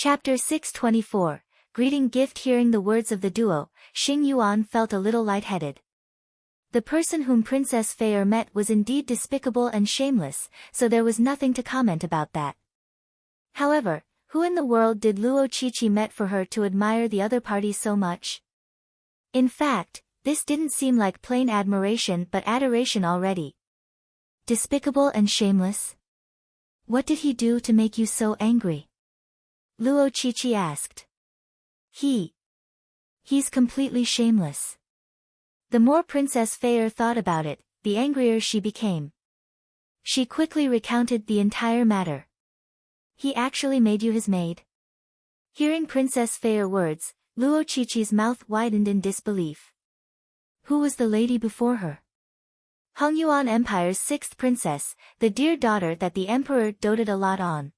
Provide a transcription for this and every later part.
Chapter 624, Greeting Gift. Hearing the words of the duo, Xing Yuan felt a little lightheaded. The person whom Princess Fei met was indeed despicable and shameless, so there was nothing to comment about that. However, who in the world did Luo Qiqi met for her to admire the other party so much? In fact, this didn't seem like plain admiration but adoration already. Despicable and shameless? What did he do to make you so angry? Luo Qiqi asked. He's completely shameless. The more Princess Fei thought about it, the angrier she became. She quickly recounted the entire matter. He actually made you his maid? Hearing Princess Fei's words, Luo Qiqi's mouth widened in disbelief. Who was the lady before her? Hongyuan Empire's sixth princess, the dear daughter that the emperor doted a lot on.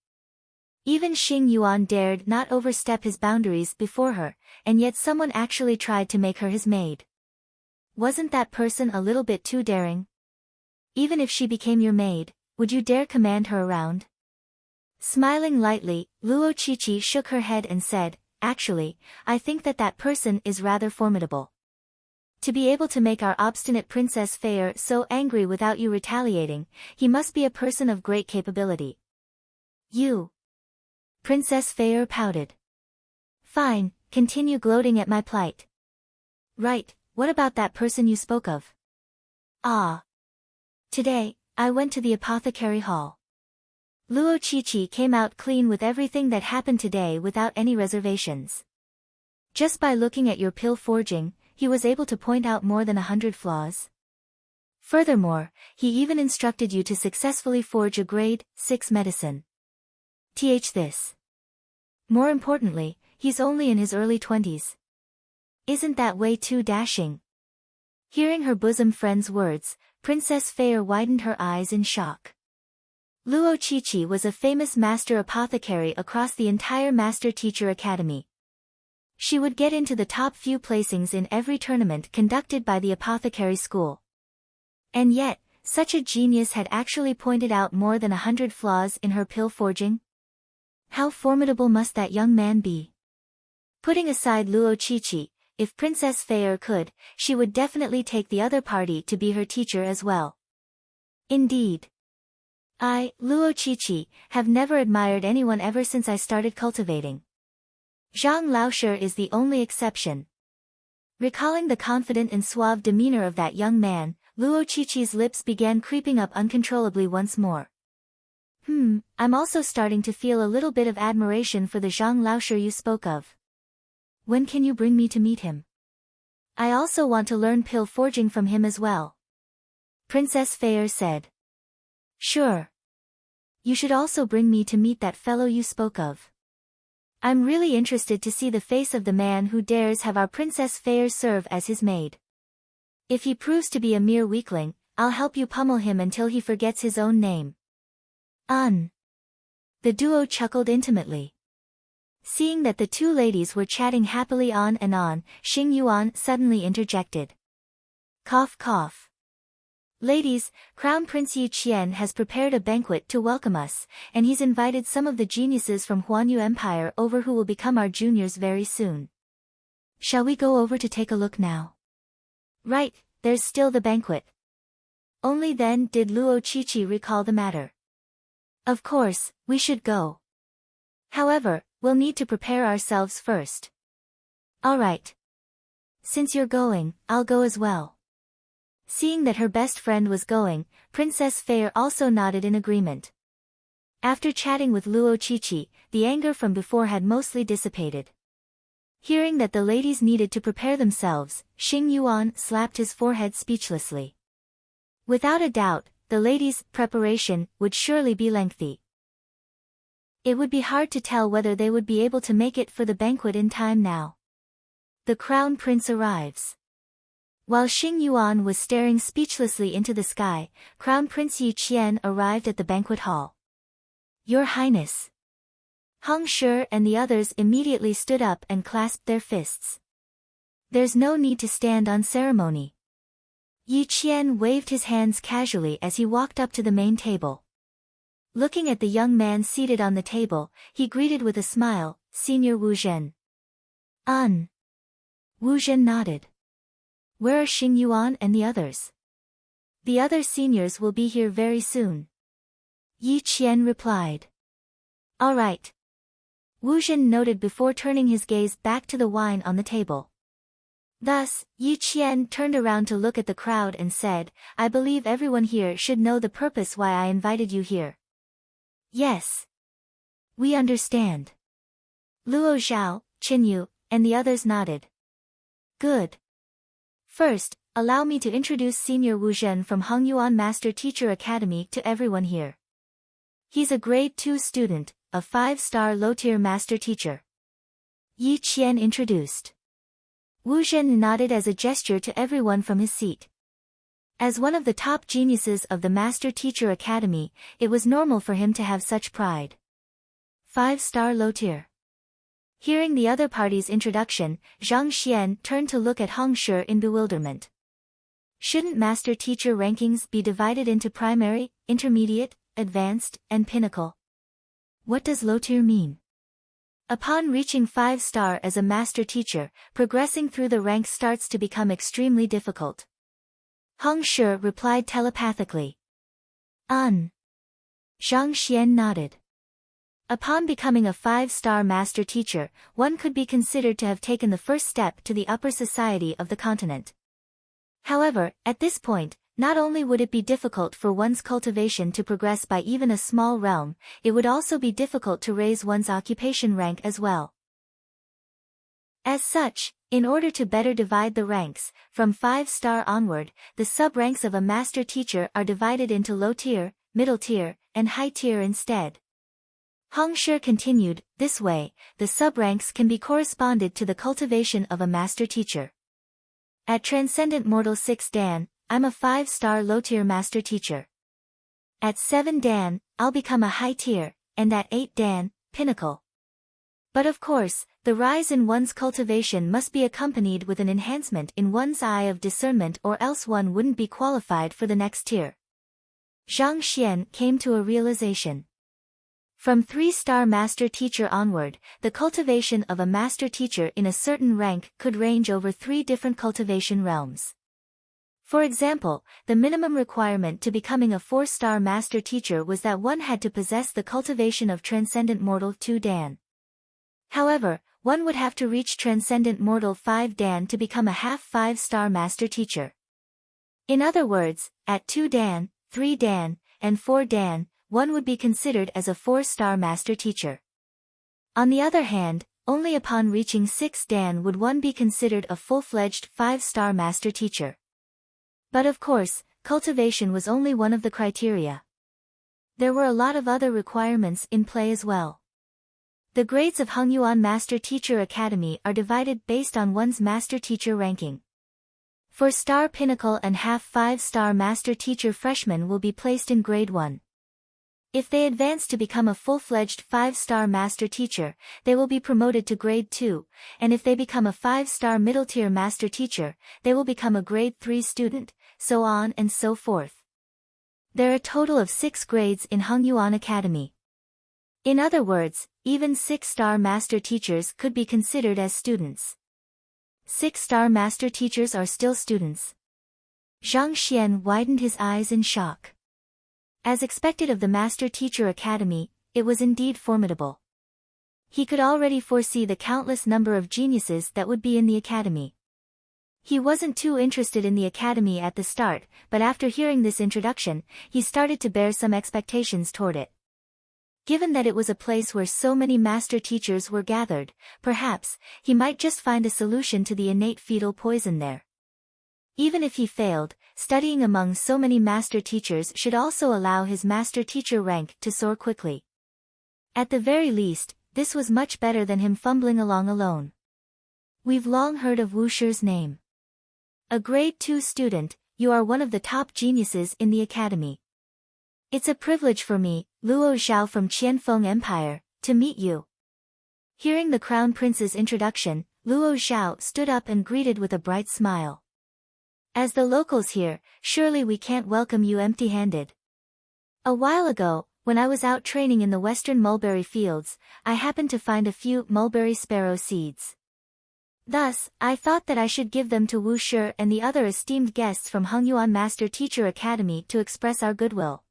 Even Xing Yuan dared not overstep his boundaries before her, and yet someone actually tried to make her his maid. Wasn't that person a little bit too daring? Even if she became your maid, would you dare command her around? Smiling lightly, Luo Qiqi shook her head and said, Actually, I think that person is rather formidable. To be able to make our obstinate Princess Fei so angry without you retaliating, he must be a person of great capability. You. Princess Fei pouted. Fine, continue gloating at my plight. Right, what about that person you spoke of? Today, I went to the apothecary hall. Luo Qiqi came out clean with everything that happened today without any reservations. Just by looking at your pill forging, he was able to point out more than 100 flaws. Furthermore, he even instructed you to successfully forge a grade 6 medicine. This. More importantly, he's only in his early 20s. Isn't that way too dashing? Hearing her bosom friend's words, Princess Fei widened her eyes in shock. Luo Qiqi was a famous master apothecary across the entire Master-Teacher Academy. She would get into the top few placings in every tournament conducted by the apothecary school. And yet, such a genius had actually pointed out more than 100 flaws in her pill forging? How formidable must that young man be? Putting aside Luo Qiqi, if Princess Fei could, she would definitely take the other party to be her teacher as well. Indeed. I, Luo Qiqi, have never admired anyone ever since I started cultivating. Zhang Laoshi is the only exception. Recalling the confident and suave demeanor of that young man, Luo Qiqi's lips began creeping up uncontrollably once more. I'm also starting to feel a little bit of admiration for the Zhang Laoshi you spoke of. When can you bring me to meet him? I also want to learn pill forging from him as well. Princess Fei said. Sure. You should also bring me to meet that fellow you spoke of. I'm really interested to see the face of the man who dares have our Princess Fei serve as his maid. If he proves to be a mere weakling, I'll help you pummel him until he forgets his own name. The duo chuckled intimately. Seeing that the two ladies were chatting happily on and on, Xing Yuan suddenly interjected. Cough cough. Ladies, Crown Prince Yi Qian has prepared a banquet to welcome us, and he's invited some of the geniuses from Huanyu Empire over who will become our juniors very soon. Shall we go over to take a look now? Right, there's still the banquet. Only then did Luo Qiqi recall the matter. Of course, we should go. However, we'll need to prepare ourselves first. All right. Since you're going, I'll go as well. Seeing that her best friend was going, Princess Fei also nodded in agreement. After chatting with Luo Qiqi, the anger from before had mostly dissipated. Hearing that the ladies needed to prepare themselves, Xing Yuan slapped his forehead speechlessly. Without a doubt, the ladies' preparation would surely be lengthy. It would be hard to tell whether they would be able to make it for the banquet in time now. The Crown Prince arrives. While Xing Yuan was staring speechlessly into the sky, Crown Prince Yi Qian arrived at the banquet hall. Your Highness. Heng Shi and the others immediately stood up and clasped their fists. There's no need to stand on ceremony. Yi Qian waved his hands casually as he walked up to the main table. Looking at the young man seated on the table, he greeted with a smile, "Senior Wu Zhen." Wu Zhen nodded. "Where are Xing Yuan and the others?" "The other seniors will be here very soon," Yi Qian replied. "All right." Wu Zhen noted before turning his gaze back to the wine on the table. Thus, Yi Qian turned around to look at the crowd and said, "I believe everyone here should know the purpose why I invited you here." "Yes. We understand." Luo Zhao, Qinyu, and the others nodded. "Good. First, allow me to introduce Senior Wu Zhen from Hongyuan Master Teacher Academy to everyone here. He's a grade 2 student, a 5-star low-tier master teacher." Yi Qian introduced. Wu Zhen nodded as a gesture to everyone from his seat. As one of the top geniuses of the Master Teacher Academy, it was normal for him to have such pride. 5-star low-tier. Hearing the other party's introduction, Zhang Xian turned to look at Hong Shi in bewilderment. Shouldn't master teacher rankings be divided into primary, intermediate, advanced, and pinnacle? What does low-tier mean? Upon reaching 5-star as a master teacher, progressing through the ranks starts to become extremely difficult. Hong Shi replied telepathically. Zhang Xian nodded. Upon becoming a 5-star master teacher, one could be considered to have taken the first step to the upper society of the continent. However, at this point, not only would it be difficult for one's cultivation to progress by even a small realm, it would also be difficult to raise one's occupation rank as well. As such, in order to better divide the ranks, from 5-star onward, the sub-ranks of a master teacher are divided into low tier, middle tier, and high tier instead. Hong Shi continued, this way, the sub-ranks can be corresponded to the cultivation of a master teacher. At Transcendent Mortal 6 Dan, I'm a 5-star low-tier master teacher. At 7 Dan, I'll become a high tier, and at 8 Dan, pinnacle. But of course, the rise in one's cultivation must be accompanied with an enhancement in one's eye of discernment, or else one wouldn't be qualified for the next tier. Zhang Xian came to a realization. From 3-star master teacher onward, the cultivation of a master teacher in a certain rank could range over 3 different cultivation realms. For example, the minimum requirement to becoming a 4-star master teacher was that one had to possess the cultivation of Transcendent Mortal 2 Dan. However, one would have to reach Transcendent Mortal 5 Dan to become a half 5-star master teacher. In other words, at 2 Dan, 3 Dan, and 4 Dan, one would be considered as a 4-star master teacher. On the other hand, only upon reaching 6 Dan would one be considered a full-fledged 5-star master teacher. But of course, cultivation was only one of the criteria. There were a lot of other requirements in play as well. The grades of Hongyuan Master Teacher Academy are divided based on one's master teacher ranking. 4-star pinnacle and half 5-star master teacher freshmen will be placed in grade 1. If they advance to become a full-fledged 5-star master teacher, they will be promoted to grade 2, and if they become a 5-star middle-tier master teacher, they will become a grade 3 student, so on and so forth. There are a total of 6 grades in Hongyuan Academy. In other words, even 6-star master teachers could be considered as students. 6-star master teachers are still students. Zhang Xian widened his eyes in shock. As expected of the Master Teacher Academy, it was indeed formidable. He could already foresee the countless number of geniuses that would be in the academy. He wasn't too interested in the academy at the start, but after hearing this introduction, he started to bear some expectations toward it. Given that it was a place where so many master teachers were gathered, perhaps, he might just find a solution to the innate fetal poison there. Even if he failed, studying among so many master teachers should also allow his master teacher rank to soar quickly. At the very least, this was much better than him fumbling along alone. We've long heard of Wu Shi's name. A grade 2 student, you are one of the top geniuses in the academy. It's a privilege for me, Luo Zhao from Qianfeng Empire, to meet you. Hearing the Crown Prince's introduction, Luo Zhao stood up and greeted with a bright smile. As the locals here, surely we can't welcome you empty-handed. A while ago, When I was out training in the western mulberry fields, I happened to find a few mulberry sparrow seeds. Thus, I thought that I should give them to Wu Shi and the other esteemed guests from Hengyuan Master Teacher Academy to express our goodwill.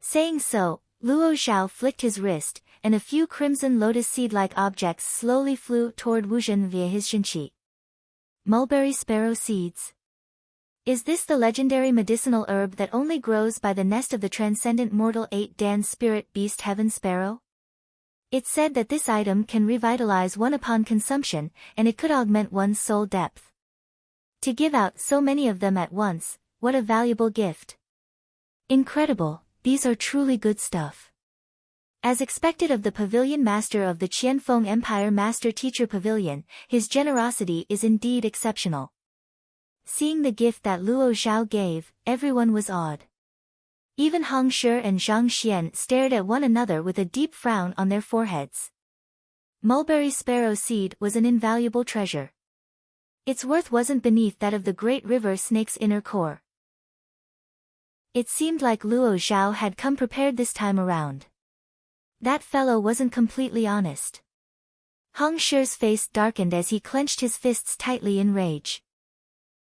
Saying so, Luo Zhao flicked his wrist, and a few crimson lotus seed-like objects slowly flew toward Wu Zhen via his shinchi. Mulberry sparrow seeds. Is this the legendary medicinal herb that only grows by the nest of the transcendent mortal 8-dan spirit beast heaven sparrow? It's said that this item can revitalize one upon consumption, and it could augment one's soul depth. To give out so many of them at once, what a valuable gift. Incredible, these are truly good stuff. As expected of the pavilion master of the Qianfeng Empire Master Teacher Pavilion, his generosity is indeed exceptional. Seeing the gift that Luo Zhao gave, everyone was awed. Even Hong Shi and Zhang Xian stared at one another with a deep frown on their foreheads. Mulberry sparrow seed was an invaluable treasure. Its worth wasn't beneath that of the great river snake's inner core. It seemed like Luo Zhao had come prepared this time around. That fellow wasn't completely honest. Hong Shi's face darkened as he clenched his fists tightly in rage.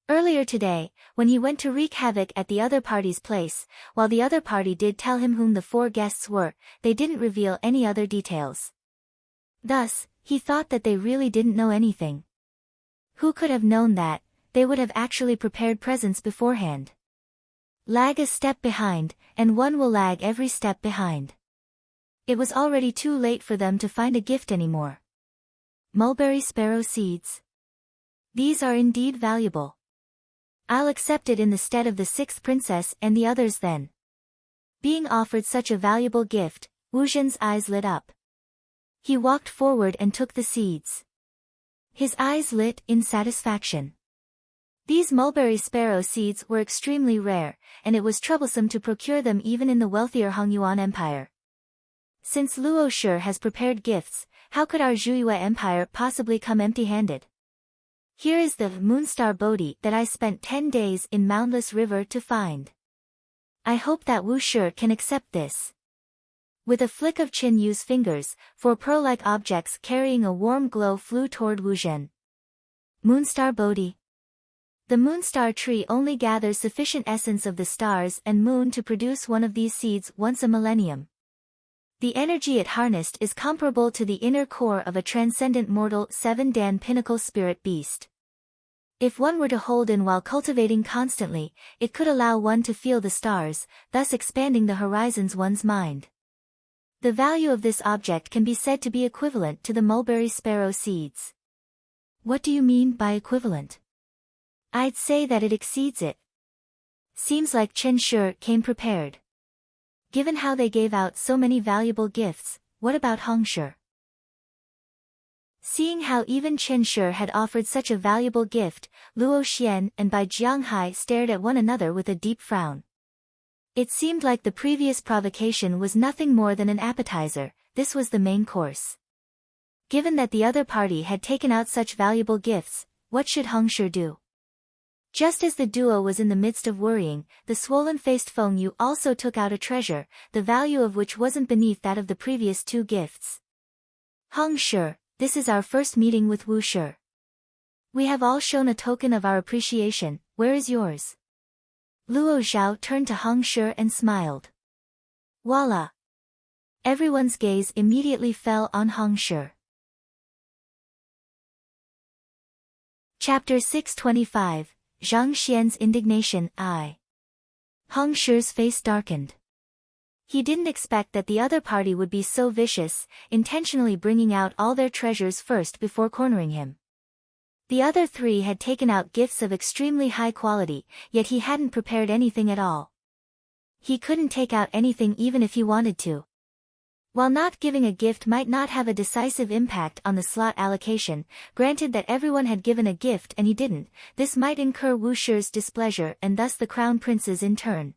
Earlier today, when he went to wreak havoc at the other party's place, while the other party did tell him whom the 4 guests were, they didn't reveal any other details. Thus, he thought that they really didn't know anything. Who could have known that they would have actually prepared presents beforehand? Lag a step behind, and one will lag every step behind. It was already too late for them to find a gift anymore. Mulberry sparrow seeds. These are indeed valuable. I'll accept it in the stead of the 6th princess and the others then. Being offered such a valuable gift, Wu Zhen's eyes lit up. He walked forward and took the seeds. His eyes lit in satisfaction. These mulberry sparrow seeds were extremely rare, and it was troublesome to procure them even in the wealthier Hengyuan Empire. Since Luo Shi has prepared gifts, how could our Zhuiyue Empire possibly come empty-handed? Here is the Moonstar Bodhi that I spent 10 days in Moundless River to find. I hope that Wu Shi can accept this. With a flick of Qin Yu's fingers, 4 pearl-like objects carrying a warm glow flew toward Wu Zhen. Moonstar Bodhi. The Moonstar tree only gathers sufficient essence of the stars and moon to produce one of these seeds once a millennium. The energy it harnessed is comparable to the inner core of a transcendent mortal 7-dan pinnacle spirit beast. If one were to hold in while cultivating constantly, it could allow one to feel the stars, thus expanding the horizons one's mind. The value of this object can be said to be equivalent to the mulberry sparrow seeds. What do you mean by equivalent? I'd say that it exceeds it. Seems like Chen Shi came prepared. Given how they gave out so many valuable gifts, what about Hong Shi? Seeing how even Chen Shi had offered such a valuable gift, Luo Xian and Bai Jianghai stared at one another with a deep frown. It seemed like the previous provocation was nothing more than an appetizer, this was the main course. Given that the other party had taken out such valuable gifts, what should Hong Shi do? Just as the duo was in the midst of worrying, the swollen-faced Feng Yu also took out a treasure, the value of which wasn't beneath that of the previous 2 gifts. Hong Shi, this is our first meeting with Wu Shi. We have all shown a token of our appreciation, where is yours? Luo Zhao turned to Hong Shi and smiled. Voila! Everyone's gaze immediately fell on Hong Shi. Chapter 625. Zhang Xian's indignation. Hong Shi's face darkened. He didn't expect that the other party would be so vicious, intentionally bringing out all their treasures first before cornering him. The other 3 had taken out gifts of extremely high quality, yet he hadn't prepared anything at all. He couldn't take out anything even if he wanted to. While not giving a gift might not have a decisive impact on the slot allocation, granted that everyone had given a gift and he didn't, this might incur Wu Shi's displeasure and thus the crown prince's in turn.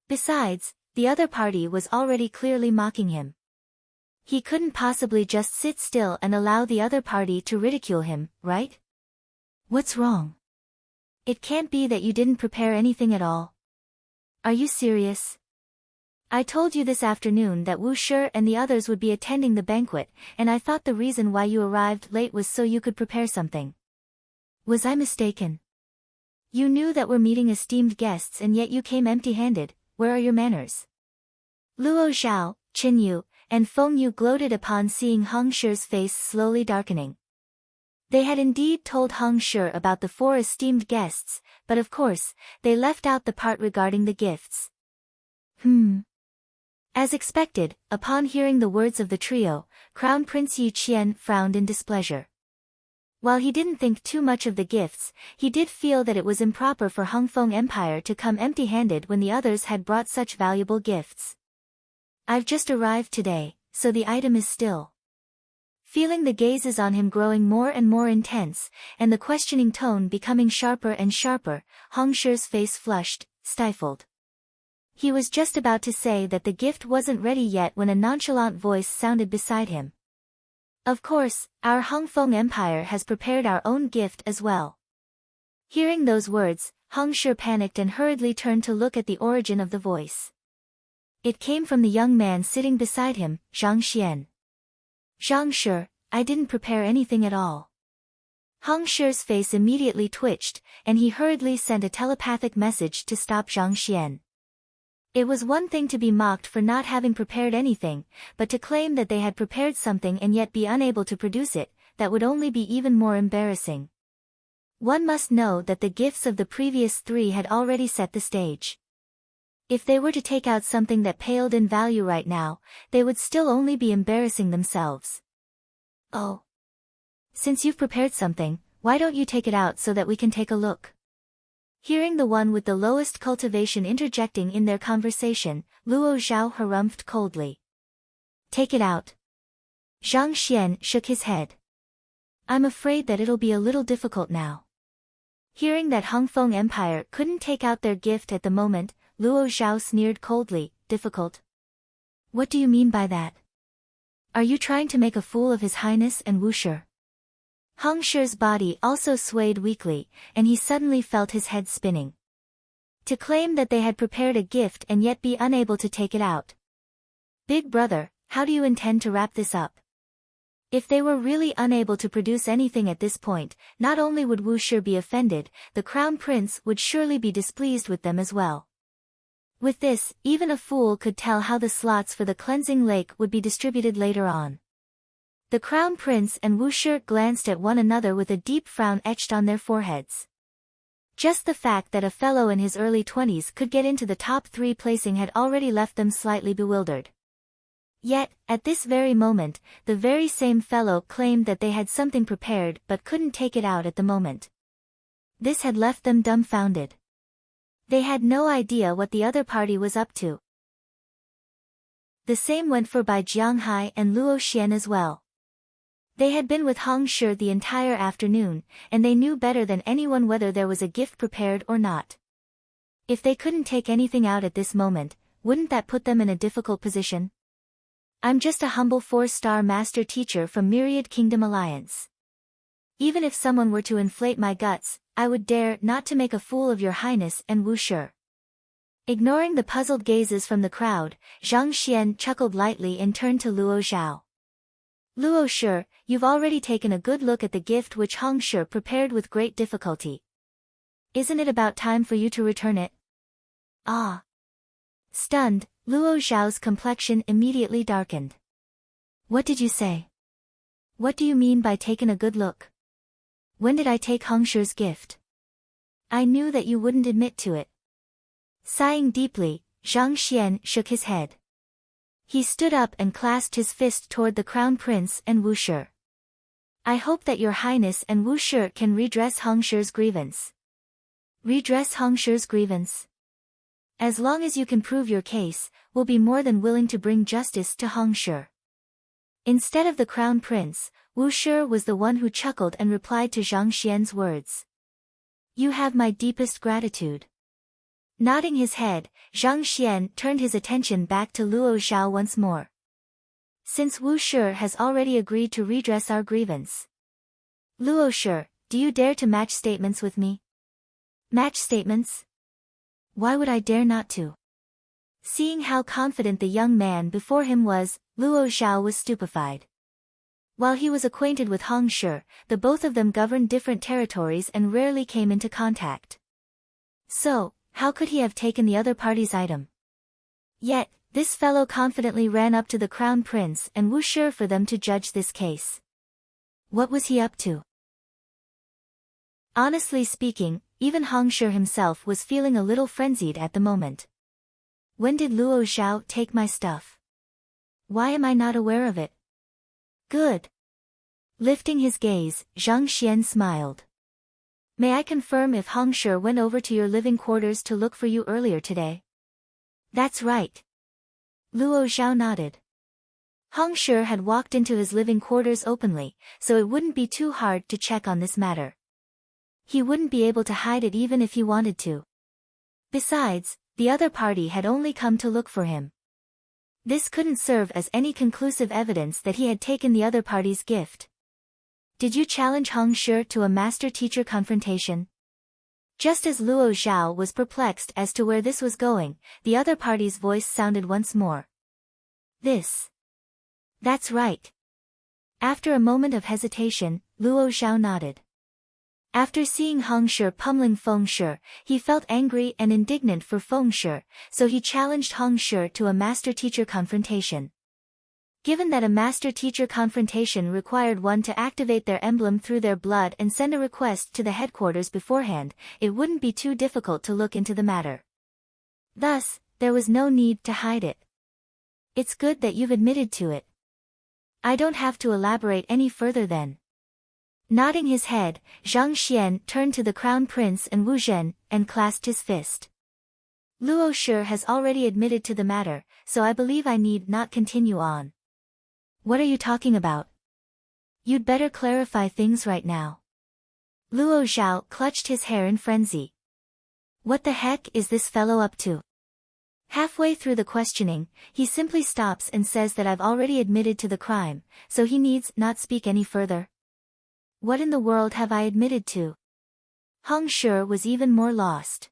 Besides, the other party was already clearly mocking him. He couldn't possibly just sit still and allow the other party to ridicule him, right? What's wrong? It can't be that you didn't prepare anything at all. Are you serious? I told you this afternoon that Wu Shi and the others would be attending the banquet, and I thought the reason why you arrived late was so you could prepare something. Was I mistaken? You knew that we're meeting esteemed guests and yet you came empty-handed. Where are your manners? Luo Zhao, Qin Yu, and Feng Yu gloated upon seeing Heng Shi's face slowly darkening. They had indeed told Heng Shi about the 4 esteemed guests, but of course, they left out the part regarding the gifts. As expected, upon hearing the words of the trio, Crown Prince Yi Qian frowned in displeasure. While he didn't think too much of the gifts, he did feel that it was improper for Hongfeng Empire to come empty-handed when the others had brought such valuable gifts. I've just arrived today, so the item is still. Feeling the gazes on him growing more and more intense, and the questioning tone becoming sharper and sharper, Heng Shi's face flushed, stifled. He was just about to say that the gift wasn't ready yet when a nonchalant voice sounded beside him. Of course, our Hongfeng Empire has prepared our own gift as well. Hearing those words, Heng Shi panicked and hurriedly turned to look at the origin of the voice. It came from the young man sitting beside him, Zhang Xian. Zhang Shi, I didn't prepare anything at all. Heng Shi's face immediately twitched, and he hurriedly sent a telepathic message to stop Zhang Xian. It was one thing to be mocked for not having prepared anything, but to claim that they had prepared something and yet be unable to produce it, that would only be even more embarrassing. One must know that the gifts of the previous 3 had already set the stage. If they were to take out something that paled in value right now, they would still only be embarrassing themselves. Oh. Since you've prepared something, why don't you take it out so that we can take a look? Hearing the one with the lowest cultivation interjecting in their conversation, Luo Zhao harumphed coldly. Take it out. Zhang Xian shook his head. I'm afraid that it'll be a little difficult now. Hearing that Hongfeng Empire couldn't take out their gift at the moment, Luo Zhao sneered coldly, difficult? What do you mean by that? Are you trying to make a fool of His Highness and Wu Shi? Heng Shi's body also swayed weakly, and he suddenly felt his head spinning. To claim that they had prepared a gift and yet be unable to take it out. Big brother, how do you intend to wrap this up? If they were really unable to produce anything at this point, not only would Wu Shi be offended, the crown prince would surely be displeased with them as well. With this, even a fool could tell how the slots for the cleansing lake would be distributed later on. The crown prince and Wu Shi glanced at one another with a deep frown etched on their foreheads. Just the fact that a fellow in his early 20s could get into the top 3 placing had already left them slightly bewildered. Yet, at this very moment, the very same fellow claimed that they had something prepared but couldn't take it out at the moment. This had left them dumbfounded. They had no idea what the other party was up to. The same went for Bai Jianghai and Luo Xian as well. They had been with Heng Shi the entire afternoon, and they knew better than anyone whether there was a gift prepared or not. If they couldn't take anything out at this moment, wouldn't that put them in a difficult position? I'm just a humble 4-star master teacher from Myriad Kingdom Alliance. Even if someone were to inflate my guts, I would dare not to make a fool of your highness and Wu Shi. Ignoring the puzzled gazes from the crowd, Zhang Xian chuckled lightly and turned to Luo Zhao. Luo Shi, you've already taken a good look at the gift which Heng Shi prepared with great difficulty. Isn't it about time for you to return it? Ah. Stunned, Luo Zhao's complexion immediately darkened. What did you say? What do you mean by taken a good look? When did I take Heng Shi's gift? I knew that you wouldn't admit to it. Sighing deeply, Zhang Xian shook his head. He stood up and clasped his fist toward the crown prince and Wu Shi. I hope that your highness and Wu Shi can redress Heng Shi's grievance. Redress Heng Shi's grievance? As long as you can prove your case, we'll be more than willing to bring justice to Heng Shi. Instead of the crown prince, Wu Shi was the one who chuckled and replied to Zhang Xian's words. You have my deepest gratitude. Nodding his head, Zhang Xian turned his attention back to Luo Zhao once more. Since Wu Shi has already agreed to redress our grievance. Luo Shi, do you dare to match statements with me? Match statements? Why would I dare not to? Seeing how confident the young man before him was, Luo Xiao was stupefied. While he was acquainted with Hong Shi, the both of them governed different territories and rarely came into contact. So, how could he have taken the other party's item? Yet, this fellow confidently ran up to the crown prince and Wu Shi for them to judge this case. What was he up to? Honestly speaking, even Hong Shi himself was feeling a little frenzied at the moment. When did Luo Xiao take my stuff? Why am I not aware of it? Good. Lifting his gaze, Zhang Xian smiled. May I confirm if Hong Shi went over to your living quarters to look for you earlier today? That's right. Luo Xiao nodded. Hong Shi had walked into his living quarters openly, so it wouldn't be too hard to check on this matter. He wouldn't be able to hide it even if he wanted to. Besides, the other party had only come to look for him. This couldn't serve as any conclusive evidence that he had taken the other party's gift. Did you challenge Hong Shi to a master-teacher confrontation? Just as Luo Xiao was perplexed as to where this was going, the other party's voice sounded once more. That's right. After a moment of hesitation, Luo Xiao nodded. After seeing Hong Shi pummeling Feng Shi, he felt angry and indignant for Feng Shi, so he challenged Hong Shi to a master-teacher confrontation. Given that a master-teacher confrontation required one to activate their emblem through their blood and send a request to the headquarters beforehand, it wouldn't be too difficult to look into the matter. Thus, there was no need to hide it. It's good that you've admitted to it. I don't have to elaborate any further then. Nodding his head, Zhang Xian turned to the crown prince and Wu Zhen, and clasped his fist. Luo Shi has already admitted to the matter, so I believe I need not continue on. What are you talking about? You'd better clarify things right now. Luo Xiao clutched his hair in frenzy. What the heck is this fellow up to? Halfway through the questioning, he simply stops and says that I've already admitted to the crime, so he needs not speak any further. What in the world have I admitted to? Hong Shi was even more lost.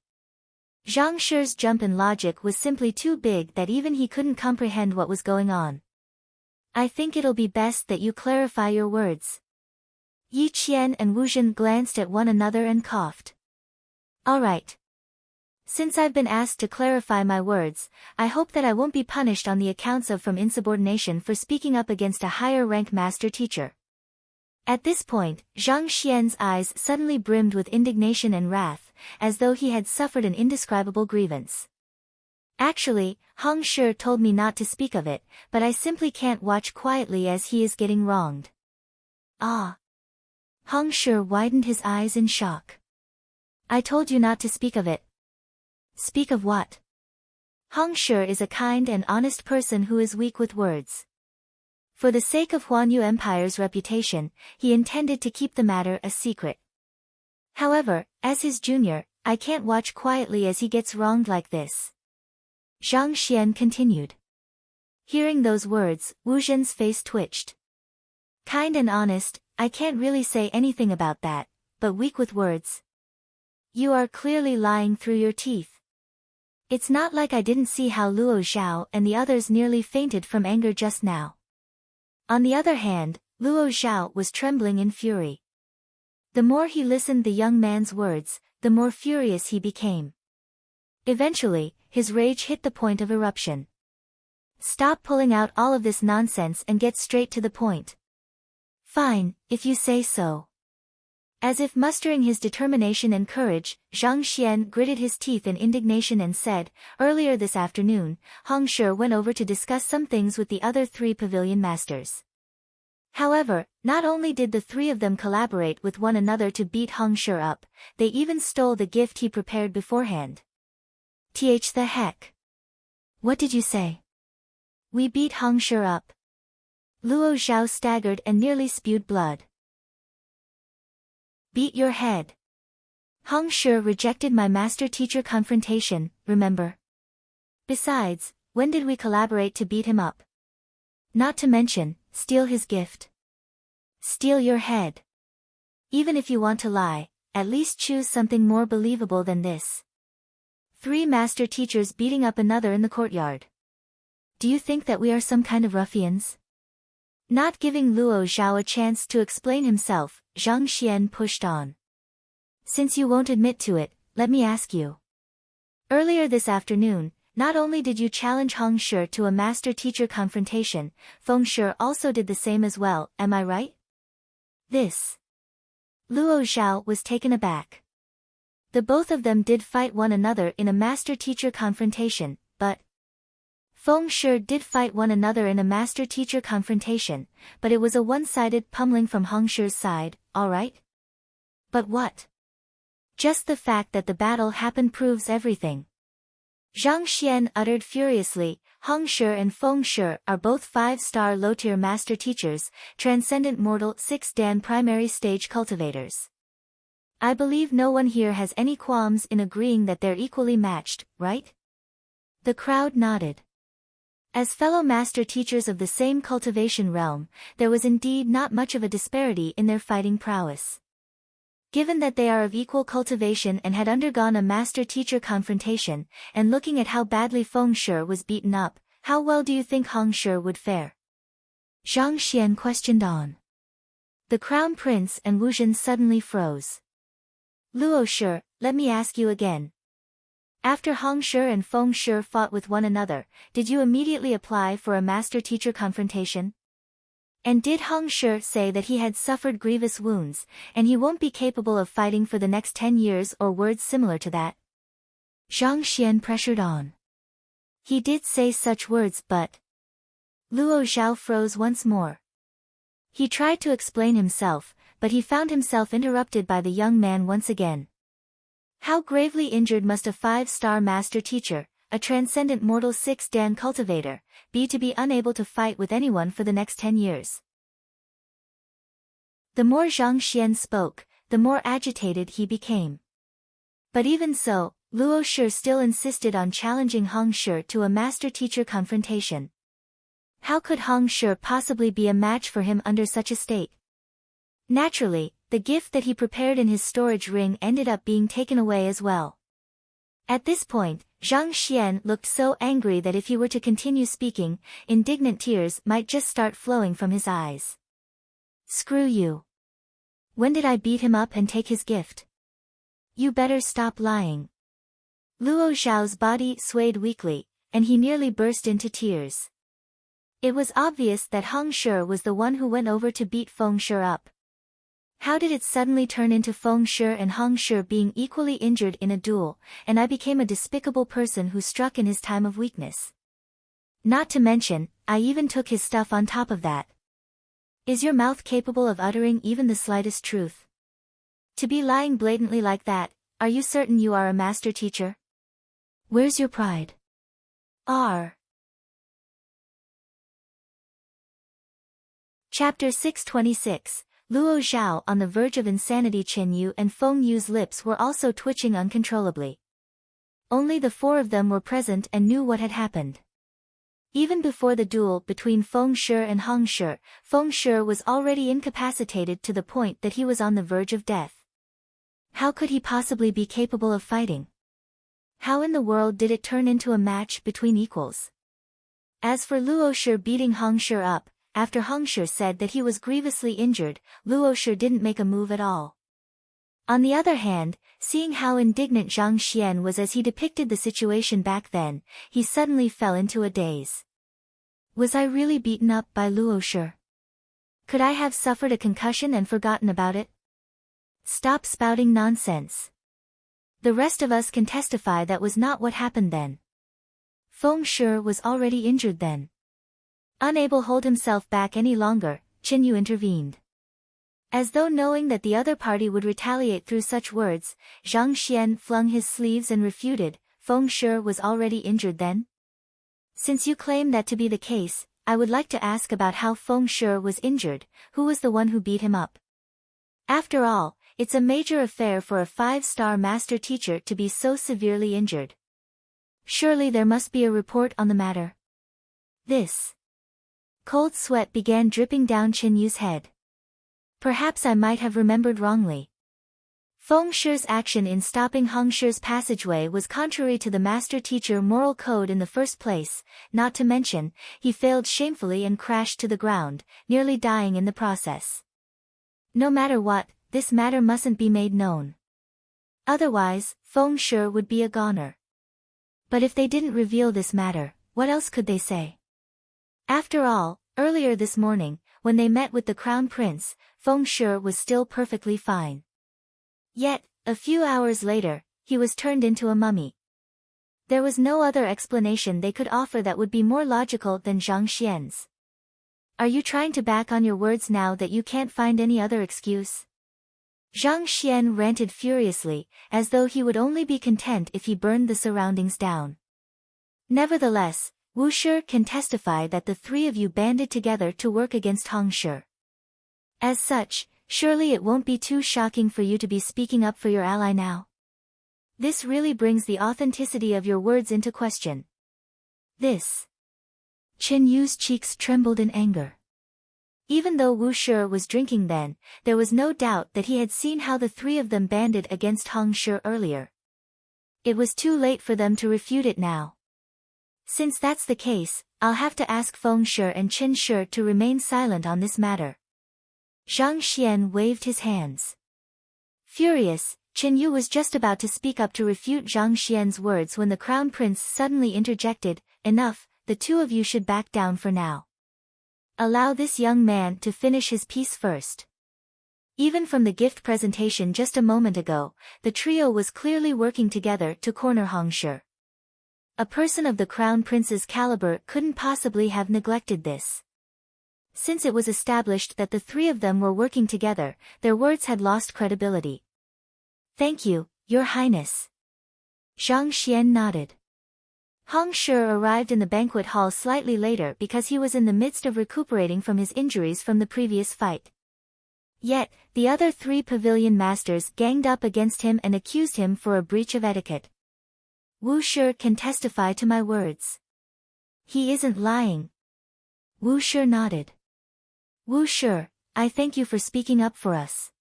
Zhang Shi's jump in logic was simply too big that even he couldn't comprehend what was going on. I think it'll be best that you clarify your words. Yi Qian and Wu Zhen glanced at one another and coughed. All right. Since I've been asked to clarify my words, I hope that I won't be punished on the accounts of from insubordination for speaking up against a higher rank master teacher. At this point, Zhang Xian's eyes suddenly brimmed with indignation and wrath, as though he had suffered an indescribable grievance. Actually, Hong Shi told me not to speak of it, but I simply can't watch quietly as he is getting wronged. Ah! Hong Shi widened his eyes in shock. I told you not to speak of it. Speak of what? Hong Shi is a kind and honest person who is weak with words. For the sake of Huanyu Empire's reputation, he intended to keep the matter a secret. However, as his junior, I can't watch quietly as he gets wronged like this. Zhang Xian continued. Hearing those words, Wu Zhen's face twitched. Kind and honest, I can't really say anything about that, but weak with words. You are clearly lying through your teeth. It's not like I didn't see how Luo Xiao and the others nearly fainted from anger just now. On the other hand, Luo Xiao was trembling in fury. The more he listened the young man's words, the more furious he became. Eventually, his rage hit the point of eruption. Stop pulling out all of this nonsense and get straight to the point. Fine, if you say so. As if mustering his determination and courage, Zhang Xian gritted his teeth in indignation and said, earlier this afternoon, Hong Shi went over to discuss some things with the other 3 pavilion masters. However, not only did the 3 of them collaborate with one another to beat Hong Shi up, they even stole the gift he prepared beforehand. The heck? What did you say? We beat Hong Shi up. Luo Xiao staggered and nearly spewed blood. Beat your head. Hong Shi rejected my master-teacher confrontation, remember? Besides, when did we collaborate to beat him up? Not to mention, steal his gift. Steal your head. Even if you want to lie, at least choose something more believable than this. 3 master teachers beating up another in the courtyard. Do you think that we are some kind of ruffians? Not giving Luo Zhao a chance to explain himself, Zhang Xian pushed on. Since you won't admit to it, let me ask you. Earlier this afternoon, not only did you challenge Hong Shi to a master-teacher confrontation, Feng Shi also did the same as well, am I right? This. Luo Zhao was taken aback. The both of them did fight one another in a master-teacher confrontation, but Feng Shi did fight one another in a master-teacher confrontation, but it was a one-sided pummeling from Hong Shi's side, alright? But what? Just the fact that the battle happened proves everything. Zhang Xian uttered furiously, Hong Shi and Feng Shi are both 5-star low-tier master teachers, transcendent mortal 6-dan primary stage cultivators. I believe no one here has any qualms in agreeing that they're equally matched, right? The crowd nodded. As fellow master teachers of the same cultivation realm, there was indeed not much of a disparity in their fighting prowess. Given that they are of equal cultivation and had undergone a master-teacher confrontation, and looking at how badly Feng Shi was beaten up, how well do you think Hong Shi would fare? Zhang Xian questioned on. The Crown Prince and Wu Zhen suddenly froze. Luo Shi, let me ask you again. After Hong Shi and Feng Shi fought with one another, did you immediately apply for a master-teacher confrontation? And did Hong Shi say that he had suffered grievous wounds, and he won't be capable of fighting for the next 10 years or words similar to that? Zhang Xian pressured on. He did say such words, but... Luo Zhao froze once more. He tried to explain himself, but he found himself interrupted by the young man once again. How gravely injured must a 5-star master teacher, a transcendent mortal 6-dan cultivator, be to be unable to fight with anyone for the next 10 years? The more Zhang Xian spoke, the more agitated he became. But even so, Luo Shi still insisted on challenging Hong Shi to a master-teacher confrontation. How could Hong Shi possibly be a match for him under such a state? Naturally, the gift that he prepared in his storage ring ended up being taken away as well. At this point, Zhang Xian looked so angry that if he were to continue speaking, indignant tears might just start flowing from his eyes. Screw you. When did I beat him up and take his gift? You better stop lying. Luo Zhao's body swayed weakly, and he nearly burst into tears. It was obvious that Hong Shi was the one who went over to beat Feng Shi up. How did it suddenly turn into Feng Shi and Hong Shi being equally injured in a duel, and I became a despicable person who struck in his time of weakness? Not to mention, I even took his stuff on top of that. Is your mouth capable of uttering even the slightest truth? To be lying blatantly like that, are you certain you are a master teacher? Where's your pride? Chapter 626. Luo Zhao on the verge of insanity. Qin Yu and Feng Yu's lips were also twitching uncontrollably. Only the 4 of them were present and knew what had happened. Even before the duel between Feng Shi and Hong Shi, Feng Shi was already incapacitated to the point that he was on the verge of death. How could he possibly be capable of fighting? How in the world did it turn into a match between equals? As for Luo Shi beating Hong Shi up, after Hong Shi said that he was grievously injured, Luo Shi didn't make a move at all. On the other hand, seeing how indignant Zhang Xian was as he depicted the situation back then, he suddenly fell into a daze. Was I really beaten up by Luo Shi? Could I have suffered a concussion and forgotten about it? Stop spouting nonsense. The rest of us can testify that was not what happened then. Feng Shi was already injured then. Unable to hold himself back any longer, Qin Yu intervened. As though knowing that the other party would retaliate through such words, Zhang Xian flung his sleeves and refuted, Feng Shi was already injured then? Since you claim that to be the case, I would like to ask about how Feng Shi was injured, who was the one who beat him up? After all, it's a major affair for a 5-star master teacher to be so severely injured. Surely there must be a report on the matter. This. Cold sweat began dripping down Qin Yu's head. Perhaps I might have remembered wrongly. Feng Shi's action in stopping Hong Shi's passageway was contrary to the master-teacher moral code in the first place, not to mention, he failed shamefully and crashed to the ground, nearly dying in the process. No matter what, this matter mustn't be made known. Otherwise, Feng Shi would be a goner. But if they didn't reveal this matter, what else could they say? After all, earlier this morning, when they met with the Crown Prince, Feng Shi was still perfectly fine. Yet, a few hours later, he was turned into a mummy. There was no other explanation they could offer that would be more logical than Zhang Xian's. Are you trying to back on your words now that you can't find any other excuse? Zhang Xian ranted furiously, as though he would only be content if he burned the surroundings down. Nevertheless, Wu Shi can testify that the three of you banded together to work against Hong Shi. As such, surely it won't be too shocking for you to be speaking up for your ally now. This really brings the authenticity of your words into question. This. Chen Yu's cheeks trembled in anger. Even though Wu Shi was drinking then, there was no doubt that he had seen how the three of them banded against Hong Shi earlier. It was too late for them to refute it now. Since that's the case, I'll have to ask Feng Shi and Chen Shi to remain silent on this matter. Zhang Xian waved his hands. Furious, Chen Yu was just about to speak up to refute Zhang Xian's words when the Crown Prince suddenly interjected, "Enough, the two of you should back down for now. Allow this young man to finish his piece first." Even from the gift presentation just a moment ago, the trio was clearly working together to corner Hong Shi. A person of the Crown Prince's caliber couldn't possibly have neglected this. Since it was established that the three of them were working together, their words had lost credibility. "Thank you, Your Highness." Zhang Xian nodded. Hong Shi arrived in the banquet hall slightly later because he was in the midst of recuperating from his injuries from the previous fight. Yet, the other three pavilion masters ganged up against him and accused him for a breach of etiquette. "Wu Shi can testify to my words. He isn't lying." Wu Shi nodded. "Wu Shi, I thank you for speaking up for us."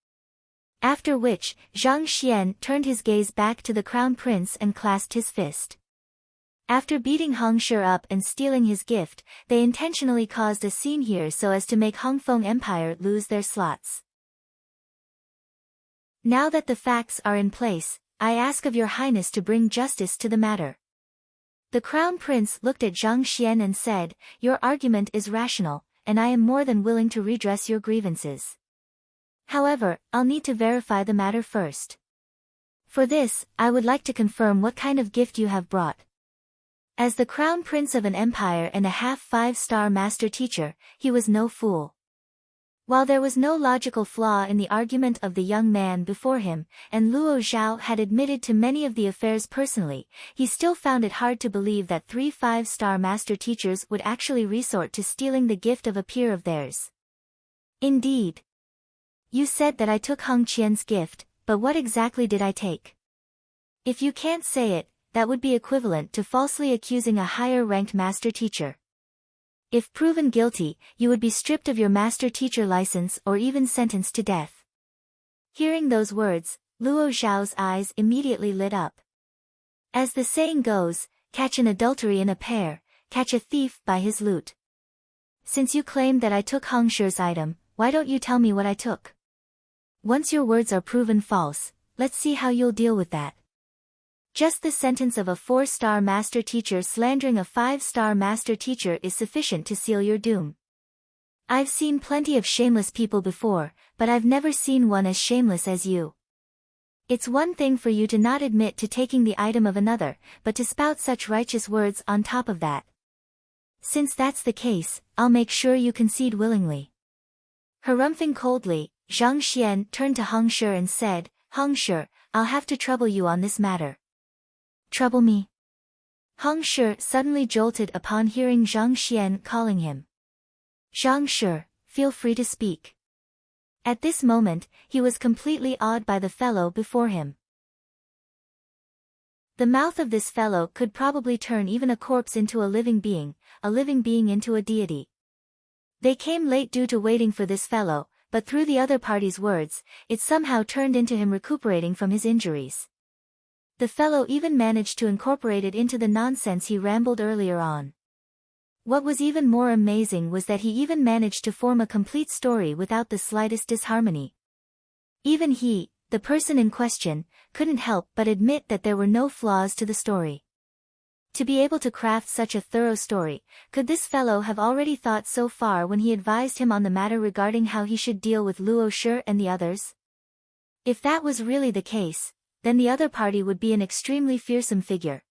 After which, Zhang Xian turned his gaze back to the Crown Prince and clasped his fist. After beating Hong Shi up and stealing his gift, they intentionally caused a scene here so as to make Hongfeng Empire lose their slots. Now that the facts are in place, I ask of Your Highness to bring justice to the matter. The Crown Prince looked at Zhang Xian and said, "Your argument is rational, and I am more than willing to redress your grievances. However, I'll need to verify the matter first. For this, I would like to confirm what kind of gift you have brought." As the Crown Prince of an empire and a half five-star master teacher, he was no fool. While there was no logical flaw in the argument of the young man before him, and Luo Zhao had admitted to many of the affairs personally, he still found it hard to believe that three five-star master teachers would actually resort to stealing the gift of a peer of theirs. "Indeed. You said that I took Hong Qian's gift, but what exactly did I take? If you can't say it, that would be equivalent to falsely accusing a higher-ranked master teacher. If proven guilty, you would be stripped of your master teacher license or even sentenced to death." Hearing those words, Luo Zhao's eyes immediately lit up. As the saying goes, catch an adultery in a pear, catch a thief by his loot. Since you claimed that I took Hong Shi's item, why don't you tell me what I took? Once your words are proven false, let's see how you'll deal with that. Just the sentence of a 4-star master teacher slandering a 5-star master teacher is sufficient to seal your doom. I've seen plenty of shameless people before, but I've never seen one as shameless as you. It's one thing for you to not admit to taking the item of another, but to spout such righteous words on top of that. Since that's the case, I'll make sure you concede willingly." Harumphing coldly, Zhang Xian turned to Hong Shi and said, "Hong Shi, I'll have to trouble you on this matter." "Trouble me?" Hong Shi suddenly jolted upon hearing Zhang Xian calling him. "Zhang Shi, feel free to speak." At this moment, he was completely awed by the fellow before him. The mouth of this fellow could probably turn even a corpse into a living being into a deity. They came late due to waiting for this fellow, but through the other party's words, it somehow turned into him recuperating from his injuries. The fellow even managed to incorporate it into the nonsense he rambled earlier on. What was even more amazing was that he even managed to form a complete story without the slightest disharmony. Even he, the person in question, couldn't help but admit that there were no flaws to the story. To be able to craft such a thorough story, could this fellow have already thought so far when he advised him on the matter regarding how he should deal with Luo Shi and the others? If that was really the case, then the other party would be an extremely fearsome figure.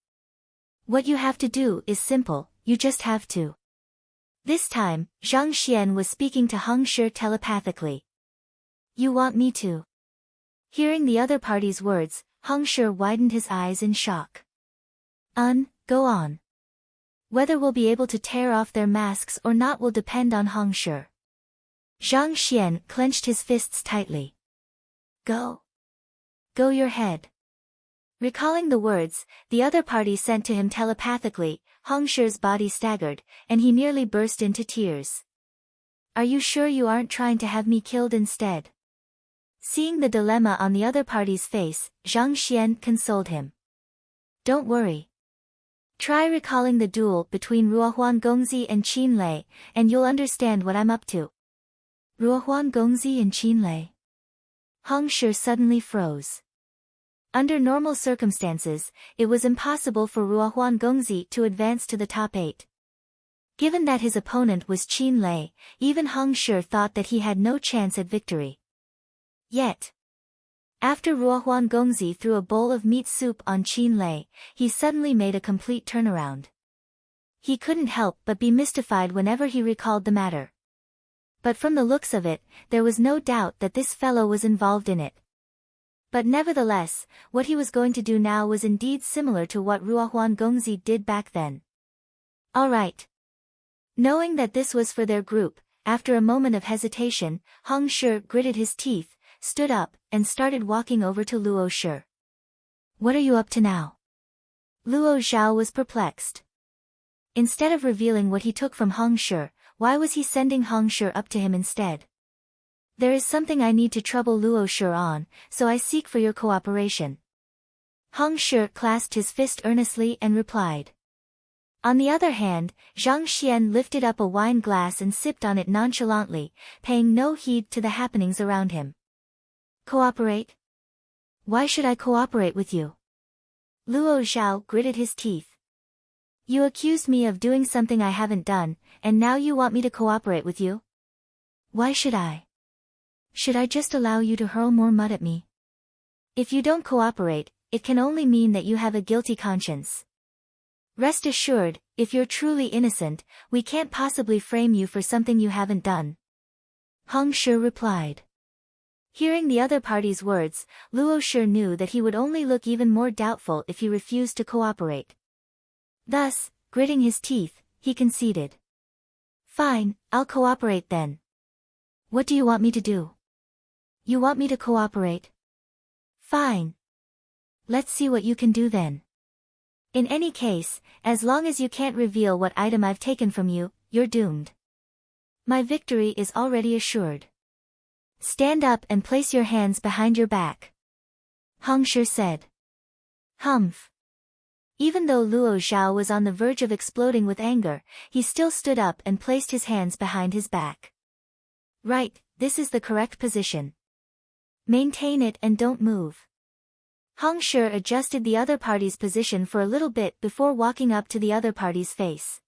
What you have to do is simple, you just have to. This time, Zhang Xian was speaking to Heng Shi telepathically. You want me to? Hearing the other party's words, Heng Shi widened his eyes in shock. Go on. Whether we'll be able to tear off their masks or not will depend on Heng Shi. Zhang Xian clenched his fists tightly. Go. Go your head. Recalling the words, the other party sent to him telepathically, Heng Shi's body staggered, and he nearly burst into tears. Are you sure you aren't trying to have me killed instead? Seeing the dilemma on the other party's face, Zhang Xian consoled him. Don't worry. Try recalling the duel between Ruohuan Gongzi and Qin Lei, and you'll understand what I'm up to. Ruohuan Gongzi and Qin Lei? Heng Shi suddenly froze. Under normal circumstances, it was impossible for Ruohuan Gongzi to advance to the top 8. Given that his opponent was Qin Lei, even Heng Shi thought that he had no chance at victory. Yet, after Ruohuan Gongzi threw a bowl of meat soup on Qin Lei, he suddenly made a complete turnaround. He couldn't help but be mystified whenever he recalled the matter. But from the looks of it, there was no doubt that this fellow was involved in it. But nevertheless, what he was going to do now was indeed similar to what Ruohuan Gongzi did back then. All right. Knowing that this was for their group, after a moment of hesitation, Heng Shi gritted his teeth, stood up, and started walking over to Luo Shi. What are you up to now? Luo Zhao was perplexed. Instead of revealing what he took from Heng Shi, why was he sending Heng Shi up to him instead? There is something I need to trouble Luo Shi on, so I seek for your cooperation. Heng Shi clasped his fist earnestly and replied. On the other hand, Zhang Xian lifted up a wine glass and sipped on it nonchalantly, paying no heed to the happenings around him. Cooperate? Why should I cooperate with you? Luo Zhao gritted his teeth. You accused me of doing something I haven't done, and now you want me to cooperate with you? Why should I? Should I just allow you to hurl more mud at me? If you don't cooperate, it can only mean that you have a guilty conscience. Rest assured, if you're truly innocent, we can't possibly frame you for something you haven't done. Heng Shi replied. Hearing the other party's words, Luo Shi knew that he would only look even more doubtful if he refused to cooperate. Thus, gritting his teeth, he conceded. Fine, I'll cooperate then. What do you want me to do? You want me to cooperate? Fine. Let's see what you can do then. In any case, as long as you can't reveal what item I've taken from you, you're doomed. My victory is already assured. Stand up and place your hands behind your back. Heng Shi said. Humph. Even though Luo Zhao was on the verge of exploding with anger, he still stood up and placed his hands behind his back. Right, this is the correct position. Maintain it and don't move. Heng Shi adjusted the other party's position for a little bit before walking up to the other party's face.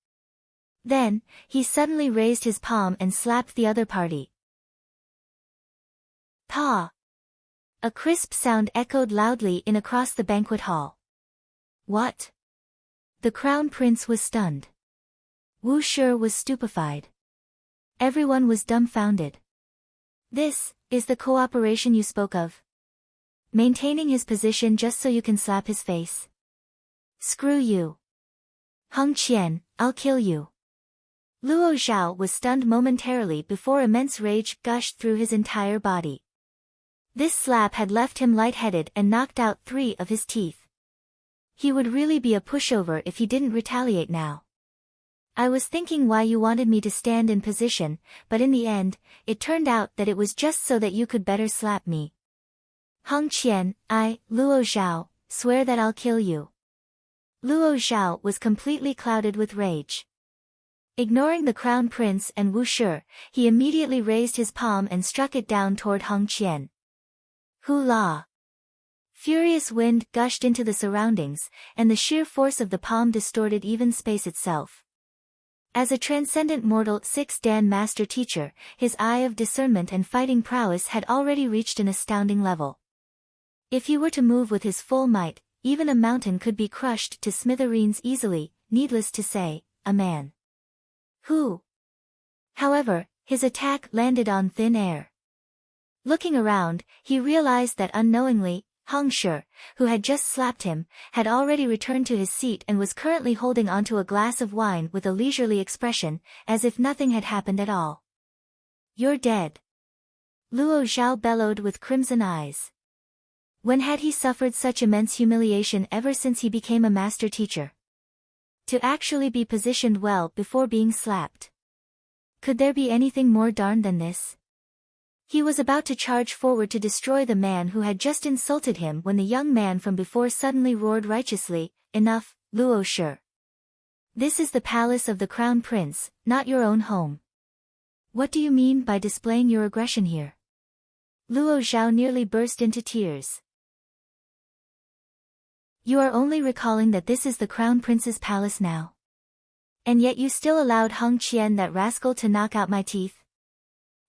Then, he suddenly raised his palm and slapped the other party. Pa! A crisp sound echoed loudly in across the banquet hall. What? The crown prince was stunned. Wu Shi was stupefied. Everyone was dumbfounded. This is the cooperation you spoke of? Maintaining his position just so you can slap his face? Screw you. Heng Qian, I'll kill you. Luo Zhao was stunned momentarily before immense rage gushed through his entire body. This slap had left him lightheaded and knocked out 3 of his teeth. He would really be a pushover if he didn't retaliate now. I was thinking why you wanted me to stand in position, but in the end, it turned out that it was just so that you could better slap me. Hong Qian, Luo Zhao, swear that I'll kill you. Luo Zhao was completely clouded with rage. Ignoring the crown prince and Wu Shi, he immediately raised his palm and struck it down toward Hong Qian. Hoo-la! Furious wind gushed into the surroundings, and the sheer force of the palm distorted even space itself. As a transcendent mortal 6-dan master teacher, his eye of discernment and fighting prowess had already reached an astounding level. If he were to move with his full might, even a mountain could be crushed to smithereens easily, needless to say, a man. However, his attack landed on thin air. Looking around, he realized that unknowingly, Hong Shi, who had just slapped him, had already returned to his seat and was currently holding onto a glass of wine with a leisurely expression, as if nothing had happened at all. You're dead. Luo Zhao bellowed with crimson eyes. When had he suffered such immense humiliation ever since he became a master teacher? To actually be positioned well before being slapped. Could there be anything more darn than this? He was about to charge forward to destroy the man who had just insulted him when the young man from before suddenly roared righteously, "Enough, Luo Shi. This is the palace of the crown prince, not your own home. What do you mean by displaying your aggression here?" Luo Zhao nearly burst into tears. You are only recalling that this is the crown prince's palace now. And yet you still allowed Hong Qian, that rascal, to knock out my teeth?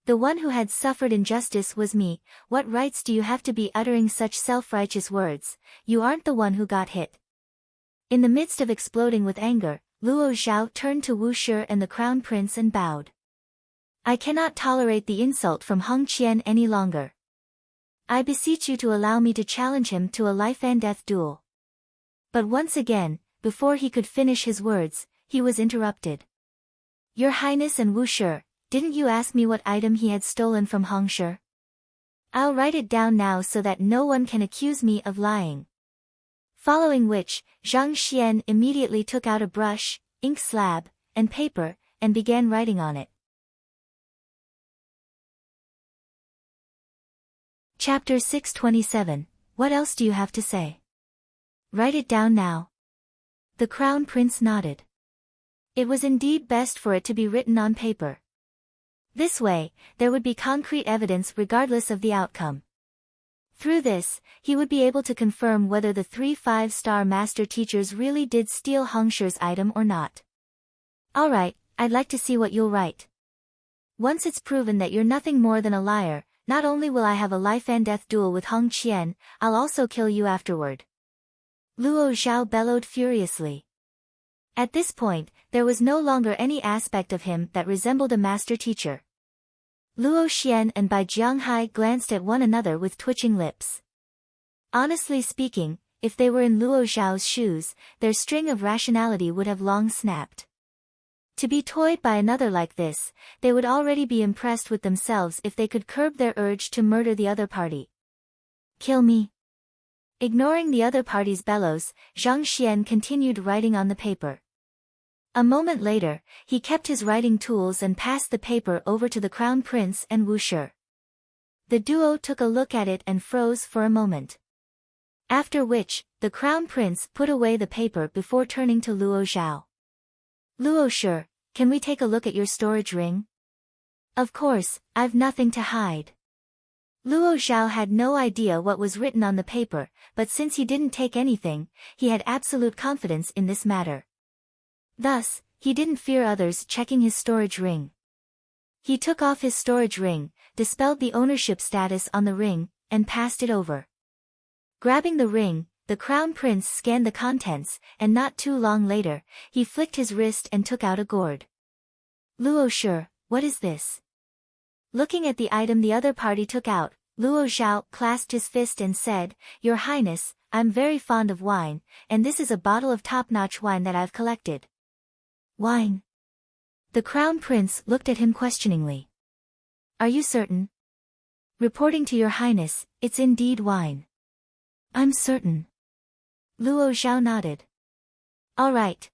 The one who had suffered injustice was me. What rights do you have to be uttering such self-righteous words? You aren't the one who got hit. In the midst of exploding with anger, Luo Zhao turned to Wu Shi and the crown prince and bowed. I cannot tolerate the insult from Hong Qian any longer. I beseech you to allow me to challenge him to a life-and-death duel. But once again, before he could finish his words, he was interrupted. Your Highness and Wu Shi, didn't you ask me what item he had stolen from Hong Shi? I'll write it down now so that no one can accuse me of lying. Following which, Zhang Xian immediately took out a brush, ink slab, and paper, and began writing on it. Chapter 627, What else do you have to say? Write it down now. The crown prince nodded. It was indeed best for it to be written on paper. This way, there would be concrete evidence regardless of the outcome. Through this, he would be able to confirm whether the 3 5-star master teachers really did steal Hong Shi's item or not. Alright, I'd like to see what you'll write. Once it's proven that you're nothing more than a liar, not only will I have a life-and-death duel with Hong Qian, I'll also kill you afterward. Luo Zhao bellowed furiously. At this point, there was no longer any aspect of him that resembled a master teacher. Luo Xian and Bai Jianghai glanced at one another with twitching lips. Honestly speaking, if they were in Luo Zhao's shoes, their string of rationality would have long snapped. To be toyed by another like this, they would already be impressed with themselves if they could curb their urge to murder the other party. Kill me. Ignoring the other party's bellows, Zhang Xian continued writing on the paper. A moment later, he kept his writing tools and passed the paper over to the crown prince and Wu Shi. The duo took a look at it and froze for a moment. After which, the crown prince put away the paper before turning to Luo Zhao. Luo Shi, can we take a look at your storage ring? Of course, I've nothing to hide. Luo Zhao had no idea what was written on the paper, but since he didn't take anything, he had absolute confidence in this matter. Thus, he didn't fear others checking his storage ring. He took off his storage ring, dispelled the ownership status on the ring, and passed it over. Grabbing the ring, the crown prince scanned the contents, and not too long later, he flicked his wrist and took out a gourd. Luo Shi, what is this? Looking at the item the other party took out, Luo Zhao clasped his fist and said, Your Highness, I'm very fond of wine, and this is a bottle of top-notch wine that I've collected. Wine? The crown prince looked at him questioningly. Are you certain? Reporting to your Highness, it's indeed wine. I'm certain. Luo Zhao nodded. All right.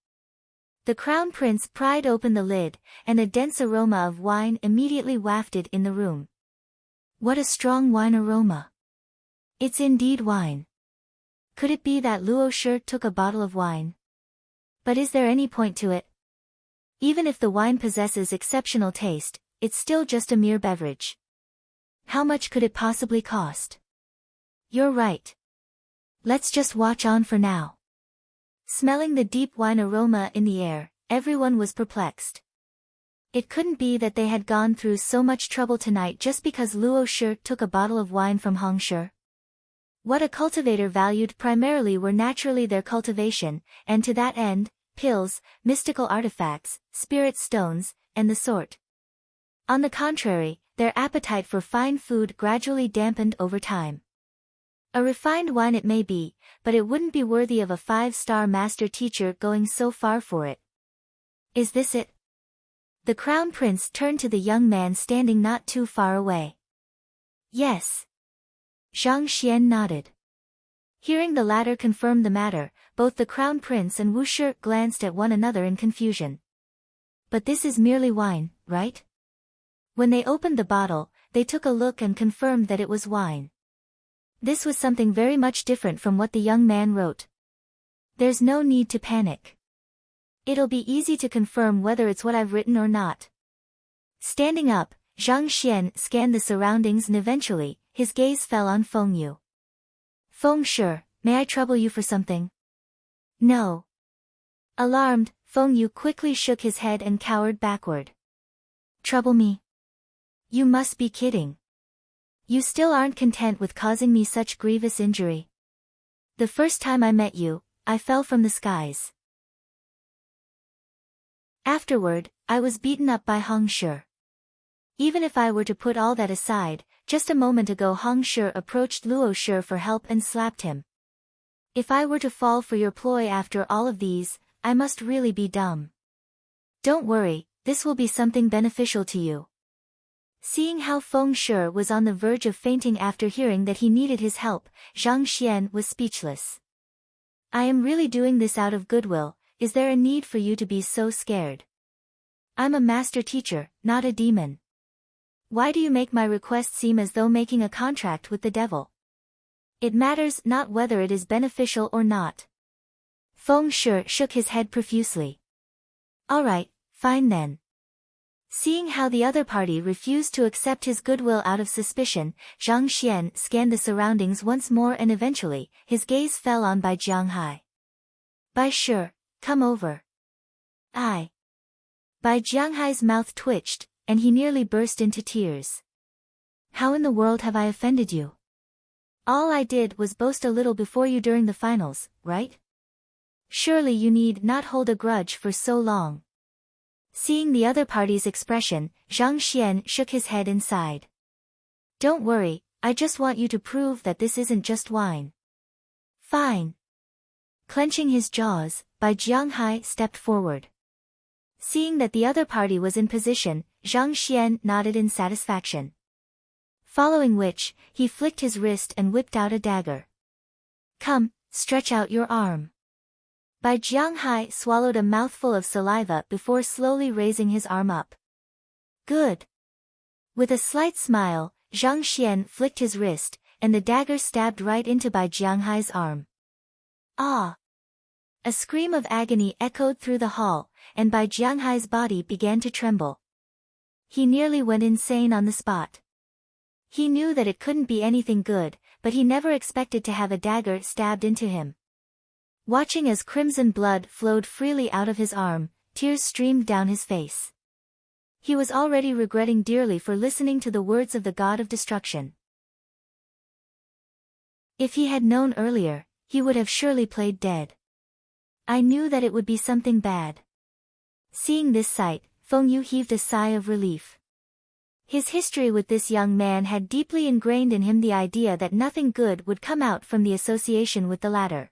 The crown prince pried open the lid, and a dense aroma of wine immediately wafted in the room. What a strong wine aroma! It's indeed wine. Could it be that Luo Shi took a bottle of wine? But is there any point to it? Even if the wine possesses exceptional taste, it's still just a mere beverage. How much could it possibly cost? You're right. Let's just watch on for now. Smelling the deep wine aroma in the air, everyone was perplexed. It couldn't be that they had gone through so much trouble tonight just because Luo Shi took a bottle of wine from Hong Shi. What a cultivator valued primarily were naturally their cultivation, and to that end, pills, mystical artifacts, spirit stones, and the sort. On the contrary, their appetite for fine food gradually dampened over time. A refined wine it may be, but it wouldn't be worthy of a 5-star master teacher going so far for it. Is this it? The crown prince turned to the young man standing not too far away. Yes. Zhang Xian nodded. Hearing the latter confirm the matter, both the crown prince and Wu Shi glanced at one another in confusion. But this is merely wine, right? When they opened the bottle, they took a look and confirmed that it was wine. This was something very much different from what the young man wrote. There's no need to panic. It'll be easy to confirm whether it's what I've written or not. Standing up, Zhang Xian scanned the surroundings and eventually, his gaze fell on Feng Yu. Feng Shi, may I trouble you for something? No. Alarmed, Feng Yu quickly shook his head and cowered backward. Trouble me? You must be kidding. You still aren't content with causing me such grievous injury. The first time I met you, I fell from the skies. Afterward, I was beaten up by Hong Shi. Even if I were to put all that aside, just a moment ago Hong Shi approached Luo Shi for help and slapped him. If I were to fall for your ploy after all of these, I must really be dumb. Don't worry, this will be something beneficial to you. Seeing how Feng Shi was on the verge of fainting after hearing that he needed his help, Zhang Xian was speechless. I am really doing this out of goodwill, is there a need for you to be so scared? I'm a master teacher, not a demon. Why do you make my request seem as though making a contract with the devil? It matters not whether it is beneficial or not. Feng Shi shook his head profusely. All right, fine then. Seeing how the other party refused to accept his goodwill out of suspicion, Zhang Xian scanned the surroundings once more and eventually, his gaze fell on Bai Jianghai. Bai Shi, come over. Bai Jianghai's mouth twitched, and he nearly burst into tears. How in the world have I offended you? All I did was boast a little before you during the finals, right? Surely you need not hold a grudge for so long. Seeing the other party's expression, Zhang Xian shook his head and sighed. Don't worry, I just want you to prove that this isn't just wine. Fine. Clenching his jaws, Bai Jianghai stepped forward. Seeing that the other party was in position, Zhang Xian nodded in satisfaction. Following which, he flicked his wrist and whipped out a dagger. Come, stretch out your arm. Bai Jianghai swallowed a mouthful of saliva before slowly raising his arm up. Good. With a slight smile, Zhang Xian flicked his wrist, and the dagger stabbed right into Bai Jianghai's arm. Ah! A scream of agony echoed through the hall, and Bai Jianghai's body began to tremble. He nearly went insane on the spot. He knew that it couldn't be anything good, but he never expected to have a dagger stabbed into him. Watching as crimson blood flowed freely out of his arm, tears streamed down his face. He was already regretting dearly for listening to the words of the god of destruction. If he had known earlier, he would have surely played dead. I knew that it would be something bad. Seeing this sight, Feng Yu heaved a sigh of relief. His history with this young man had deeply ingrained in him the idea that nothing good would come out from the association with the latter.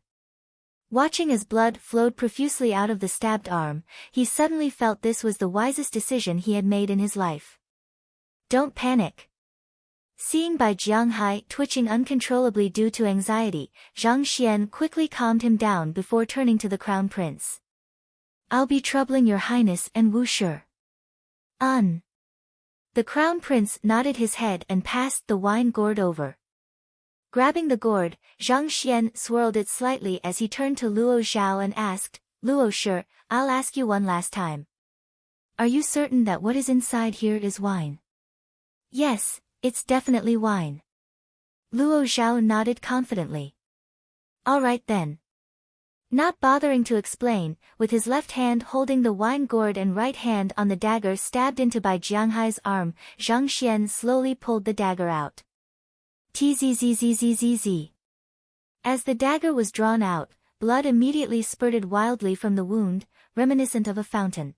Watching as blood flowed profusely out of the stabbed arm, he suddenly felt this was the wisest decision he had made in his life. Don't panic. Seeing Bai Jianghai twitching uncontrollably due to anxiety, Zhang Xian quickly calmed him down before turning to the crown prince. I'll be troubling your highness and Wu Shi. The crown prince nodded his head and passed the wine gourd over. Grabbing the gourd, Zhang Xian swirled it slightly as he turned to Luo Zhao and asked, Luo Shi, I'll ask you one last time. Are you certain that what is inside here is wine? Yes, it's definitely wine. Luo Zhao nodded confidently. All right then. Not bothering to explain, with his left hand holding the wine gourd and right hand on the dagger stabbed into Bai Jianghai's arm, Zhang Xian slowly pulled the dagger out. Tzzzzzzzz. As the dagger was drawn out, blood immediately spurted wildly from the wound, reminiscent of a fountain.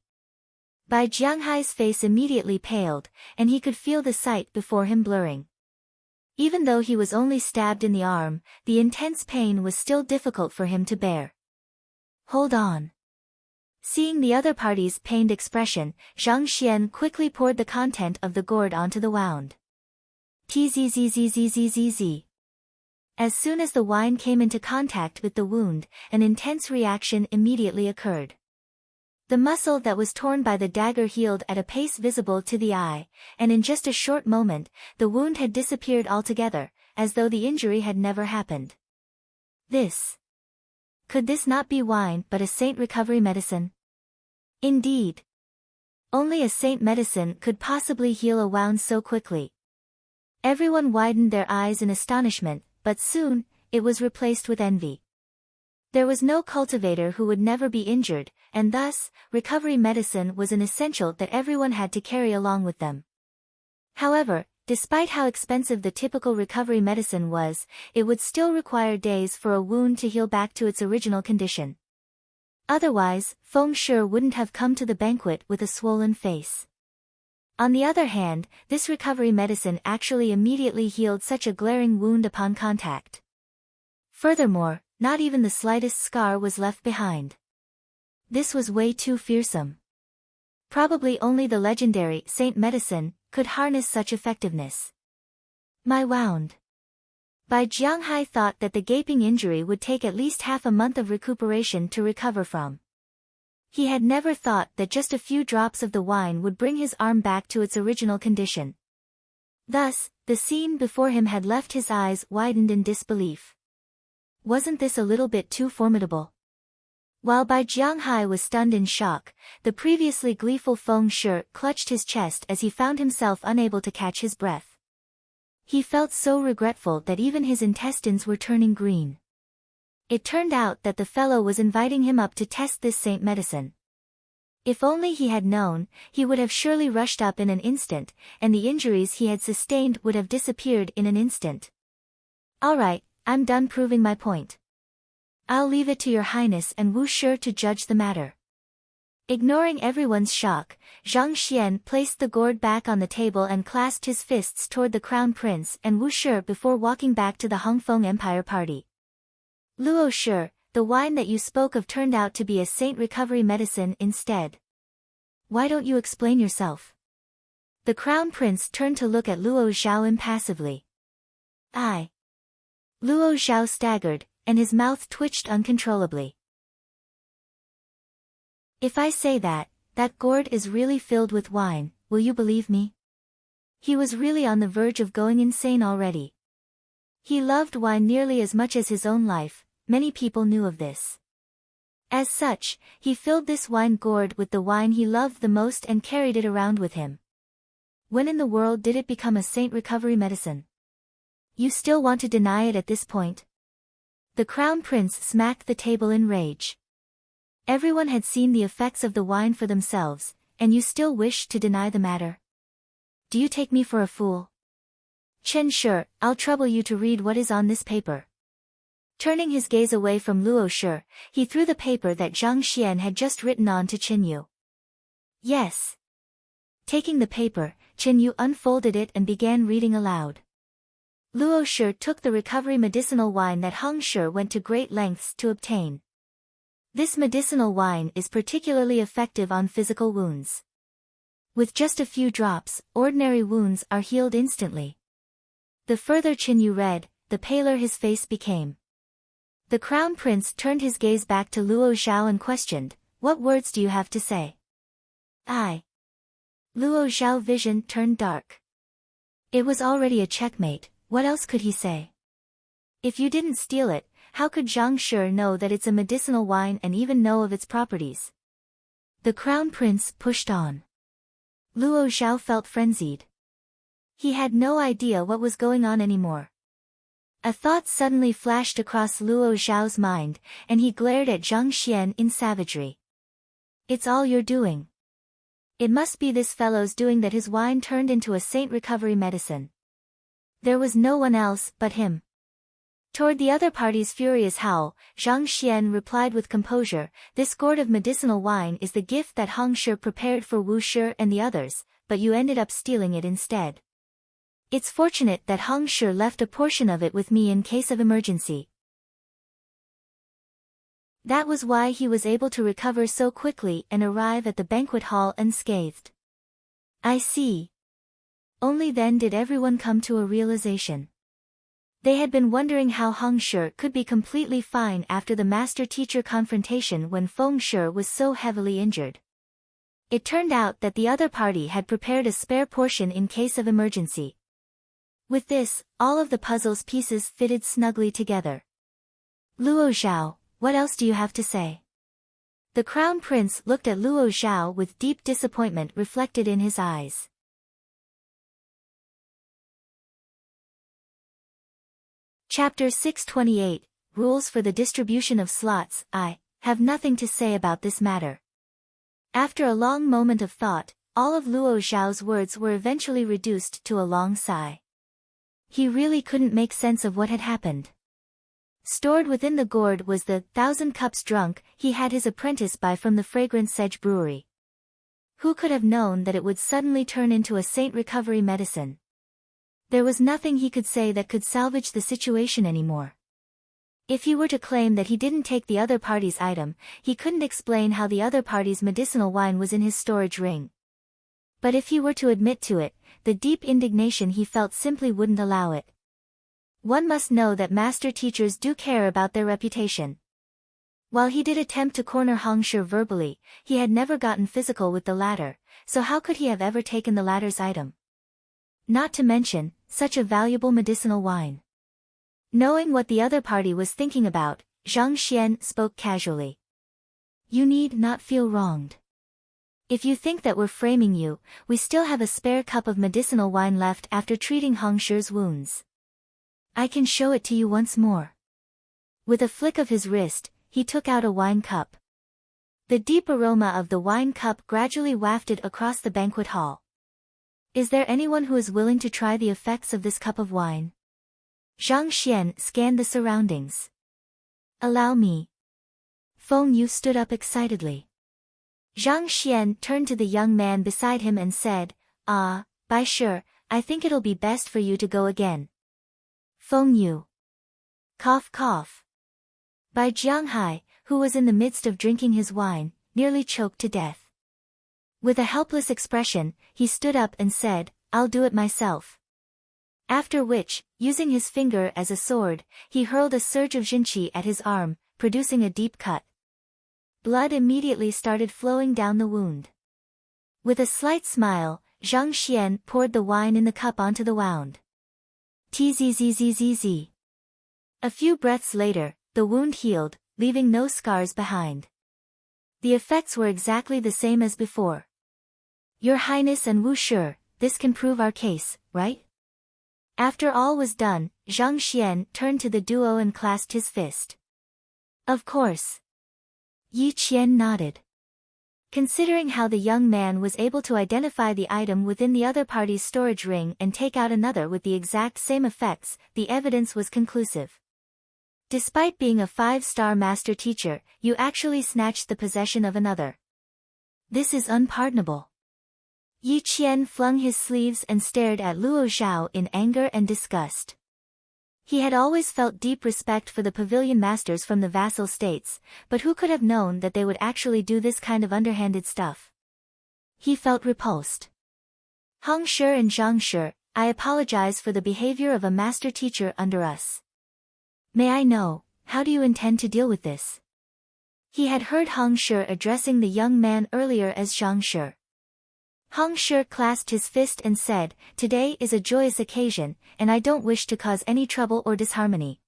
Bai Jianghai's face immediately paled, and he could feel the sight before him blurring. Even though he was only stabbed in the arm, the intense pain was still difficult for him to bear. Hold on. Seeing the other party's pained expression, Zhang Xian quickly poured the content of the gourd onto the wound. Tzzzzzzzz. As soon as the wine came into contact with the wound, an intense reaction immediately occurred. The muscle that was torn by the dagger healed at a pace visible to the eye, and in just a short moment, the wound had disappeared altogether, as though the injury had never happened. Could this not be wine but a saint recovery medicine? Indeed. Only a saint medicine could possibly heal a wound so quickly. Everyone widened their eyes in astonishment, but soon, it was replaced with envy. There was no cultivator who would never be injured, and thus, recovery medicine was an essential that everyone had to carry along with them. However, despite how expensive the typical recovery medicine was, it would still require days for a wound to heal back to its original condition. Otherwise, Feng Shi wouldn't have come to the banquet with a swollen face. On the other hand, this recovery medicine actually immediately healed such a glaring wound upon contact. Furthermore, not even the slightest scar was left behind. This was way too fearsome. Probably only the legendary saint medicine could harness such effectiveness. My wound. Bai Jianghai thought that the gaping injury would take at least half a month of recuperation to recover from. He had never thought that just a few drops of the wine would bring his arm back to its original condition. Thus, the scene before him had left his eyes widened in disbelief. Wasn't this a little bit too formidable? While Bai Jianghai was stunned in shock, the previously gleeful Feng Shi clutched his chest as he found himself unable to catch his breath. He felt so regretful that even his intestines were turning green. It turned out that the fellow was inviting him up to test this saint medicine. If only he had known, he would have surely rushed up in an instant, and the injuries he had sustained would have disappeared in an instant. All right, I'm done proving my point. I'll leave it to your highness and Wu Shi to judge the matter. Ignoring everyone's shock, Zhang Xian placed the gourd back on the table and clasped his fists toward the crown prince and Wu Shi before walking back to the Hongfeng Empire party. Luo Shi, the wine that you spoke of turned out to be a saint recovery medicine instead. Why don't you explain yourself? The crown prince turned to look at Luo Zhao impassively. Luo Zhao staggered, and his mouth twitched uncontrollably. If I say that gourd is really filled with wine, will you believe me? He was really on the verge of going insane already. He loved wine nearly as much as his own life, many people knew of this. As such, he filled this wine gourd with the wine he loved the most and carried it around with him. When in the world did it become a saint recovery medicine? You still want to deny it at this point? The crown prince smacked the table in rage. Everyone had seen the effects of the wine for themselves, and you still wish to deny the matter? Do you take me for a fool? Chen Shi, I'll trouble you to read what is on this paper. Turning his gaze away from Luo Shi, he threw the paper that Zhang Xian had just written on to Chen Yu. Yes. Taking the paper, Chen Yu unfolded it and began reading aloud. Luo Shi took the recovery medicinal wine that Hong Shi went to great lengths to obtain. This medicinal wine is particularly effective on physical wounds. With just a few drops, ordinary wounds are healed instantly. The further Chen Yu read, the paler his face became. The crown prince turned his gaze back to Luo Zhao and questioned, what words do you have to say? Luo Xiao's vision turned dark. It was already a checkmate, what else could he say? If you didn't steal it, how could Zhang Shi know that it's a medicinal wine and even know of its properties? The crown prince pushed on. Luo Xiao felt frenzied. He had no idea what was going on anymore. A thought suddenly flashed across Luo Xiao's mind, and he glared at Zhang Xian in savagery. It's all you're doing. It must be this fellow's doing that his wine turned into a saint recovery medicine. There was no one else but him. Toward the other party's furious howl, Zhang Xian replied with composure, this gourd of medicinal wine is the gift that Hong Shi prepared for Wu Shi and the others, but you ended up stealing it instead. It's fortunate that Hong Shi left a portion of it with me in case of emergency. That was why he was able to recover so quickly and arrive at the banquet hall unscathed. I see. Only then did everyone come to a realization. They had been wondering how Hong Shi could be completely fine after the master-teacher confrontation when Feng Shi was so heavily injured. It turned out that the other party had prepared a spare portion in case of emergency. With this, all of the puzzle's pieces fitted snugly together. Luo Xiao, what else do you have to say? The crown prince looked at Luo Xiao with deep disappointment reflected in his eyes. Chapter 628, Rules for the Distribution of Slots. I have nothing to say about this matter. After a long moment of thought, all of Luo Xiao's words were eventually reduced to a long sigh. He really couldn't make sense of what had happened. Stored within the gourd was the 1,000 cups drunk he had his apprentice buy from the Fragrant Sedge brewery. Who could have known that it would suddenly turn into a saint recovery medicine? There was nothing he could say that could salvage the situation anymore. If he were to claim that he didn't take the other party's item, he couldn't explain how the other party's medicinal wine was in his storage ring. But if he were to admit to it, the deep indignation he felt simply wouldn't allow it. One must know that master teachers do care about their reputation. While he did attempt to corner Hong Shi verbally, he had never gotten physical with the latter, so how could he have ever taken the latter's item? Not to mention, such a valuable medicinal wine. Knowing what the other party was thinking about, Zhang Xian spoke casually. You need not feel wronged. If you think that we're framing you, we still have a spare cup of medicinal wine left after treating Hong Shi's wounds. I can show it to you once more. With a flick of his wrist, he took out a wine cup. The deep aroma of the wine cup gradually wafted across the banquet hall. Is there anyone who is willing to try the effects of this cup of wine? Zhang Xian scanned the surroundings. Allow me. Feng Yu stood up excitedly. Zhang Xian turned to the young man beside him and said, Bai Shi, I think it'll be best for you to go again. Feng Yu. Cough cough. Bai Jianghai, who was in the midst of drinking his wine, nearly choked to death. With a helpless expression, he stood up and said, I'll do it myself. After which, using his finger as a sword, he hurled a surge of jinqi at his arm, producing a deep cut. Blood immediately started flowing down the wound. With a slight smile, Zhang Xian poured the wine in the cup onto the wound. Tzzzzz. A few breaths later, the wound healed, leaving no scars behind. The effects were exactly the same as before. Your Highness and Wu Shi, this can prove our case, right? After all was done, Zhang Xian turned to the duo and clasped his fist. Of course. Yi Qian nodded. Considering how the young man was able to identify the item within the other party's storage ring and take out another with the exact same effects, the evidence was conclusive. Despite being a 5-star master teacher, you actually snatched the possession of another. This is unpardonable. Yi Qian flung his sleeves and stared at Luo Xiao in anger and disgust. He had always felt deep respect for the pavilion masters from the vassal states, but who could have known that they would actually do this kind of underhanded stuff? He felt repulsed. Hong Shi and Zhang Shi, I apologize for the behavior of a master teacher under us. May I know, how do you intend to deal with this? He had heard Hong Shi addressing the young man earlier as Zhang Shi. Hong Shi clasped his fist and said, "Today is a joyous occasion, and I don't wish to cause any trouble or disharmony.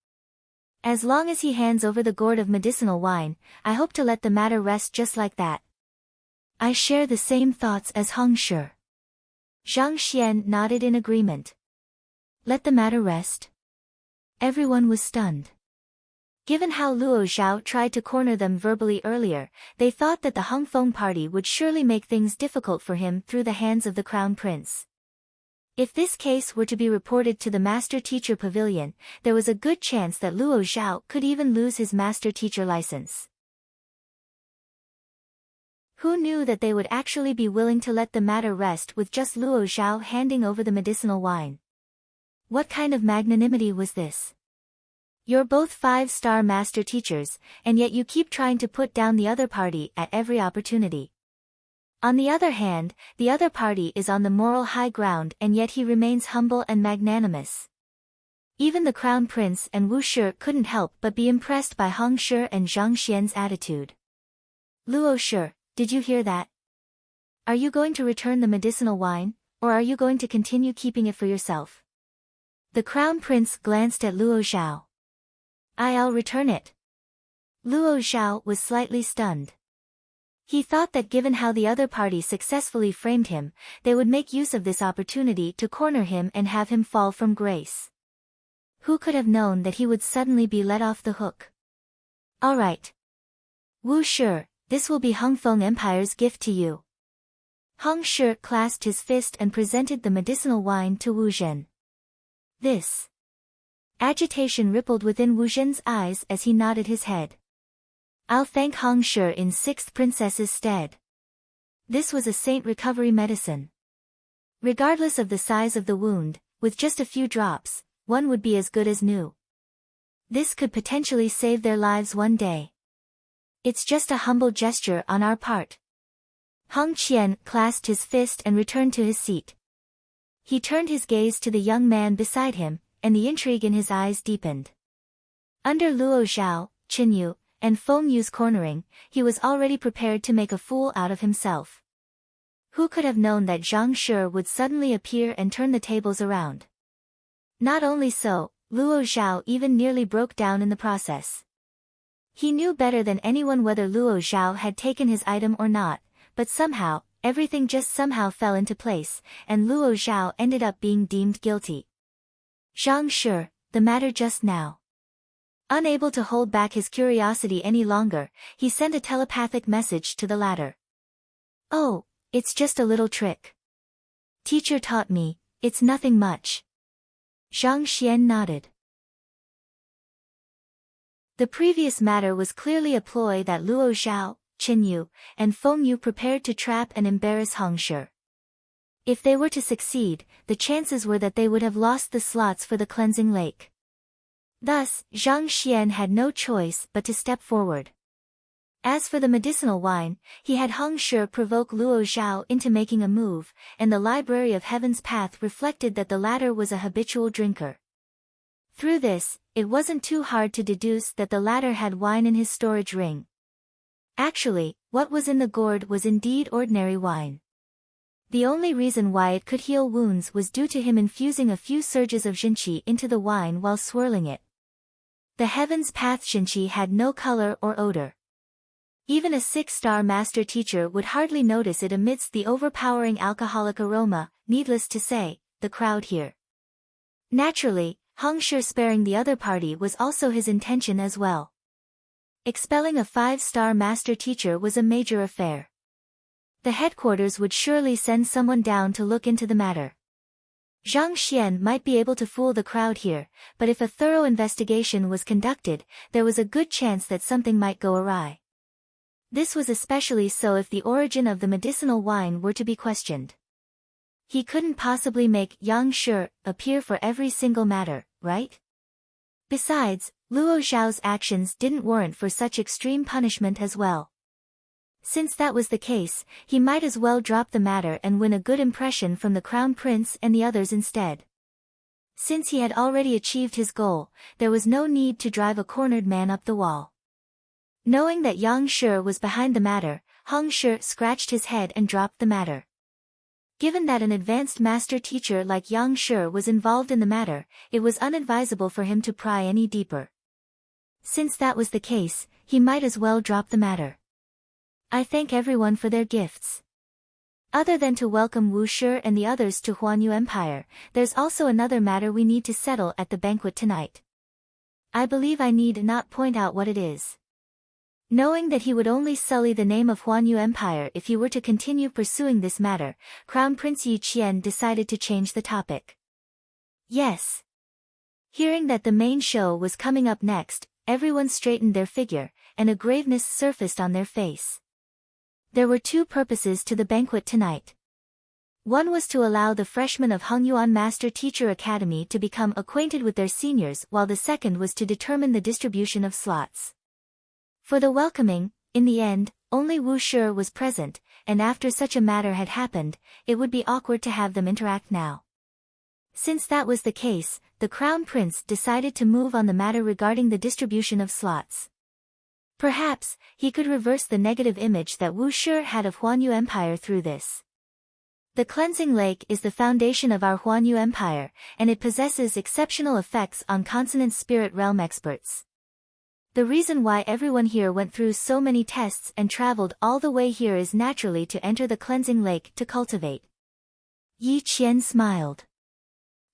As long as he hands over the gourd of medicinal wine, I hope to let the matter rest just like that." "I share the same thoughts as Hong Shi." Zhang Xian nodded in agreement. Let the matter rest? Everyone was stunned. Given how Luo Zhao tried to corner them verbally earlier, they thought that the Hongfeng party would surely make things difficult for him through the hands of the Crown Prince. If this case were to be reported to the Master Teacher Pavilion, there was a good chance that Luo Zhao could even lose his Master Teacher license. Who knew that they would actually be willing to let the matter rest with just Luo Zhao handing over the medicinal wine? What kind of magnanimity was this? You're both 5-star master teachers, and yet you keep trying to put down the other party at every opportunity. On the other hand, the other party is on the moral high ground and yet he remains humble and magnanimous. Even the Crown Prince and Wu Shi couldn't help but be impressed by Hong Shi and Zhang Xian's attitude. "Luo Shi, did you hear that? Are you going to return the medicinal wine, or are you going to continue keeping it for yourself?" The Crown Prince glanced at Luo Zhao. "I'll return it." Luo Zhao was slightly stunned. He thought that given how the other party successfully framed him, they would make use of this opportunity to corner him and have him fall from grace. Who could have known that he would suddenly be let off the hook? "All right. Wu Shi, this will be Hongfeng Empire's gift to you." Hong Shi clasped his fist and presented the medicinal wine to Wu Zhen. "This." Agitation rippled within Wu Zhen's eyes as he nodded his head. "I'll thank Hong Shi in 6th Princess's stead." This was a saint recovery medicine. Regardless of the size of the wound, with just a few drops, one would be as good as new. This could potentially save their lives one day. "It's just a humble gesture on our part." Hong Qian clasped his fist and returned to his seat. He turned his gaze to the young man beside him, and the intrigue in his eyes deepened. Under Luo Zhao, Qin Yu, and Feng Yu's cornering, he was already prepared to make a fool out of himself. Who could have known that Zhang Shi would suddenly appear and turn the tables around? Not only so, Luo Zhao even nearly broke down in the process. He knew better than anyone whether Luo Zhao had taken his item or not, but somehow, everything just somehow fell into place, and Luo Zhao ended up being deemed guilty. "Zhang Shi, the matter just now." Unable to hold back his curiosity any longer, he sent a telepathic message to the latter. "Oh, it's just a little trick. Teacher taught me, it's nothing much." Zhang Xian nodded. The previous matter was clearly a ploy that Luo Zhao, Qin Yu, and Feng Yu prepared to trap and embarrass Hong Shi. If they were to succeed, the chances were that they would have lost the slots for the cleansing lake. Thus, Zhang Xian had no choice but to step forward. As for the medicinal wine, he had Hong Shi provoke Luo Zhao into making a move, and the Library of Heaven's Path reflected that the latter was a habitual drinker. Through this, it wasn't too hard to deduce that the latter had wine in his storage ring. Actually, what was in the gourd was indeed ordinary wine. The only reason why it could heal wounds was due to him infusing a few surges of Jinqi into the wine while swirling it. The Heaven's Path Jinqi had no color or odor. Even a 6-star master teacher would hardly notice it amidst the overpowering alcoholic aroma, needless to say, the crowd here. Naturally, Hong Shi sparing the other party was also his intention as well. Expelling a 5-star master teacher was a major affair. The headquarters would surely send someone down to look into the matter. Zhang Xian might be able to fool the crowd here, but if a thorough investigation was conducted, there was a good chance that something might go awry. This was especially so if the origin of the medicinal wine were to be questioned. He couldn't possibly make Yang Shi appear for every single matter, right? Besides, Luo Zhao's actions didn't warrant for such extreme punishment as well. Since that was the case, he might as well drop the matter and win a good impression from the Crown Prince and the others instead. Since he had already achieved his goal, there was no need to drive a cornered man up the wall. Knowing that Yang Shi was behind the matter, Heng Shi scratched his head and dropped the matter. Given that an advanced master teacher like Yang Shi was involved in the matter, it was unadvisable for him to pry any deeper. Since that was the case, he might as well drop the matter. I thank everyone for their gifts. Other than to welcome Wu Shi and the others to Huanyu Empire, there's also another matter we need to settle at the banquet tonight. I believe I need not point out what it is. Knowing that he would only sully the name of Huanyu Empire if he were to continue pursuing this matter, Crown Prince Yi Qian decided to change the topic. Yes. Hearing that the main show was coming up next, everyone straightened their figure, and a graveness surfaced on their face. There were two purposes to the banquet tonight. One was to allow the freshmen of Hengyuan Master Teacher Academy to become acquainted with their seniors, while the second was to determine the distribution of slots. For the welcoming, in the end, only Wu Shi was present, and after such a matter had happened, it would be awkward to have them interact now. Since that was the case, the Crown Prince decided to move on the matter regarding the distribution of slots. Perhaps, he could reverse the negative image that Wu Shi had of Huanyu Empire through this. The cleansing lake is the foundation of our Huanyu Empire, and it possesses exceptional effects on consonant spirit realm experts. The reason why everyone here went through so many tests and traveled all the way here is naturally to enter the cleansing lake to cultivate. Yi Qian smiled.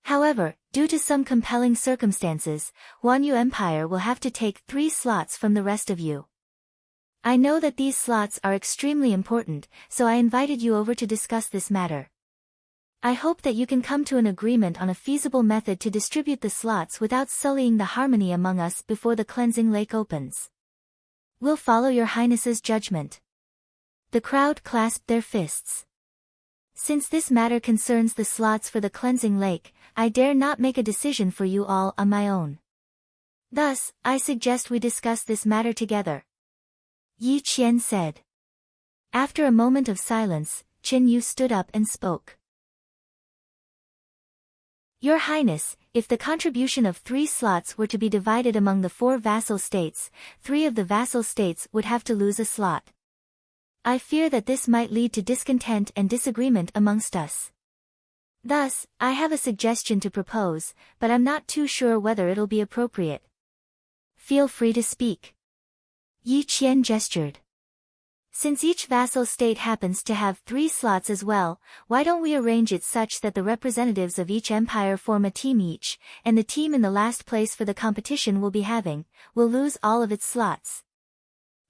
However, due to some compelling circumstances, Huanyu Empire will have to take 3 slots from the rest of you. I know that these slots are extremely important, so I invited you over to discuss this matter. I hope that you can come to an agreement on a feasible method to distribute the slots without sullying the harmony among us before the cleansing lake opens. We'll follow your Highness's judgment. The crowd clasped their fists. Since this matter concerns the slots for the cleansing lake, I dare not make a decision for you all on my own. Thus, I suggest we discuss this matter together. Yi Qian said. After a moment of silence, Qin Yu stood up and spoke. Your Highness, if the contribution of 3 slots were to be divided among the 4 vassal states, 3 of the vassal states would have to lose a slot. I fear that this might lead to discontent and disagreement amongst us. Thus, I have a suggestion to propose, but I'm not too sure whether it'll be appropriate. Feel free to speak. Yi Qian gestured. Since each vassal state happens to have 3 slots as well, why don't we arrange it such that the representatives of each empire form a team each, and the team in the last place for the competition will lose all of its slots.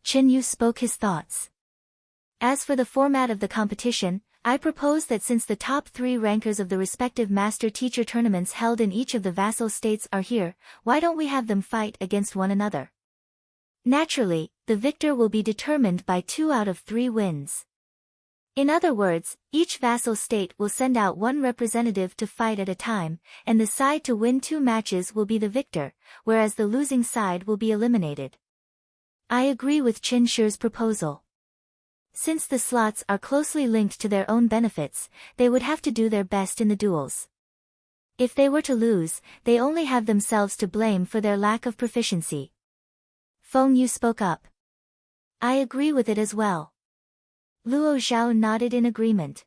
Qin Yu spoke his thoughts. As for the format of the competition, I propose that since the top 3 rankers of the respective master-teacher tournaments held in each of the vassal states are here, why don't we have them fight against one another? Naturally, the victor will be determined by 2 out of 3 wins. In other words, each vassal state will send out 1 representative to fight at a time, and the side to win 2 matches will be the victor, whereas the losing side will be eliminated. I agree with Qin Shi's proposal. Since the slots are closely linked to their own benefits, they would have to do their best in the duels. If they were to lose, they only have themselves to blame for their lack of proficiency. Feng Yu spoke up. I agree with it as well. Luo Zhao nodded in agreement.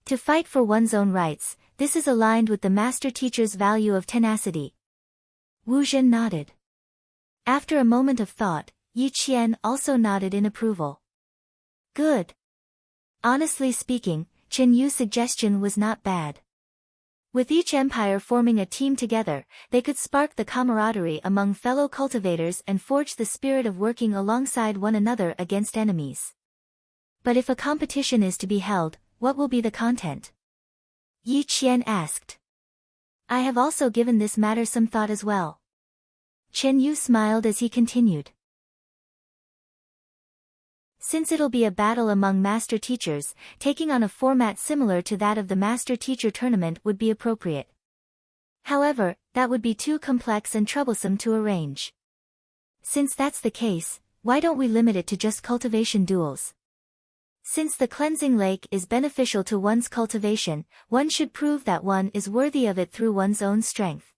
To fight for one's own rights, this is aligned with the master teacher's value of tenacity. Wu Zhen nodded. After a moment of thought, Yi Qian also nodded in approval. Good. Honestly speaking, Qin Yu's suggestion was not bad. With each empire forming a team together, they could spark the camaraderie among fellow cultivators and forge the spirit of working alongside one another against enemies. But if a competition is to be held, what will be the content? Yi Qian asked. I have also given this matter some thought as well. Qin Yu smiled as he continued. Since it'll be a battle among master teachers, taking on a format similar to that of the master teacher tournament would be appropriate. However, that would be too complex and troublesome to arrange. Since that's the case, why don't we limit it to just cultivation duels? Since the cleansing lake is beneficial to one's cultivation, one should prove that one is worthy of it through one's own strength.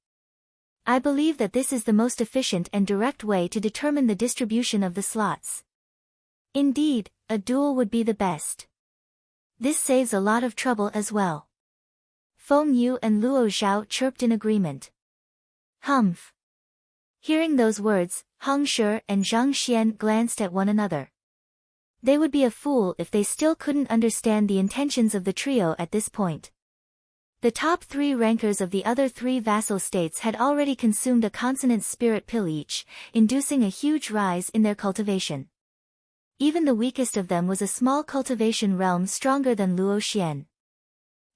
I believe that this is the most efficient and direct way to determine the distribution of the slots. Indeed, a duel would be the best. This saves a lot of trouble as well. Feng Yu and Luo Zhao chirped in agreement. Humph. Hearing those words, Hong Shi and Zhang Xian glanced at one another. They would be a fool if they still couldn't understand the intentions of the trio at this point. The top 3 rankers of the other 3 vassal states had already consumed a consonant spirit pill each, inducing a huge rise in their cultivation. Even the weakest of them was a small cultivation realm stronger than Luo Xian.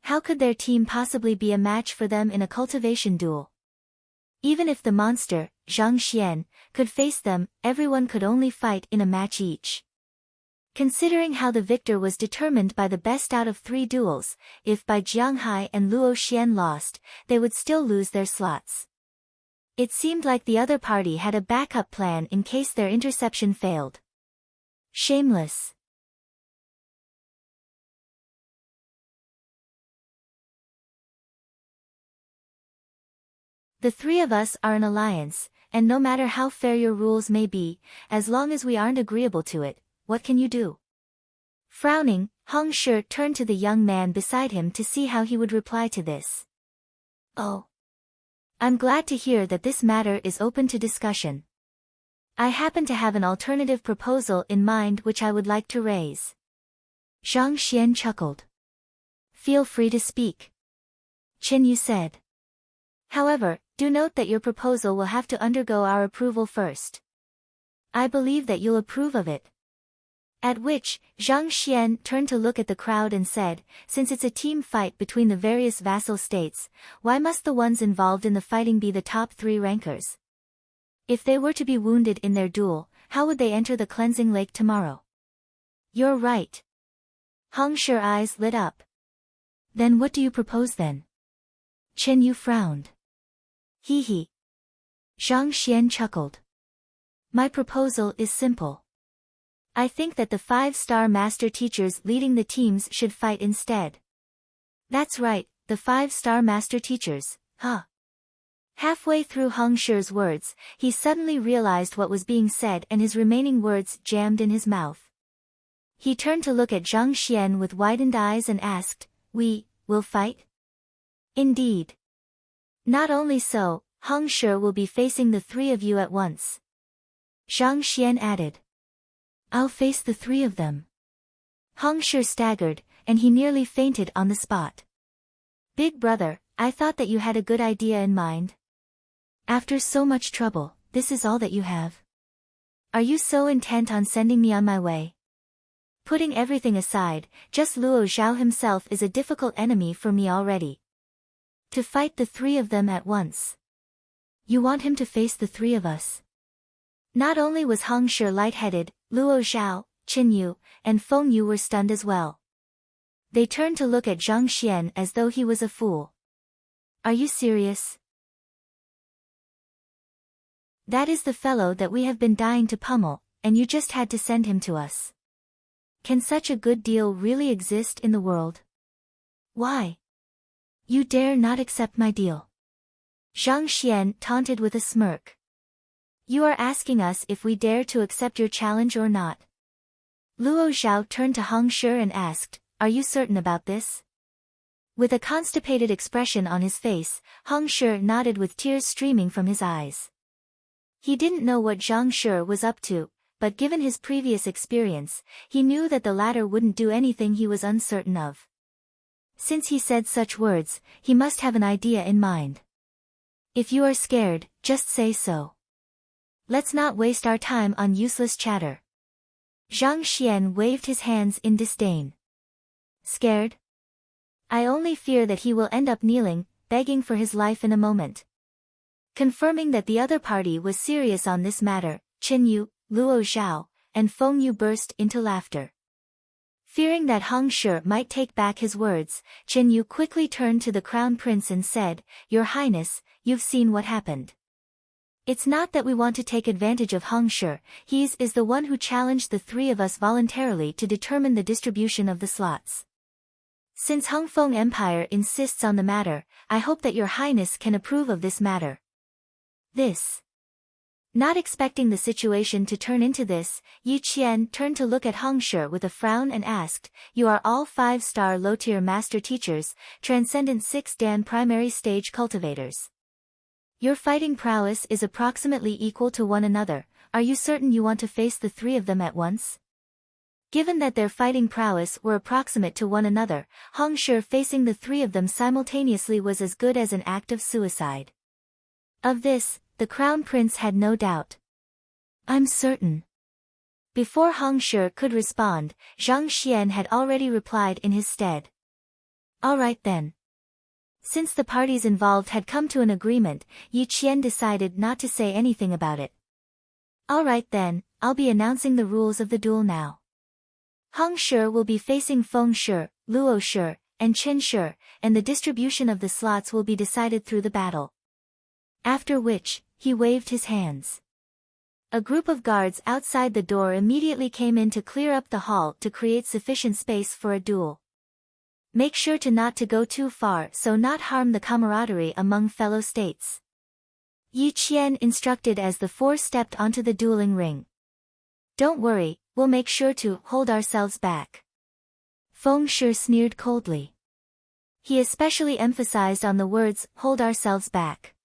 How could their team possibly be a match for them in a cultivation duel? Even if the monster, Zhang Xian, could face them, everyone could only fight in a match each. Considering how the victor was determined by the best out of 3 duels, if by Jiang Hai and Luo Xian lost, they would still lose their slots. It seemed like the other party had a backup plan in case their interception failed. Shameless. The 3 of us are an alliance, and no matter how fair your rules may be, as long as we aren't agreeable to it, what can you do? Frowning, Hong Shi turned to the young man beside him to see how he would reply to this. Oh. I'm glad to hear that this matter is open to discussion. I happen to have an alternative proposal in mind which I would like to raise. Zhang Xian chuckled. Feel free to speak. Qin Yu said. However, do note that your proposal will have to undergo our approval first. I believe that you'll approve of it. At which, Zhang Xian turned to look at the crowd and said, since it's a team fight between the various vassal states, why must the ones involved in the fighting be the top 3 rankers? If they were to be wounded in their duel, how would they enter the cleansing lake tomorrow? You're right. Hong Shi's eyes lit up. Then what do you propose then? Qin Yu frowned. Hee hee. Zhang Xian chuckled. My proposal is simple. I think that the 5-star master teachers leading the teams should fight instead. That's right, the 5-star master teachers, huh? Halfway through Hong Shi's words, he suddenly realized what was being said and his remaining words jammed in his mouth. He turned to look at Zhang Xian with widened eyes and asked, We will fight? Indeed. Not only so, Hong Shi will be facing the 3 of you at once. Zhang Xian added. I'll face the 3 of them. Hong Shi staggered, and he nearly fainted on the spot. Big brother, I thought that you had a good idea in mind. After so much trouble, this is all that you have? Are you so intent on sending me on my way? Putting everything aside, just Luo Zhao himself is a difficult enemy for me already. To fight the 3 of them at once. You want him to face the 3 of us? Not only was Hong Shi lightheaded, Luo Zhao, Qin Yu, and Feng Yu were stunned as well. They turned to look at Zhang Xian as though he was a fool. Are you serious? That is the fellow that we have been dying to pummel, and you just had to send him to us. Can such a good deal really exist in the world? Why? You dare not accept my deal. Zhang Xian taunted with a smirk. You are asking us if we dare to accept your challenge or not. Luo Zhao turned to Hong Shi and asked, Are you certain about this? With a constipated expression on his face, Hong Shi nodded with tears streaming from his eyes. He didn't know what Zhang Shi was up to, but given his previous experience, he knew that the latter wouldn't do anything he was uncertain of. Since he said such words, he must have an idea in mind. If you are scared, just say so. Let's not waste our time on useless chatter. Zhang Xian waved his hands in disdain. Scared? I only fear that he will end up kneeling, begging for his life in a moment. Confirming that the other party was serious on this matter, Qin Yu, Luo Zhao, and Feng Yu burst into laughter. Fearing that Hong Shi might take back his words, Qin Yu quickly turned to the crown prince and said, Your Highness, you've seen what happened. It's not that we want to take advantage of Hong Shi, he is the one who challenged the 3 of us voluntarily to determine the distribution of the slots. Since Hongfeng Empire insists on the matter, I hope that your highness can approve of this matter. This. Not expecting the situation to turn into this, Yi Qian turned to look at Hong Shi with a frown and asked, "You are all 5-star low-tier master teachers, transcendent 6-dan primary stage cultivators. Your fighting prowess is approximately equal to one another. Are you certain you want to face the three of them at once?" Given that their fighting prowess were approximate to one another, Hong Shi facing the three of them simultaneously was as good as an act of suicide. Of this, the Crown Prince had no doubt. "I'm certain." Before Hong Shi could respond, Zhang Xian had already replied in his stead. "All right then." Since the parties involved had come to an agreement, Yi Qian decided not to say anything about it. "All right then, I'll be announcing the rules of the duel now. Hong Shi will be facing Feng Shi, Luo Shi, and Chen Shi, and the distribution of the slots will be decided through the battle." After which, he waved his hands. A group of guards outside the door immediately came in to clear up the hall to create sufficient space for a duel. Make sure not to go too far so not harm the camaraderie among fellow states. Yi Qian instructed as the four stepped onto the dueling ring. "Don't worry, we'll make sure to hold ourselves back." Feng Shi sneered coldly. He especially emphasized on the words, "hold ourselves back."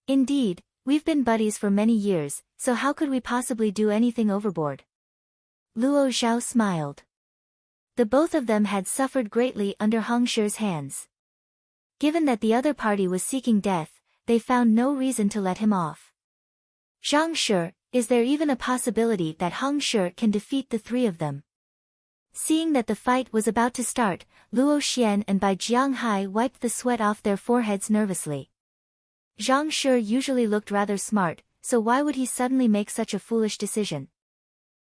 "Indeed, we've been buddies for many years, so how could we possibly do anything overboard?" Luo Zhao smiled. The both of them had suffered greatly under Hong Shi's hands. Given that the other party was seeking death, they found no reason to let him off. "Zhang Shi, is there even a possibility that Hong Shi can defeat the three of them?" Seeing that the fight was about to start, Luo Xian and Bai Jianghai wiped the sweat off their foreheads nervously. Zhang Shi usually looked rather smart, so why would he suddenly make such a foolish decision?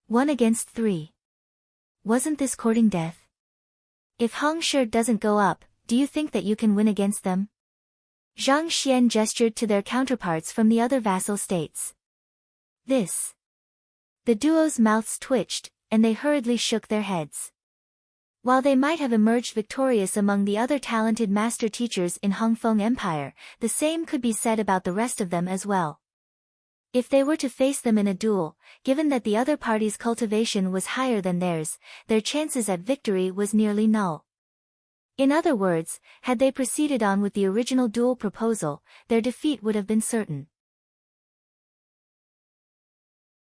1 against 3. Wasn't this courting death? If Hong Shi doesn't go up, do you think that you can win against them? Zhang Xian gestured to their counterparts from the other vassal states. This. The duo's mouths twitched, and they hurriedly shook their heads. While they might have emerged victorious among the other talented master teachers in Hongfeng Empire, the same could be said about the rest of them as well. If they were to face them in a duel, given that the other party's cultivation was higher than theirs, their chances at victory was nearly null. In other words, had they proceeded on with the original duel proposal, their defeat would have been certain.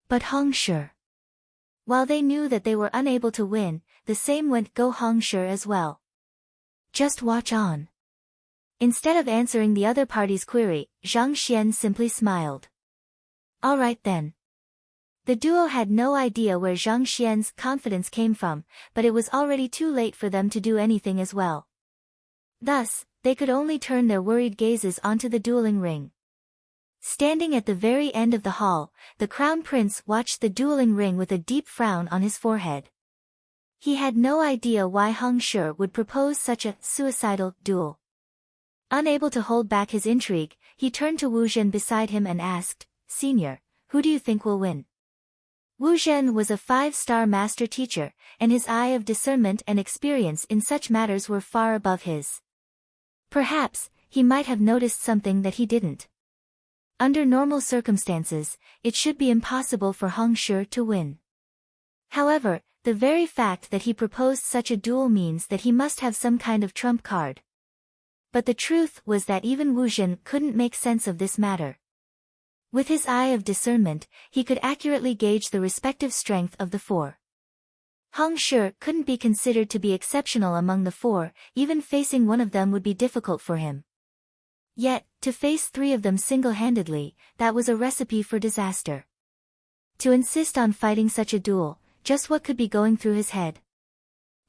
But Hong Shi. While they knew that they were unable to win, the same went go Hong Shi as well. "Just watch on." Instead of answering the other party's query, Zhang Xian simply smiled. "All right then." The duo had no idea where Zhang Xian's confidence came from, but it was already too late for them to do anything as well. Thus, they could only turn their worried gazes onto the dueling ring. Standing at the very end of the hall, the Crown Prince watched the dueling ring with a deep frown on his forehead. He had no idea why Hong Shi would propose such a suicidal duel. Unable to hold back his intrigue, he turned to Wu Zhen beside him and asked, "Senior, who do you think will win?" Wu Zhen was a 5-star master teacher, and his eye of discernment and experience in such matters were far above his. Perhaps, he might have noticed something that he didn't. Under normal circumstances, it should be impossible for Hong Shi to win. However, the very fact that he proposed such a duel means that he must have some kind of trump card. But the truth was that even Wu Zhen couldn't make sense of this matter. With his eye of discernment, he could accurately gauge the respective strength of the four. Hong Shi couldn't be considered to be exceptional among the four, even facing one of them would be difficult for him. Yet, to face 3 of them single-handedly, that was a recipe for disaster. To insist on fighting such a duel, just what could be going through his head?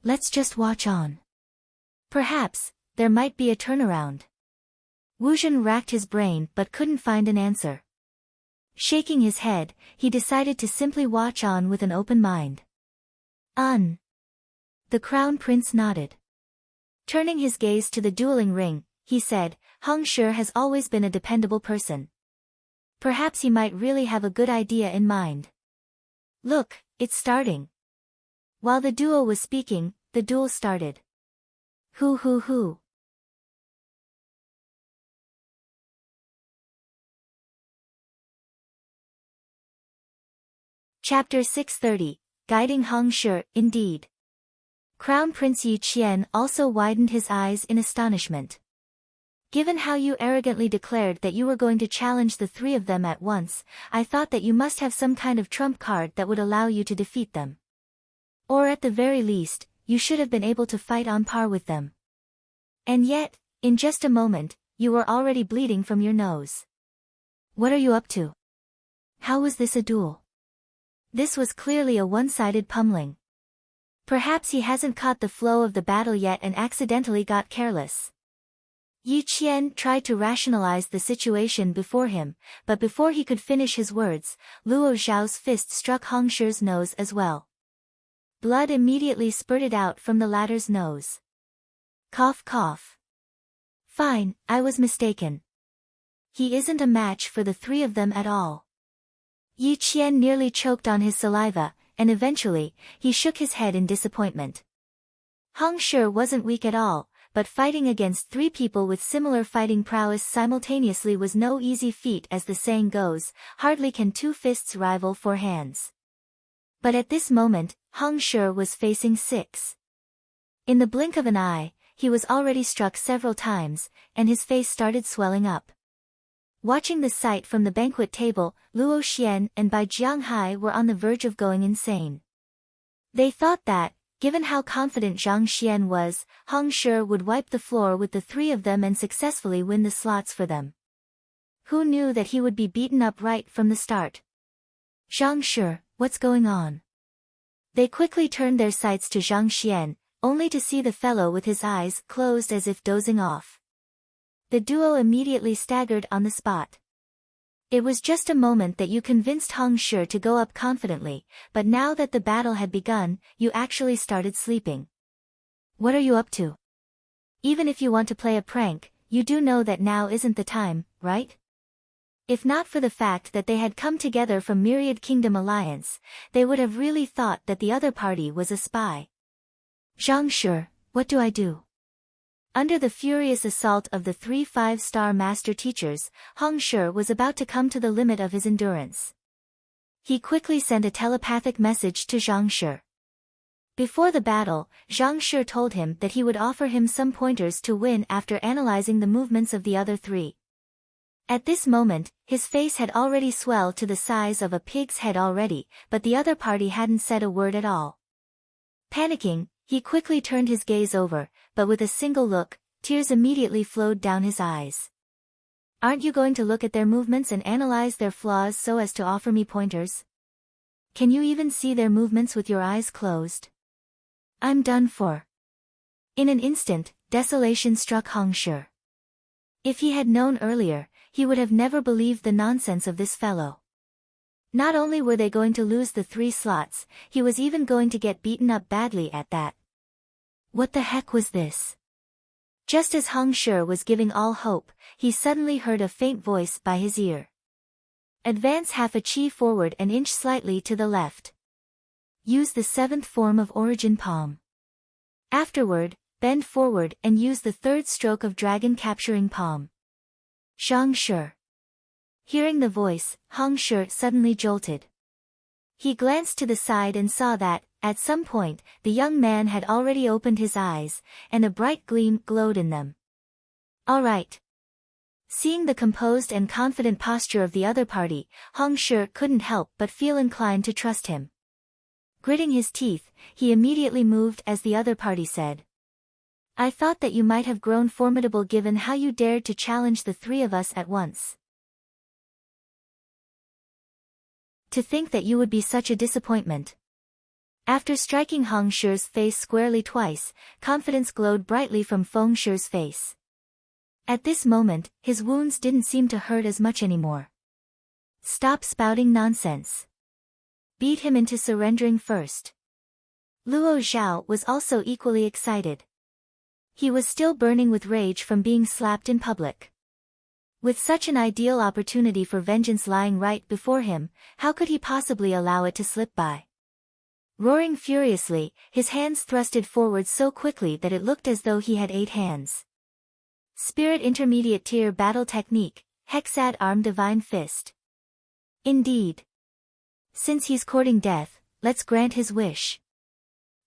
Let's just watch on. Perhaps, there might be a turnaround. Wu Zhen racked his brain but couldn't find an answer. Shaking his head, he decided to simply watch on with an open mind. The Crown Prince nodded. Turning his gaze to the dueling ring, he said, "Hong Shi has always been a dependable person. Perhaps he might really have a good idea in mind. Look, it's starting." While the duo was speaking, the duel started. Hoo. Chapter 630, Guiding Hong Shi, indeed. Crown Prince Yi Qian also widened his eyes in astonishment. Given how you arrogantly declared that you were going to challenge the three of them at once, I thought that you must have some kind of trump card that would allow you to defeat them. Or at the very least, you should have been able to fight on par with them. And yet, in just a moment, you were already bleeding from your nose. What are you up to? How was this a duel? This was clearly a one-sided pummeling. Perhaps he hasn't caught the flow of the battle yet and accidentally got careless. Yi Qian tried to rationalize the situation before him, but before he could finish his words, Luo Zhao's fist struck Hong Shi's nose as well. Blood immediately spurted out from the latter's nose. Cough cough. Fine, I was mistaken. He isn't a match for the three of them at all. Yi Qian nearly choked on his saliva, and eventually, he shook his head in disappointment. Hong Shi wasn't weak at all, but fighting against three people with similar fighting prowess simultaneously was no easy feat, as the saying goes, hardly can two fists rival four hands. But at this moment, Hong Shi was facing six. In the blink of an eye, he was already struck several times, and his face started swelling up. Watching the sight from the banquet table, Luo Xian and Bai Jianghai were on the verge of going insane. They thought that, given how confident Zhang Xian was, Hong Shi would wipe the floor with the three of them and successfully win the slots for them. Who knew that he would be beaten up right from the start? Zhang Shi, what's going on? They quickly turned their sights to Zhang Xian, only to see the fellow with his eyes closed as if dozing off. The duo immediately staggered on the spot. It was just a moment that you convinced Hong Shi to go up confidently, but now that the battle had begun, you actually started sleeping. What are you up to? Even if you want to play a prank, you do know that now isn't the time, right? If not for the fact that they had come together from Myriad Kingdom Alliance, they would have really thought that the other party was a spy. Zhang Shi, what do I do? Under the furious assault of the three five-star master teachers, Hong Shi was about to come to the limit of his endurance. He quickly sent a telepathic message to Zhang Shi. Before the battle, Zhang Shi told him that he would offer him some pointers to win after analyzing the movements of the other three. At this moment, his face had already swelled to the size of a pig's head already, but the other party hadn't said a word at all. Panicking, he quickly turned his gaze over, but with a single look, tears immediately flowed down his eyes. Aren't you going to look at their movements and analyze their flaws so as to offer me pointers? Can you even see their movements with your eyes closed? I'm done for. In an instant, desolation struck Hong Shi. If he had known earlier, he would have never believed the nonsense of this fellow. Not only were they going to lose the three slots, he was even going to get beaten up badly at that. What the heck was this? Just as Hong Shi was giving all hope, he suddenly heard a faint voice by his ear. Advance half a chi forward and inch slightly to the left. Use the seventh form of origin palm. Afterward, bend forward and use the third stroke of dragon capturing palm. Zhang Shi. Hearing the voice, Hong Shi suddenly jolted. He glanced to the side and saw that, at some point, the young man had already opened his eyes, and a bright gleam glowed in them. All right. Seeing the composed and confident posture of the other party, Hong Shi couldn't help but feel inclined to trust him. Gritting his teeth, he immediately moved as the other party said. I thought that you might have grown formidable given how you dared to challenge the three of us at once. To think that you would be such a disappointment. After striking Hong Shi's face squarely twice, confidence glowed brightly from Feng Shi's face. At this moment, his wounds didn't seem to hurt as much anymore. Stop spouting nonsense. Beat him into surrendering first. Luo Zhao was also equally excited. He was still burning with rage from being slapped in public. With such an ideal opportunity for vengeance lying right before him, how could he possibly allow it to slip by? Roaring furiously, his hands thrusted forward so quickly that it looked as though he had 8 hands. Spirit Intermediate Tier Battle Technique, Hexad Arm Divine Fist. Indeed. Since he's courting death, let's grant his wish.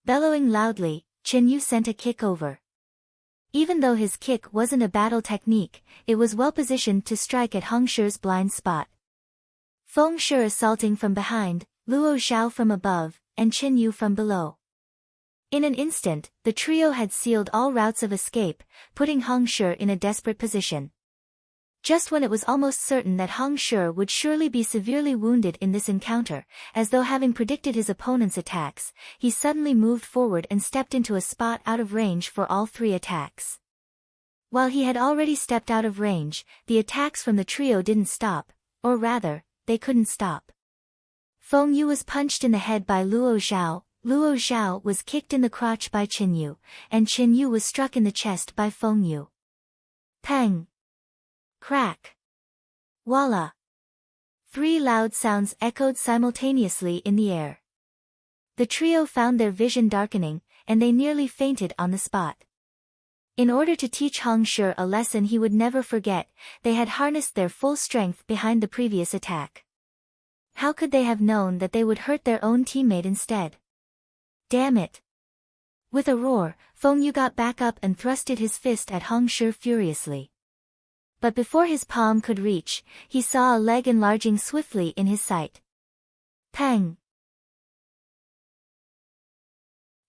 Bellowing loudly, Qin Yu sent a kick over. Even though his kick wasn't a battle technique, it was well positioned to strike at Heng She's blind spot. Feng Shi assaulting from behind, Luo Zhao from above, and Qin Yu from below. In an instant, the trio had sealed all routes of escape, putting Heng Shi in a desperate position. Just when it was almost certain that Heng Shi would surely be severely wounded in this encounter, as though having predicted his opponent's attacks, he suddenly moved forward and stepped into a spot out of range for all three attacks. While he had already stepped out of range, the attacks from the trio didn't stop, or rather, they couldn't stop. Feng Yu was punched in the head by Luo Zhao, Luo Zhao was kicked in the crotch by Qin Yu, and Qin Yu was struck in the chest by Feng Yu. Pang! Crack! Voila! 3 loud sounds echoed simultaneously in the air. The trio found their vision darkening, and they nearly fainted on the spot. In order to teach Heng Shi a lesson he would never forget, they had harnessed their full strength behind the previous attack. How could they have known that they would hurt their own teammate instead? Damn it! With a roar, Feng Yu got back up and thrusted his fist at Heng Shi furiously. But before his palm could reach, he saw a leg enlarging swiftly in his sight. Pang!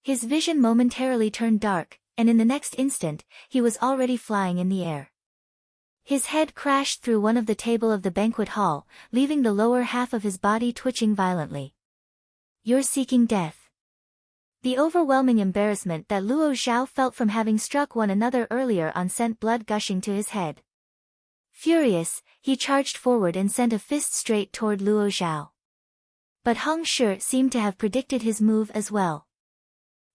His vision momentarily turned dark, and in the next instant, he was already flying in the air. His head crashed through one of the table of the banquet hall, leaving the lower half of his body twitching violently. You're seeking death. The overwhelming embarrassment that Luo Zhao felt from having struck one another earlier on sent blood gushing to his head. Furious, he charged forward and sent a fist straight toward Luo Zhao. But Heng Shi seemed to have predicted his move as well.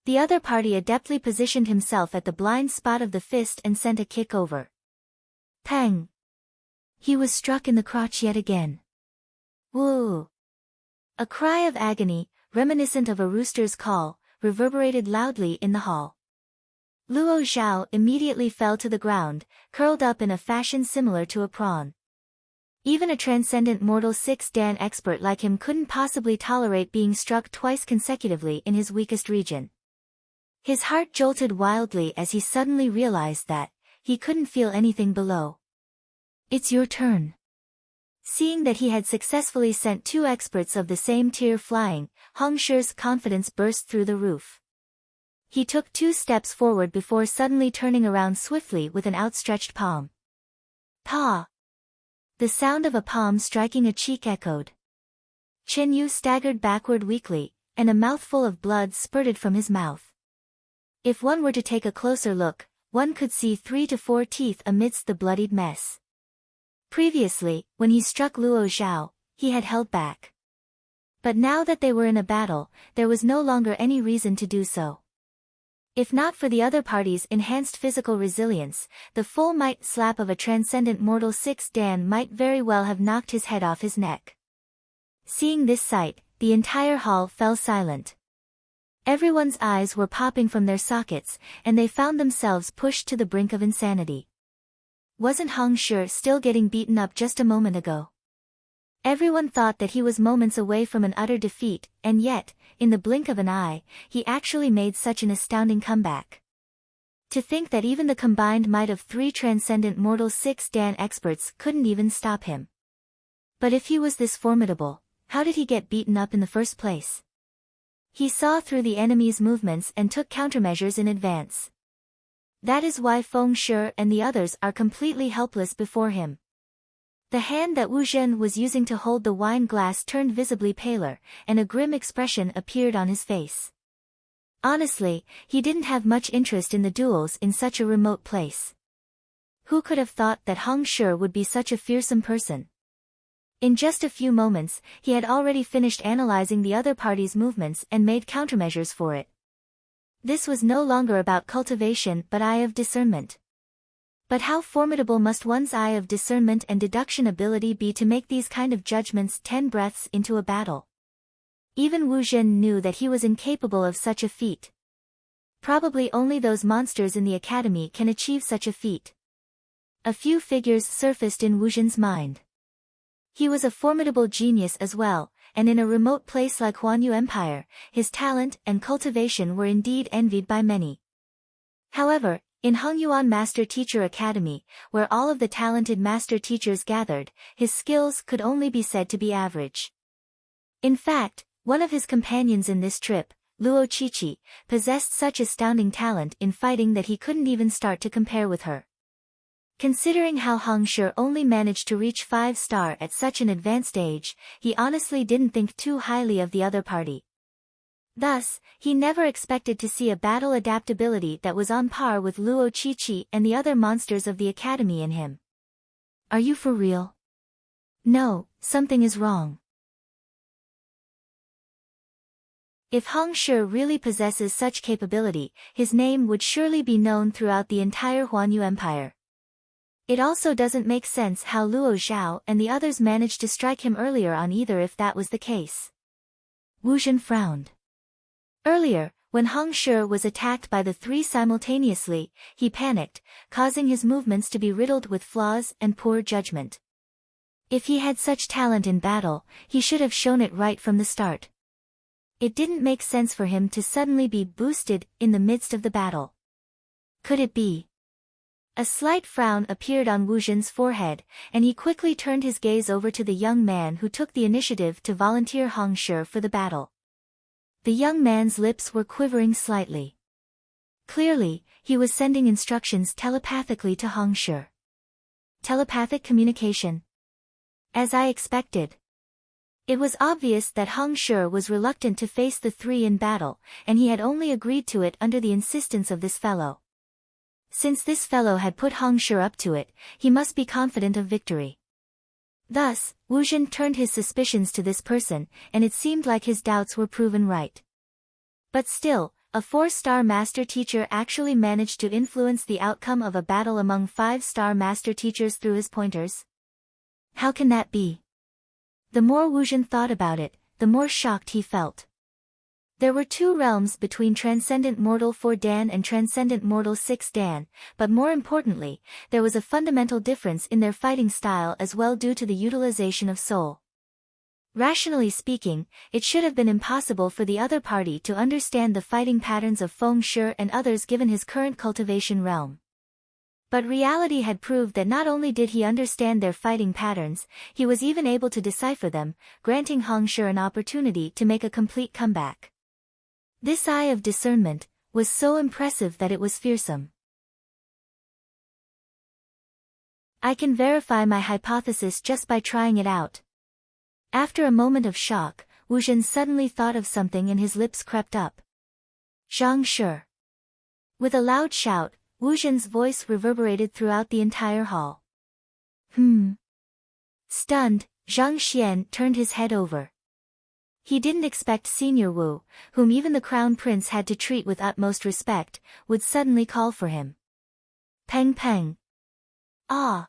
The other party adeptly positioned himself at the blind spot of the fist and sent a kick over. Pang! He was struck in the crotch yet again. Woo! A cry of agony, reminiscent of a rooster's call, reverberated loudly in the hall. Luo Zhao immediately fell to the ground, curled up in a fashion similar to a prawn. Even a transcendent mortal 6th Dan expert like him couldn't possibly tolerate being struck twice consecutively in his weakest region. His heart jolted wildly as he suddenly realized that he couldn't feel anything below. It's your turn. Seeing that he had successfully sent 2 experts of the same tier flying, Heng Shi's confidence burst through the roof. He took 2 steps forward before suddenly turning around swiftly with an outstretched palm. Pa! The sound of a palm striking a cheek echoed. Qin Yu staggered backward weakly, and a mouthful of blood spurted from his mouth. If one were to take a closer look, one could see 3 to 4 teeth amidst the bloodied mess. Previously, when he struck Luo Zhao, he had held back. But now that they were in a battle, there was no longer any reason to do so. If not for the other party's enhanced physical resilience, the full might slap of a transcendent mortal 6th Dan might very well have knocked his head off his neck. Seeing this sight, the entire hall fell silent. Everyone's eyes were popping from their sockets, and they found themselves pushed to the brink of insanity. Wasn't Heng Shi still getting beaten up just a moment ago? Everyone thought that he was moments away from an utter defeat, and yet, in the blink of an eye, he actually made such an astounding comeback. To think that even the combined might of 3 transcendent mortal 6th Dan experts couldn't even stop him. But if he was this formidable, how did he get beaten up in the first place? He saw through the enemy's movements and took countermeasures in advance. That is why Feng Shi and the others are completely helpless before him. The hand that Wu Zhen was using to hold the wine glass turned visibly paler, and a grim expression appeared on his face. Honestly, he didn't have much interest in the duels in such a remote place. Who could have thought that Heng Shi would be such a fearsome person? In just a few moments, he had already finished analyzing the other party's movements and made countermeasures for it. This was no longer about cultivation but eye of discernment. But how formidable must one's eye of discernment and deduction ability be to make these kind of judgments 10 breaths into a battle? Even Wu Zhen knew that he was incapable of such a feat. Probably only those monsters in the academy can achieve such a feat. A few figures surfaced in Wu Zhen's mind. He was a formidable genius as well, and in a remote place like Huanyu Empire, his talent and cultivation were indeed envied by many. However, in Hengyuan Master Teacher Academy, where all of the talented master teachers gathered, his skills could only be said to be average. In fact, one of his companions in this trip, Luo Qiqi, possessed such astounding talent in fighting that he couldn't even start to compare with her. Considering how Hong Shi only managed to reach 5-star at such an advanced age, he honestly didn't think too highly of the other party. Thus, he never expected to see a battle adaptability that was on par with Luo Qiqi and the other monsters of the academy in him. Are you for real? No, something is wrong. If Hong Shi really possesses such capability, his name would surely be known throughout the entire Huanyu Empire. It also doesn't make sense how Luo Zhao and the others managed to strike him earlier on either if that was the case. Wu Zhen frowned. Earlier, when Hong Shi was attacked by the three simultaneously, he panicked, causing his movements to be riddled with flaws and poor judgment. If he had such talent in battle, he should have shown it right from the start. It didn't make sense for him to suddenly be boosted in the midst of the battle. Could it be? A slight frown appeared on Wu Zhen's forehead, and he quickly turned his gaze over to the young man who took the initiative to volunteer Hong Shi for the battle. The young man's lips were quivering slightly. Clearly, he was sending instructions telepathically to Hong Shi. Telepathic communication. As I expected. It was obvious that Hong Shi was reluctant to face the three in battle, and he had only agreed to it under the insistence of this fellow. Since this fellow had put Hong Shi up to it, he must be confident of victory. Thus, Wu Zhen turned his suspicions to this person, and it seemed like his doubts were proven right. But still, a 4-star master teacher actually managed to influence the outcome of a battle among 5-star master teachers through his pointers? How can that be? The more Wu Zhen thought about it, the more shocked he felt. There were 2 realms between Transcendent Mortal 4 Dan and Transcendent Mortal 6 Dan, but more importantly, there was a fundamental difference in their fighting style as well due to the utilization of soul. Rationally speaking, it should have been impossible for the other party to understand the fighting patterns of Feng Shi and others given his current cultivation realm. But reality had proved that not only did he understand their fighting patterns, he was even able to decipher them, granting Hong Shi an opportunity to make a complete comeback. This eye of discernment was so impressive that it was fearsome. I can verify my hypothesis just by trying it out. After a moment of shock, Wu Zhen suddenly thought of something and his lips crept up. Zhang Shi. With a loud shout, Wu Zhen's voice reverberated throughout the entire hall. Stunned, Zhang Xian turned his head over. He didn't expect Senior Wu, whom even the crown prince had to treat with utmost respect, would suddenly call for him. Peng peng. Ah!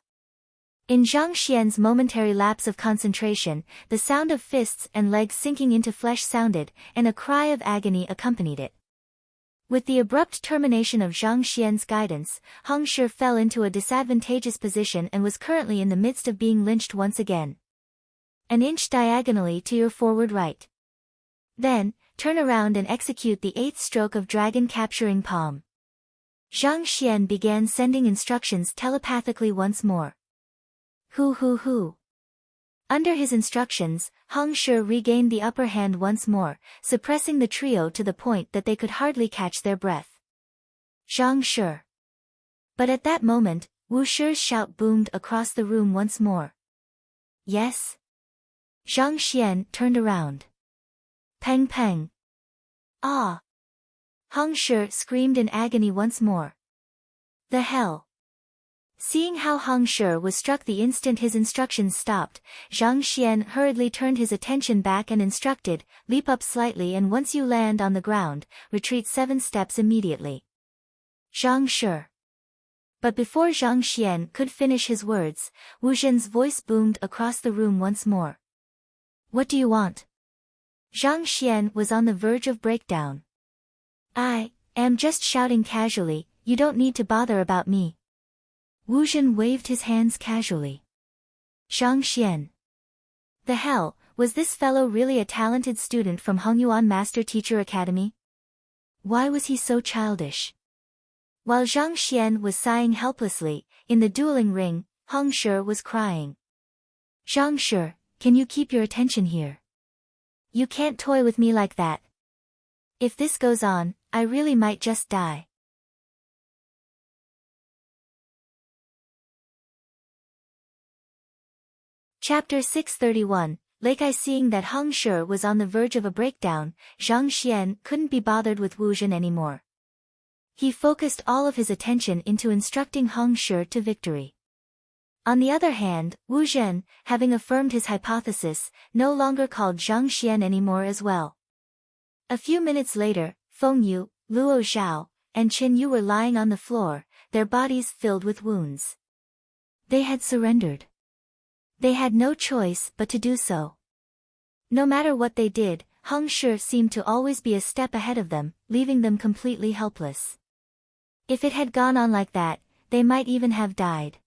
In Zhang Xian's momentary lapse of concentration, the sound of fists and legs sinking into flesh sounded, and a cry of agony accompanied it. With the abrupt termination of Zhang Xian's guidance, Hong Shi fell into a disadvantageous position and was currently in the midst of being lynched once again. An inch diagonally to your forward right. Then, turn around and execute the 8th stroke of dragon capturing palm. Zhang Xian began sending instructions telepathically once more. Hu. Under his instructions, Hong Shi regained the upper hand once more, suppressing the trio to the point that they could hardly catch their breath. Zhang Shi. But at that moment, Wu Shi's shout boomed across the room once more. Yes? Zhang Xian turned around. Peng peng. Ah! Hong Shi screamed in agony once more. The hell? Seeing how Hong Shi was struck the instant his instructions stopped, Zhang Xian hurriedly turned his attention back and instructed, leap up slightly and once you land on the ground, retreat 7 steps immediately. Zhang Shi. But before Zhang Xian could finish his words, Wu Zhen's voice boomed across the room once more. What do you want? Zhang Xian was on the verge of breakdown. I am just shouting casually, you don't need to bother about me. Wu Zhen waved his hands casually. Zhang Xian. The hell, Was this fellow really a talented student from Hongyuan Master Teacher Academy? Why was he so childish? While Zhang Xian was sighing helplessly, in the dueling ring, Heng Shi was crying. Zhang Shi, can you keep your attention here? You can't toy with me like that. If this goes on, I really might just die. Chapter 631, Like seeing that Heng Shi was on the verge of a breakdown, Zhang Xian couldn't be bothered with Wu Zhen anymore. He focused all of his attention into instructing Heng Shi to victory. On the other hand, Wu Zhen, having affirmed his hypothesis, no longer called Zhang Xian anymore as well. A few minutes later, Feng Yu, Luo Zhao, and Qin Yu were lying on the floor, their bodies filled with wounds. They had surrendered. They had no choice but to do so. No matter what they did, Heng Shi seemed to always be a step ahead of them, leaving them completely helpless. If it had gone on like that, they might even have died.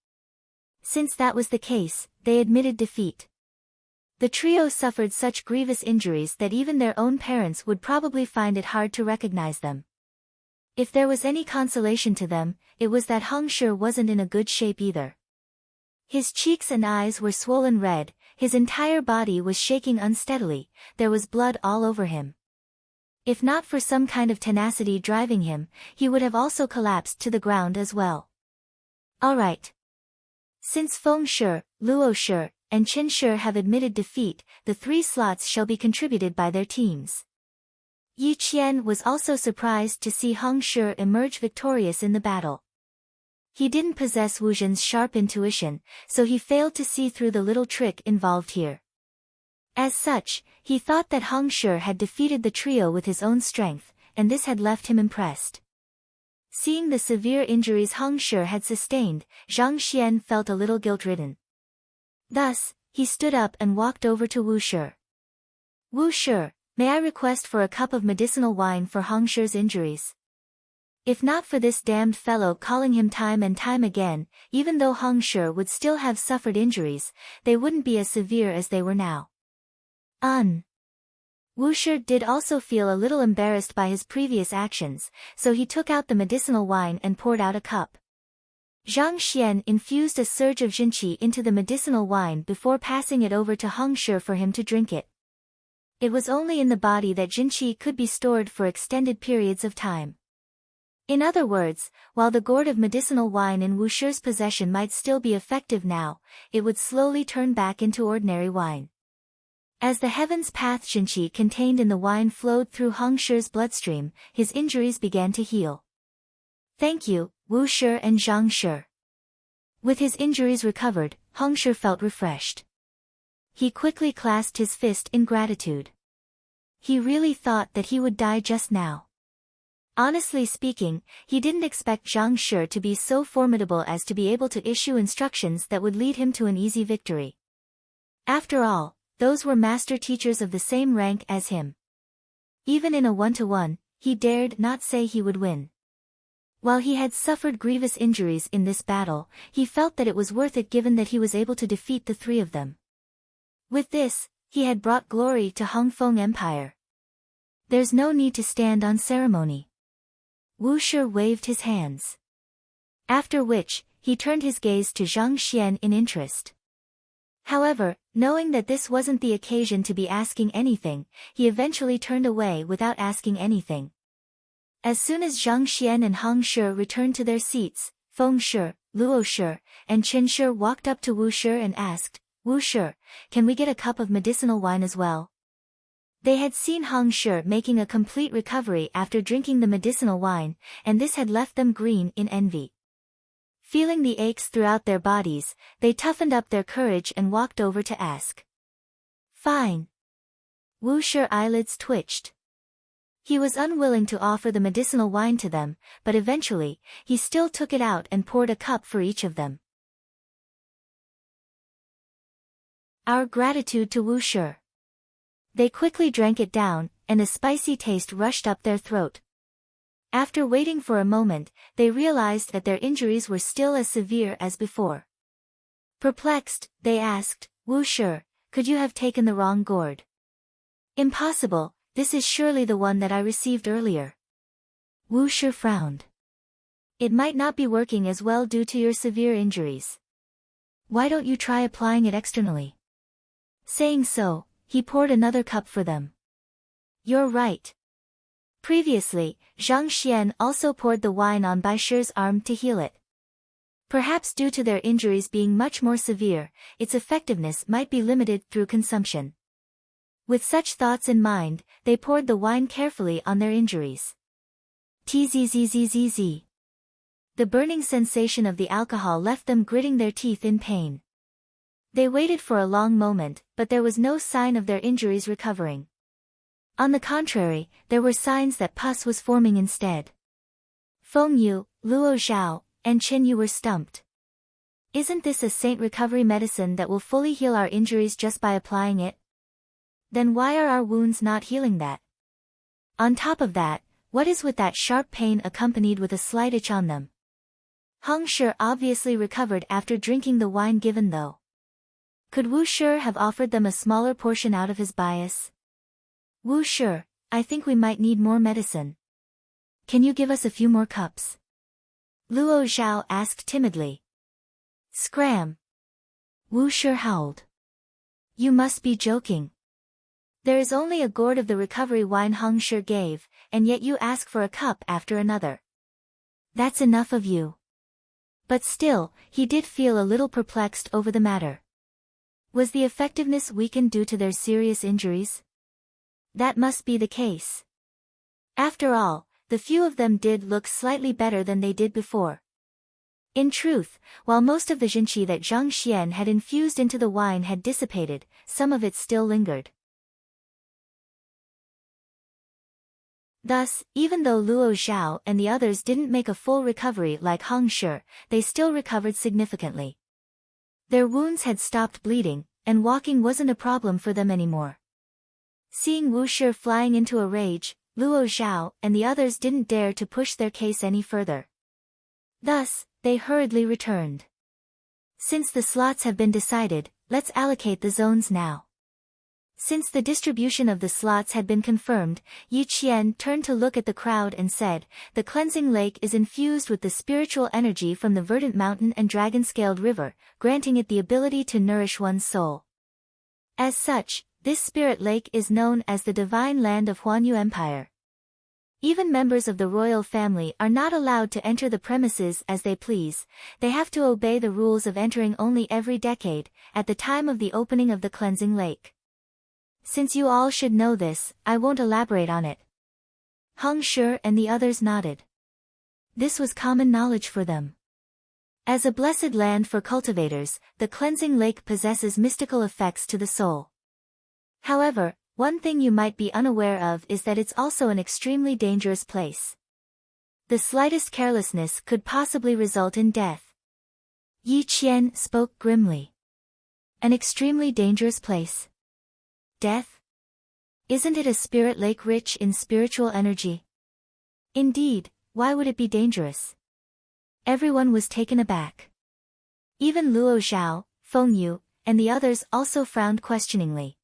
Since that was the case, they admitted defeat. The trio suffered such grievous injuries that even their own parents would probably find it hard to recognize them. If there was any consolation to them, it was that Heng Shi wasn't in a good shape either. His cheeks and eyes were swollen red, his entire body was shaking unsteadily, there was blood all over him. If not for some kind of tenacity driving him, he would have also collapsed to the ground as well. All right. Since Feng Shi, Luo Shi, and Qin Shi have admitted defeat, the 3 slots shall be contributed by their teams. Yi Qian was also surprised to see Heng Shi emerge victorious in the battle. He didn't possess Wu Zhen's sharp intuition, so he failed to see through the little trick involved here. As such, he thought that Heng Shi had defeated the trio with his own strength, and this had left him impressed. Seeing the severe injuries Heng Shi had sustained, Zhang Xian felt a little guilt-ridden. Thus, he stood up and walked over to Wu Shi. Wu Shi, may I request for a cup of medicinal wine for Heng Shi's injuries? If not for this damned fellow calling him time and time again, even though Heng Shi would still have suffered injuries, they wouldn't be as severe as they were now. Wu Shi did also feel a little embarrassed by his previous actions, so he took out the medicinal wine and poured out a cup. Zhang Xian infused a surge of jinqi into the medicinal wine before passing it over to Heng Shi for him to drink it. It was only in the body that jinqi could be stored for extended periods of time. In other words, while the gourd of medicinal wine in Wu Shi's possession might still be effective now, it would slowly turn back into ordinary wine. As the heaven's path jinqi contained in the wine flowed through Heng Shi's bloodstream, his injuries began to heal. Thank you, Wu Shi and Zhang Shi. With his injuries recovered, Heng Shi felt refreshed. He quickly clasped his fist in gratitude. He really thought that he would die just now. Honestly speaking, he didn't expect Zhang Shi to be so formidable as to be able to issue instructions that would lead him to an easy victory. After all, those were master teachers of the same rank as him. Even in a one-to-one, he dared not say he would win. While he had suffered grievous injuries in this battle, he felt that it was worth it given that he was able to defeat the 3 of them. With this, he had brought glory to Hongfeng Empire. There's no need to stand on ceremony. Wu Shi waved his hands. After which, he turned his gaze to Zhang Xian in interest. However, knowing that this wasn't the occasion to be asking anything, he eventually turned away without asking anything. As soon as Zhang Xian and Heng Shi returned to their seats, Feng Shi, Luo Shi, and Qin Shi walked up to Wu Shi and asked, Wu Shi, can we get a cup of medicinal wine as well? They had seen Heng Shi making a complete recovery after drinking the medicinal wine, and this had left them green in envy. Feeling the aches throughout their bodies, they toughened up their courage and walked over to ask. Fine. Wu Shi's eyelids twitched. He was unwilling to offer the medicinal wine to them, but eventually, he still took it out and poured a cup for each of them. Our gratitude to Wu Shi. They quickly drank it down, and a spicy taste rushed up their throat. After waiting for a moment, they realized that their injuries were still as severe as before. Perplexed, they asked, Wu Shi, Could you have taken the wrong gourd? Impossible, this is surely the one that I received earlier. Wu Shi frowned. It might not be working as well due to your severe injuries. Why don't you try applying it externally? Saying so, he poured another cup for them. You're right. Previously, Zhang Xian also poured the wine on Bai Shi's arm to heal it. Perhaps due to their injuries being much more severe, its effectiveness might be limited through consumption. With such thoughts in mind, they poured the wine carefully on their injuries. Tzzzzz. The burning sensation of the alcohol left them gritting their teeth in pain. They waited for a long moment, but there was no sign of their injuries recovering. On the contrary, there were signs that pus was forming instead. Feng Yu, Luo Zhao, and Chen Yu were stumped. Isn't this a saint recovery medicine that will fully heal our injuries just by applying it? Then why are our wounds not healing that? On top of that, what is with that sharp pain accompanied with a slight itch on them? Heng Shi obviously recovered after drinking the wine given though. Could Wu Shi have offered them a smaller portion out of his bias? Wu Shi, I think we might need more medicine. Can you give us a few more cups? Luo Zhao asked timidly. Scram! Wu Shi howled. You must be joking. There is only a gourd of the recovery wine Heng Shi gave, and yet you ask for a cup after another. That's enough of you. But still, he did feel a little perplexed over the matter. Was the effectiveness weakened due to their serious injuries? That must be the case. After all, the few of them did look slightly better than they did before. In truth, while most of the jinqi that Zhang Xian had infused into the wine had dissipated, some of it still lingered. Thus, even though Luo Zhao and the others didn't make a full recovery like Heng Shi, they still recovered significantly. Their wounds had stopped bleeding, and walking wasn't a problem for them anymore. Seeing Wu Shi flying into a rage, Luo Zhao and the others didn't dare to push their case any further. Thus, they hurriedly returned. Since the slots have been decided, let's allocate the zones now. Since the distribution of the slots had been confirmed, Yi Qian turned to look at the crowd and said, the cleansing lake is infused with the spiritual energy from the verdant mountain and dragon-scaled river, granting it the ability to nourish one's soul. As such, this spirit lake is known as the divine land of Huanyu Empire. Even members of the royal family are not allowed to enter the premises as they please, they have to obey the rules of entering only every decade, at the time of the opening of the cleansing lake. Since you all should know this, I won't elaborate on it. Heng Shi and the others nodded. This was common knowledge for them. As a blessed land for cultivators, the cleansing lake possesses mystical effects to the soul. However, one thing you might be unaware of is that it's also an extremely dangerous place. The slightest carelessness could possibly result in death. Yi Qian spoke grimly. An extremely dangerous place. Death? Isn't it a spirit lake rich in spiritual energy? Indeed, why would it be dangerous? Everyone was taken aback. Even Luo Zhao, Feng Yu, and the others also frowned questioningly.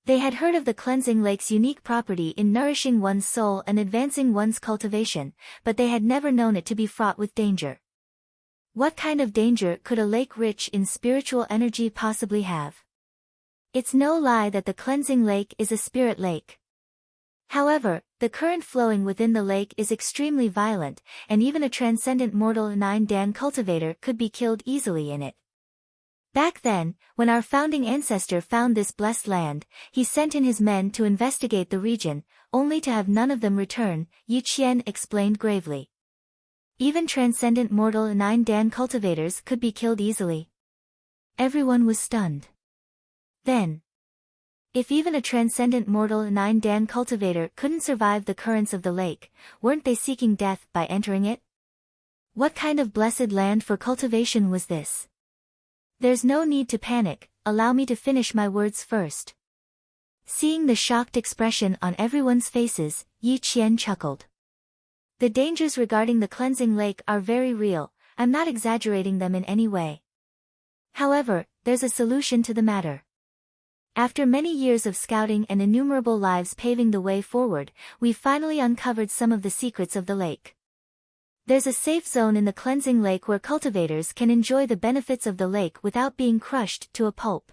They had heard of the cleansing lake's unique property in nourishing one's soul and advancing one's cultivation, but they had never known it to be fraught with danger. What kind of danger could a lake rich in spiritual energy possibly have? It's no lie that the cleansing lake is a spirit lake. However, the current flowing within the lake is extremely violent, and even a transcendent mortal 9-dan cultivator could be killed easily in it. Back then, when our founding ancestor found this blessed land, he sent in his men to investigate the region, only to have none of them return, Yi Qian explained gravely. Even transcendent mortal 9-dan cultivators could be killed easily. Everyone was stunned. Then, if even a transcendent mortal 9-dan cultivator couldn't survive the currents of the lake, weren't they seeking death by entering it? What kind of blessed land for cultivation was this? There's no need to panic, allow me to finish my words first. Seeing the shocked expression on everyone's faces, Yi Qian chuckled. The dangers regarding the cleansing lake are very real, I'm not exaggerating them in any way. However, there's a solution to the matter. After many years of scouting and innumerable lives paving the way forward, we finally uncovered some of the secrets of the lake. There's a safe zone in the cleansing lake where cultivators can enjoy the benefits of the lake without being crushed to a pulp.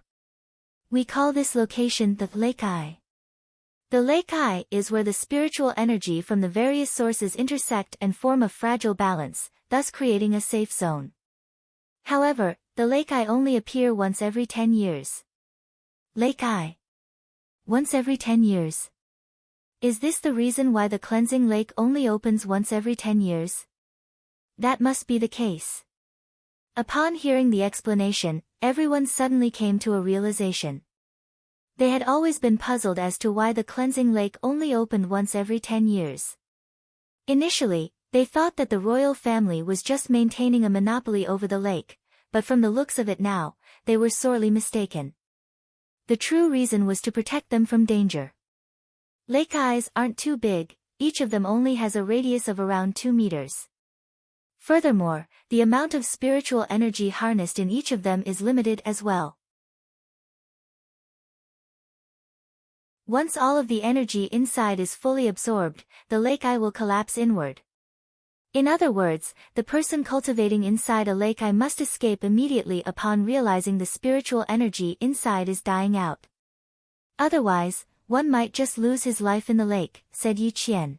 We call this location the Lake Eye. The Lake Eye is where the spiritual energy from the various sources intersect and form a fragile balance, thus creating a safe zone. However, the Lake Eye only appear once every 10 years. Lake Eye. Once every 10 years. Is this the reason why the cleansing lake only opens once every 10 years? That must be the case. Upon hearing the explanation, everyone suddenly came to a realization. They had always been puzzled as to why the cleansing lake only opened once every 10 years. Initially, they thought that the royal family was just maintaining a monopoly over the lake, but from the looks of it now, they were sorely mistaken. The true reason was to protect them from danger. Lake eyes aren't too big, each of them only has a radius of around 2 meters. Furthermore, the amount of spiritual energy harnessed in each of them is limited as well. Once all of the energy inside is fully absorbed, the lake eye will collapse inward. In other words, the person cultivating inside a lake eye must escape immediately upon realizing the spiritual energy inside is dying out. Otherwise, one might just lose his life in the lake, said Yi Qian.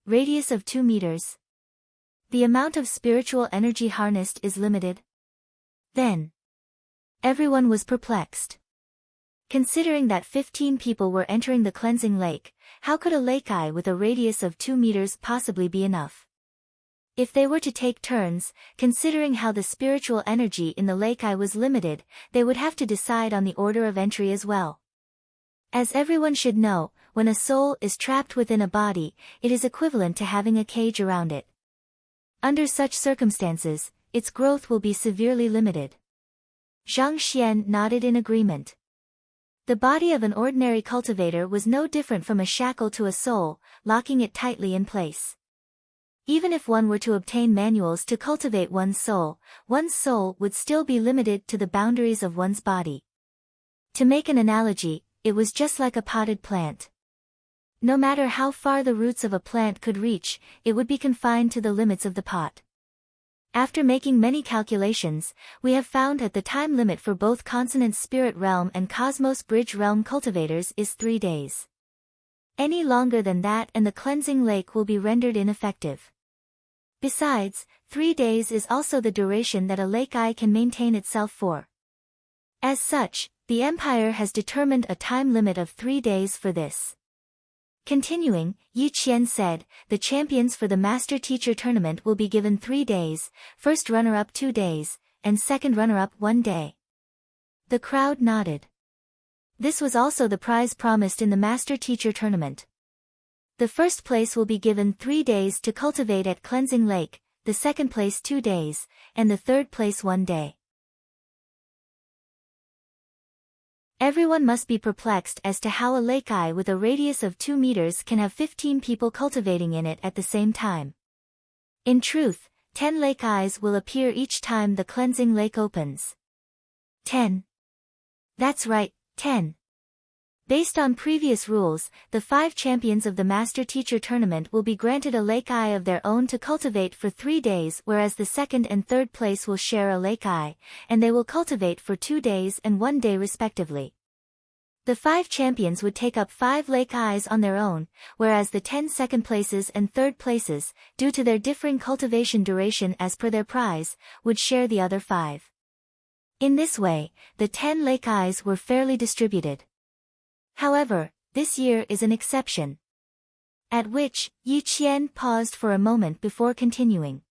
Radius of 2 meters. The amount of spiritual energy harnessed is limited. Then, everyone was perplexed. Considering that 15 people were entering the cleansing lake, how could a lake eye with a radius of 2 meters possibly be enough? If they were to take turns, considering how the spiritual energy in the lake eye was limited, they would have to decide on the order of entry as well. As everyone should know, when a soul is trapped within a body, it is equivalent to having a cage around it. Under such circumstances, its growth will be severely limited. Zhang Xian nodded in agreement. The body of an ordinary cultivator was no different from a shackle to a soul, locking it tightly in place. Even if one were to obtain manuals to cultivate one's soul would still be limited to the boundaries of one's body. To make an analogy, it was just like a potted plant. No matter how far the roots of a plant could reach, it would be confined to the limits of the pot. After making many calculations, we have found that the time limit for both Consonance Spirit Realm and Cosmos Bridge Realm cultivators is 3 days. Any longer than that and the cleansing lake will be rendered ineffective. Besides, 3 days is also the duration that a lake eye can maintain itself for. As such, the Empire has determined a time limit of 3 days for this. Continuing, Yi Qian said, the champions for the Master Teacher Tournament will be given 3 days, first runner-up 2 days, and second runner-up 1 day. The crowd nodded. This was also the prize promised in the Master Teacher Tournament. The first place will be given 3 days to cultivate at Cleansing Lake, the second place 2 days, and the third place 1 day. Everyone must be perplexed as to how a lake eye with a radius of 2 meters can have 15 people cultivating in it at the same time. In truth, 10 lake eyes will appear each time the cleansing lake opens. 10. That's right, 10. Based on previous rules, the 5 champions of the Master Teacher Tournament will be granted a lake eye of their own to cultivate for 3 days, whereas the second and third place will share a lake eye, and they will cultivate for 2 days and 1 day respectively. The 5 champions would take up 5 lake eyes on their own, whereas the 10 second places and third places, due to their differing cultivation duration as per their prize, would share the other 5. In this way, the 10 lake eyes were fairly distributed. However, this year is an exception. At which, Yi Qian paused for a moment before continuing.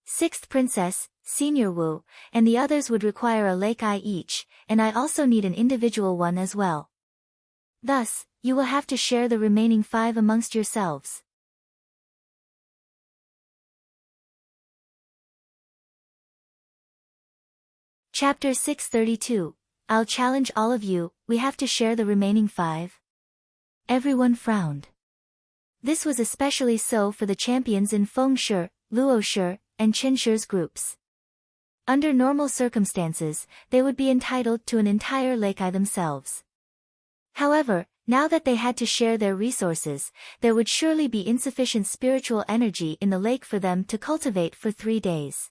6th Princess, Senior Wu, and the others would require a lake eye each, and I also need an individual one as well. Thus, you will have to share the remaining 5 amongst yourselves. Chapter 632. I'll challenge all of you, we have to share the remaining 5. Everyone frowned. This was especially so for the champions in Fengshe, Luoshe, and Qinshe's groups. Under normal circumstances, they would be entitled to an entire lake themselves. However, now that they had to share their resources, there would surely be insufficient spiritual energy in the lake for them to cultivate for 3 days.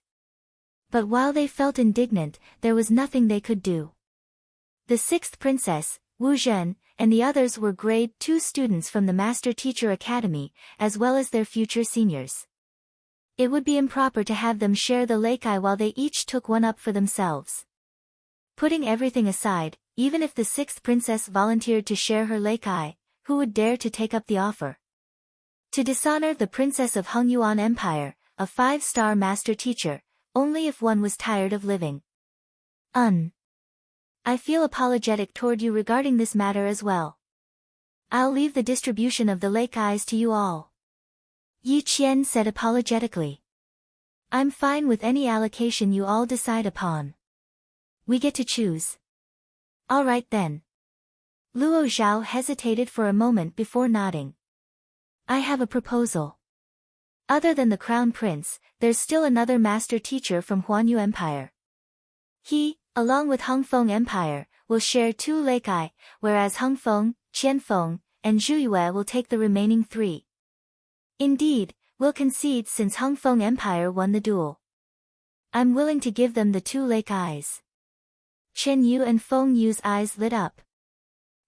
But while they felt indignant, there was nothing they could do. The 6th princess, Wu Zhen, and the others were grade 2 students from the Master Teacher Academy, as well as their future seniors. It would be improper to have them share the lake while they each took one up for themselves. Putting everything aside, even if the 6th princess volunteered to share her lake, who would dare to take up the offer? To dishonor the princess of Hengyuan Empire, a 5-star master teacher, only if one was tired of living. I feel apologetic toward you regarding this matter as well. I'll leave the distribution of the lake to you all. Yi Qian said apologetically. I'm fine with any allocation you all decide upon. We get to choose. All right then. Luo Zhao hesitated for a moment before nodding. I have a proposal. Other than the crown prince, there's still another master teacher from Huanyu Empire. He, along with Hengfeng Empire, will share 2 lake, whereas Hengfeng, Qianfeng, and Zhuyue will take the remaining 3. Indeed, we'll concede since Hengfeng Empire won the duel. I'm willing to give them the 2 lake. Chen Yu and Feng Yu's eyes lit up.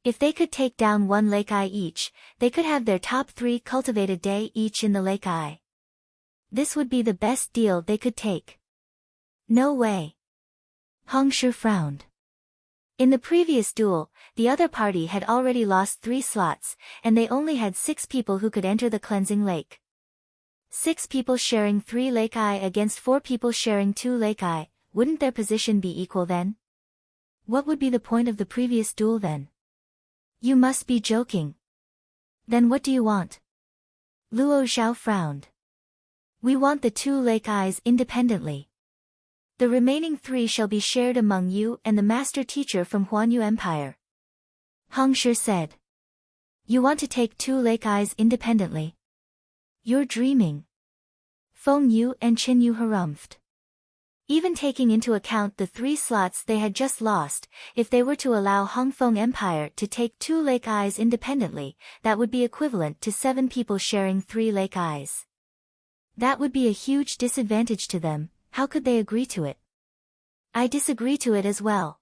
If they could take down 1 lake each, they could have their top 3 cultivated day each in the lake. This would be the best deal they could take. No way. Hong Shi frowned. In the previous duel, the other party had already lost 3 slots, and they only had 6 people who could enter the cleansing lake. 6 people sharing 3 lake against 4 people sharing 2 lake, wouldn't their position be equal then? What would be the point of the previous duel then? You must be joking. Then what do you want? Luo Zhao frowned. We want the 2 lake independently. The remaining 3 shall be shared among you and the master teacher from Huanyu Empire. Hong Shi said. You want to take 2 lake independently? You're dreaming. Feng Yu and Chen Yu harumphed. Even taking into account the 3 slots they had just lost, if they were to allow Hengfeng Empire to take 2 lake independently, that would be equivalent to 7 people sharing 3 lake. That would be a huge disadvantage to them. How could they agree to it? I disagree to it as well.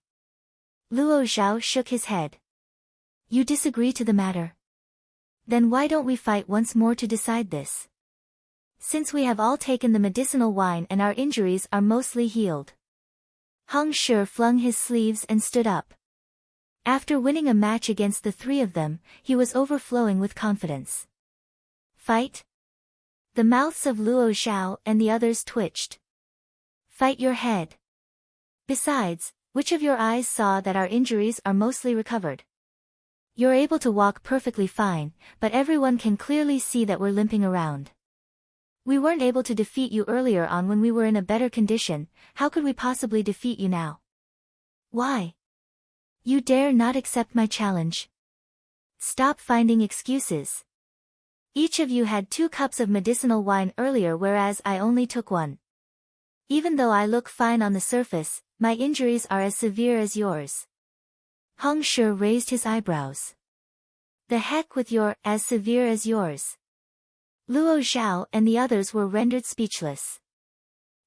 Luo Zhao shook his head. You disagree to the matter? Then why don't we fight once more to decide this? Since we have all taken the medicinal wine and our injuries are mostly healed. Hong Shi flung his sleeves and stood up. After winning a match against the 3 of them, he was overflowing with confidence. Fight? The mouths of Luo Zhao and the others twitched. Fight your head. Besides, which of your eyes saw that our injuries are mostly recovered? You're able to walk perfectly fine, but everyone can clearly see that we're limping around. We weren't able to defeat you earlier on when we were in a better condition, how could we possibly defeat you now? Why? You dare not accept my challenge? Stop finding excuses. Each of you had 2 cups of medicinal wine earlier whereas I only took 1. Even though I look fine on the surface, my injuries are as severe as yours. Hong Shi raised his eyebrows. The heck with your, as severe as yours. Luo Zhao and the others were rendered speechless.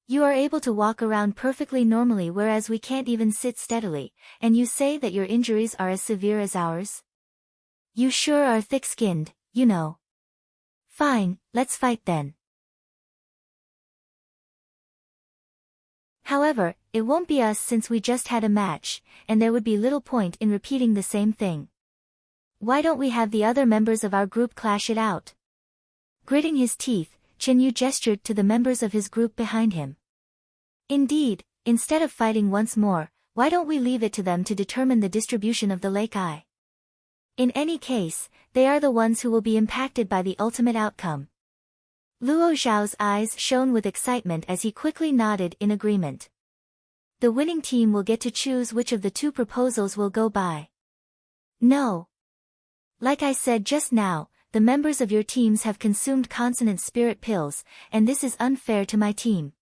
You are able to walk around perfectly normally whereas we can't even sit steadily, and you say that your injuries are as severe as ours? You sure are thick-skinned, you know. Fine, let's fight then. However, it won't be us since we just had a match, and there would be little point in repeating the same thing. Why don't we have the other members of our group clash it out? Gritting his teeth, Chen Yu gestured to the members of his group behind him. Indeed, instead of fighting once more, why don't we leave it to them to determine the distribution of the lake? In any case, they are the ones who will be impacted by the ultimate outcome. Luo Zhao's eyes shone with excitement as he quickly nodded in agreement. The winning team will get to choose which of the 2 proposals will go by. No. Like I said just now, the members of your teams have consumed consonant spirit pills, and this is unfair to my team.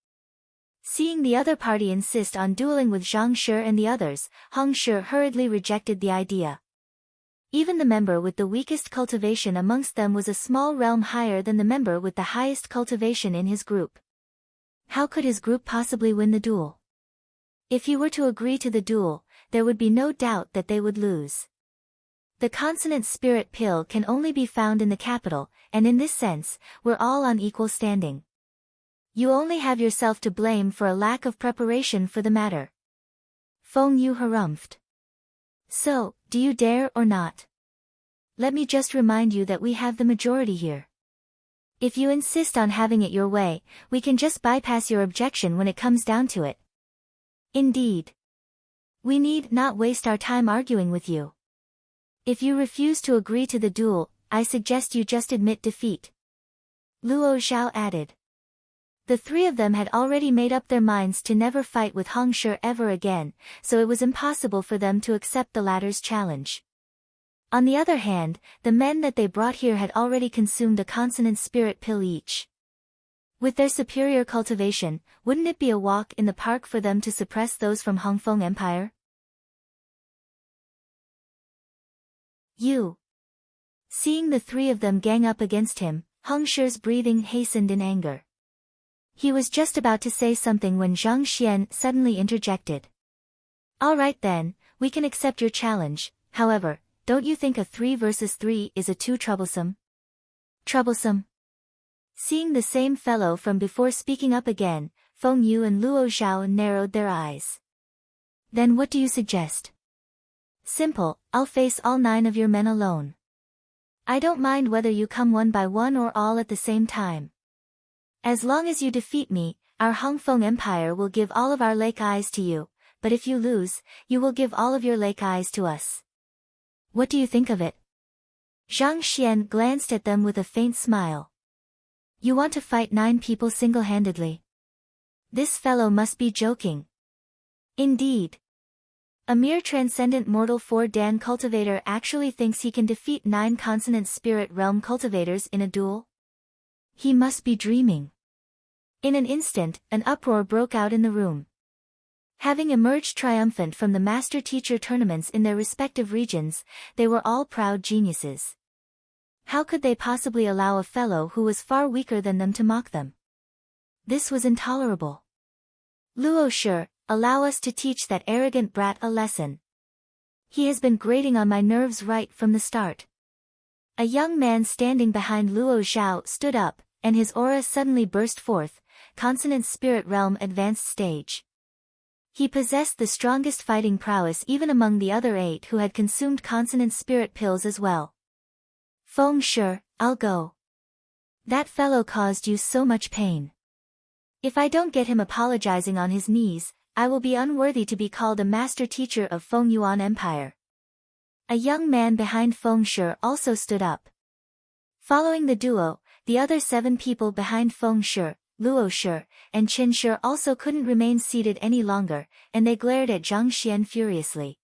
Seeing the other party insist on dueling with Zhang Shi and the others, Hong Shi hurriedly rejected the idea. Even the member with the weakest cultivation amongst them was a small realm higher than the member with the highest cultivation in his group. How could his group possibly win the duel? If he were to agree to the duel, there would be no doubt that they would lose. The consonant spirit pill can only be found in the capital, and in this sense, we're all on equal standing. You only have yourself to blame for a lack of preparation for the matter. Feng Yu harumphed. So, do you dare or not? Let me just remind you that we have the majority here. If you insist on having it your way, we can just bypass your objection when it comes down to it. Indeed. We need not waste our time arguing with you. If you refuse to agree to the duel, I suggest you just admit defeat. Luo Zhao added. The three of them had already made up their minds to never fight with Hong Shi ever again, so it was impossible for them to accept the latter's challenge. On the other hand, the men that they brought here had already consumed a consonant spirit pill each. With their superior cultivation, wouldn't it be a walk in the park for them to suppress those from Hongfeng Empire? You. Seeing the three of them gang up against him, Hong Shi's breathing hastened in anger. He was just about to say something when Zhang Xian suddenly interjected. All right then, we can accept your challenge, however, don't you think a 3 versus 3 is a too troublesome? Troublesome? Seeing the same fellow from before speaking up again, Feng Yu and Luo Zhao narrowed their eyes. Then what do you suggest? Simple, I'll face all 9 of your men alone. I don't mind whether you come one by one or all at the same time. As long as you defeat me, our Hongfeng Empire will give all of our lake eyes to you, but if you lose, you will give all of your lake eyes to us. What do you think of it? Zhang Xian glanced at them with a faint smile. You want to fight 9 people single-handedly? This fellow must be joking. Indeed. A mere transcendent mortal 4-dan cultivator actually thinks he can defeat 9 consonant spirit realm cultivators in a duel? He must be dreaming. In an instant, an uproar broke out in the room. Having emerged triumphant from the master-teacher tournaments in their respective regions, they were all proud geniuses. How could they possibly allow a fellow who was far weaker than them to mock them? This was intolerable. Luo Shi, allow us to teach that arrogant brat a lesson. He has been grating on my nerves right from the start. A young man standing behind Luo Zhao stood up, and his aura suddenly burst forth, consonant spirit realm advanced stage. He possessed the strongest fighting prowess even among the other 8 who had consumed consonant spirit pills as well. Feng Shi, I'll go. That fellow caused you so much pain. If I don't get him apologizing on his knees, I will be unworthy to be called a master teacher of Feng Yuan Empire. A young man behind Feng Shi also stood up. Following the duo, the other 7 people behind Feng Shi, Luo Shi, and Qin Shi also couldn't remain seated any longer, and they glared at Zhang Xian furiously.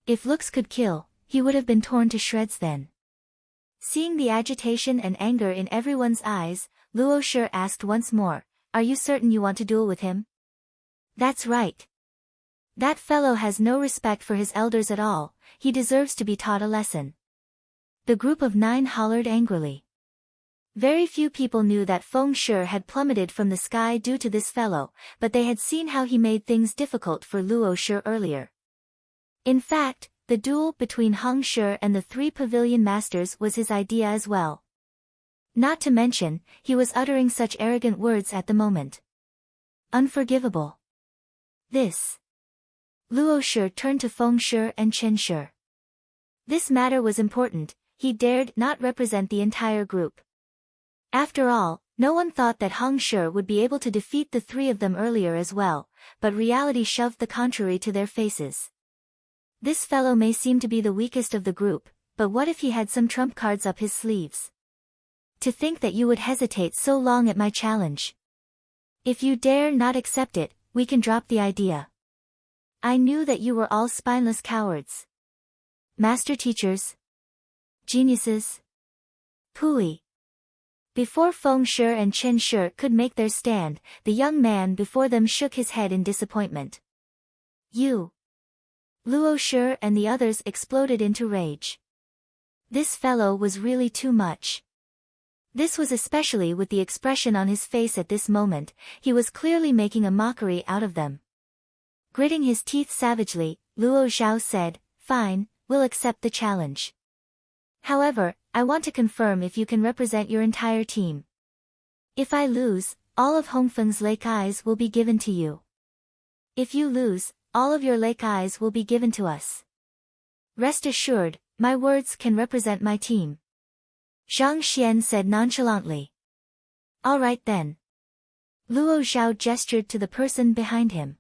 If looks could kill, he would have been torn to shreds then. Seeing the agitation and anger in everyone's eyes, Luo Shi asked once more, are you certain you want to duel with him? That's right. That fellow has no respect for his elders at all, he deserves to be taught a lesson. The group of 9 hollered angrily. Very few people knew that Feng Shi had plummeted from the sky due to this fellow, but they had seen how he made things difficult for Luo Shi earlier. In fact, the duel between Hong Shi and the 3 pavilion masters was his idea as well. Not to mention, he was uttering such arrogant words at the moment. Unforgivable. This. Luo Shi turned to Feng Shi and Qin Shi. This matter was important, he dared not represent the entire group. After all, no one thought that Hong Shi would be able to defeat the 3 of them earlier as well, but reality shoved the contrary to their faces. This fellow may seem to be the weakest of the group, but what if he had some trump cards up his sleeves? To think that you would hesitate so long at my challenge. If you dare not accept it, we can drop the idea. I knew that you were all spineless cowards. Master teachers. Geniuses. Pooey. Before Feng Shi and Chen Shi could make their stand, the young man before them shook his head in disappointment. You! Luo Shi and the others exploded into rage. This fellow was really too much. This was especially with the expression on his face at this moment, he was clearly making a mockery out of them. Gritting his teeth savagely, Luo Zhao said, "Fine, we'll accept the challenge. However, I want to confirm if you can represent your entire team. If I lose, all of Hongfeng's lake eyes will be given to you. If you lose, all of your lake eyes will be given to us. Rest assured, my words can represent my team." Zhang Xian said nonchalantly. "All right then." Luo Zhao gestured to the person behind him.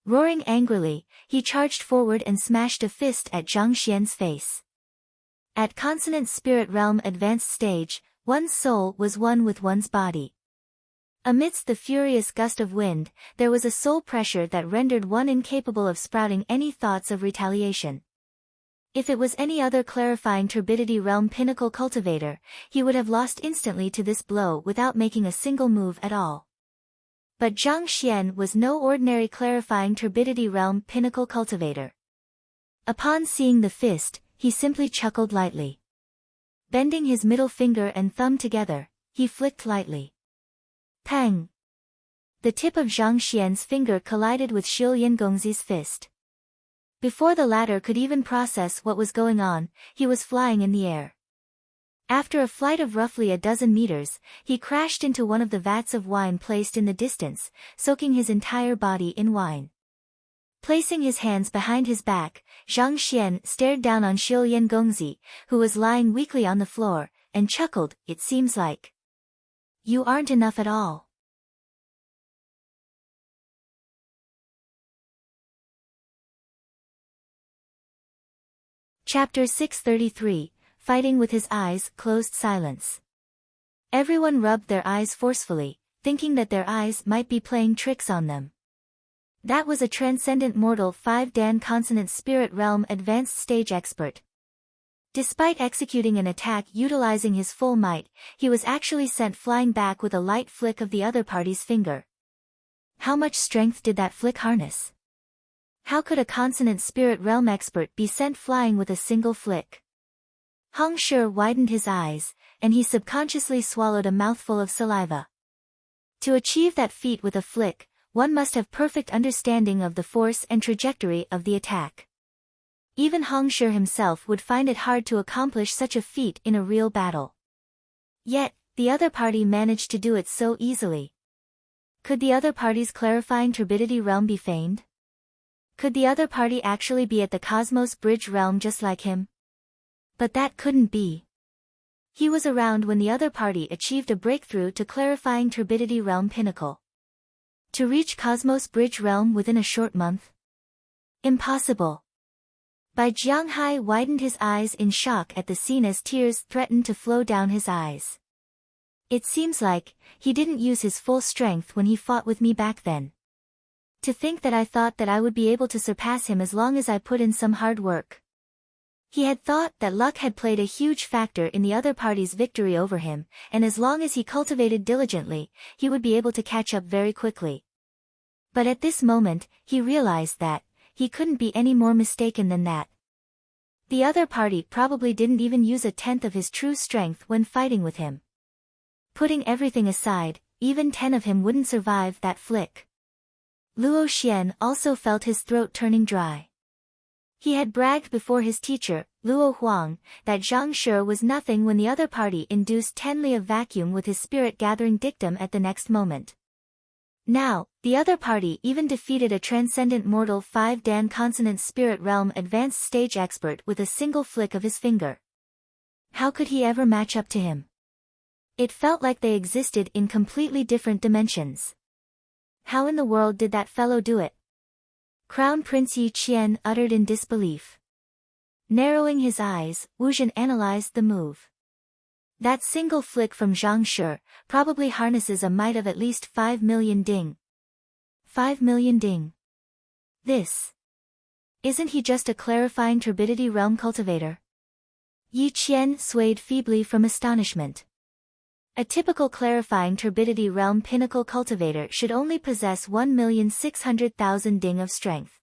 Roaring angrily, he charged forward and smashed a fist at Zhang Xian's face. At Consonant Spirit Realm Advanced Stage, one's soul was one with one's body. Amidst the furious gust of wind, there was a soul pressure that rendered one incapable of sprouting any thoughts of retaliation. If it was any other clarifying turbidity realm pinnacle cultivator, he would have lost instantly to this blow without making a single move at all. But Zhang Xian was no ordinary clarifying turbidity realm pinnacle cultivator. Upon seeing the fist, he simply chuckled lightly. Bending his middle finger and thumb together, he flicked lightly. Pang! The tip of Zhang Xian's finger collided with Shi Yingongzi's fist. Before the latter could even process what was going on, he was flying in the air. After a flight of roughly a dozen meters, he crashed into one of the vats of wine placed in the distance, soaking his entire body in wine. Placing his hands behind his back, Zhang Xian stared down on Shi Yingongzi, who was lying weakly on the floor, and chuckled, "It seems like you aren't enough at all." Chapter 633, Fighting with his eyes closed. Silence. Everyone rubbed their eyes forcefully, thinking that their eyes might be playing tricks on them. That was a transcendent mortal 5-Dan consonant spirit realm advanced stage expert. Despite executing an attack utilizing his full might, he was actually sent flying back with a light flick of the other party's finger. How much strength did that flick harness? How could a consonant spirit realm expert be sent flying with a single flick? Hong Shi widened his eyes, and he subconsciously swallowed a mouthful of saliva. To achieve that feat with a flick, one must have perfect understanding of the force and trajectory of the attack. Even Hong Shi himself would find it hard to accomplish such a feat in a real battle. Yet, the other party managed to do it so easily. Could the other party's clarifying turbidity realm be feigned? Could the other party actually be at the Cosmos Bridge realm just like him? But that couldn't be. He was around when the other party achieved a breakthrough to clarifying turbidity realm pinnacle. To reach Cosmos Bridge realm within a short month? Impossible. Bai Jianghai widened his eyes in shock at the scene as tears threatened to flow down his eyes. It seems like he didn't use his full strength when he fought with me back then. To think that I thought that I would be able to surpass him as long as I put in some hard work. He had thought that luck had played a huge factor in the other party's victory over him, and as long as he cultivated diligently, he would be able to catch up very quickly. But at this moment, he realized that he couldn't be any more mistaken than that. The other party probably didn't even use a tenth of his true strength when fighting with him. Putting everything aside, even 10 of him wouldn't survive that flick. Luo Xian also felt his throat turning dry. He had bragged before his teacher, Luo Huang, that Zhang Shi was nothing when the other party induced 10 li of vacuum with his spirit-gathering dictum at the next moment. Now, the other party even defeated a transcendent mortal 5-Dan consonant spirit realm advanced stage expert with a single flick of his finger. How could he ever match up to him? It felt like they existed in completely different dimensions. How in the world did that fellow do it? Crown Prince Yi Qian uttered in disbelief. Narrowing his eyes, Wu Zhen analyzed the move. That single flick from Zhang Shi probably harnesses a might of at least 5 million ding. 5 million ding. This Isn't he just a clarifying turbidity realm cultivator? Yi Qian swayed feebly from astonishment. A typical clarifying turbidity realm pinnacle cultivator should only possess 1,600,000 ding of strength.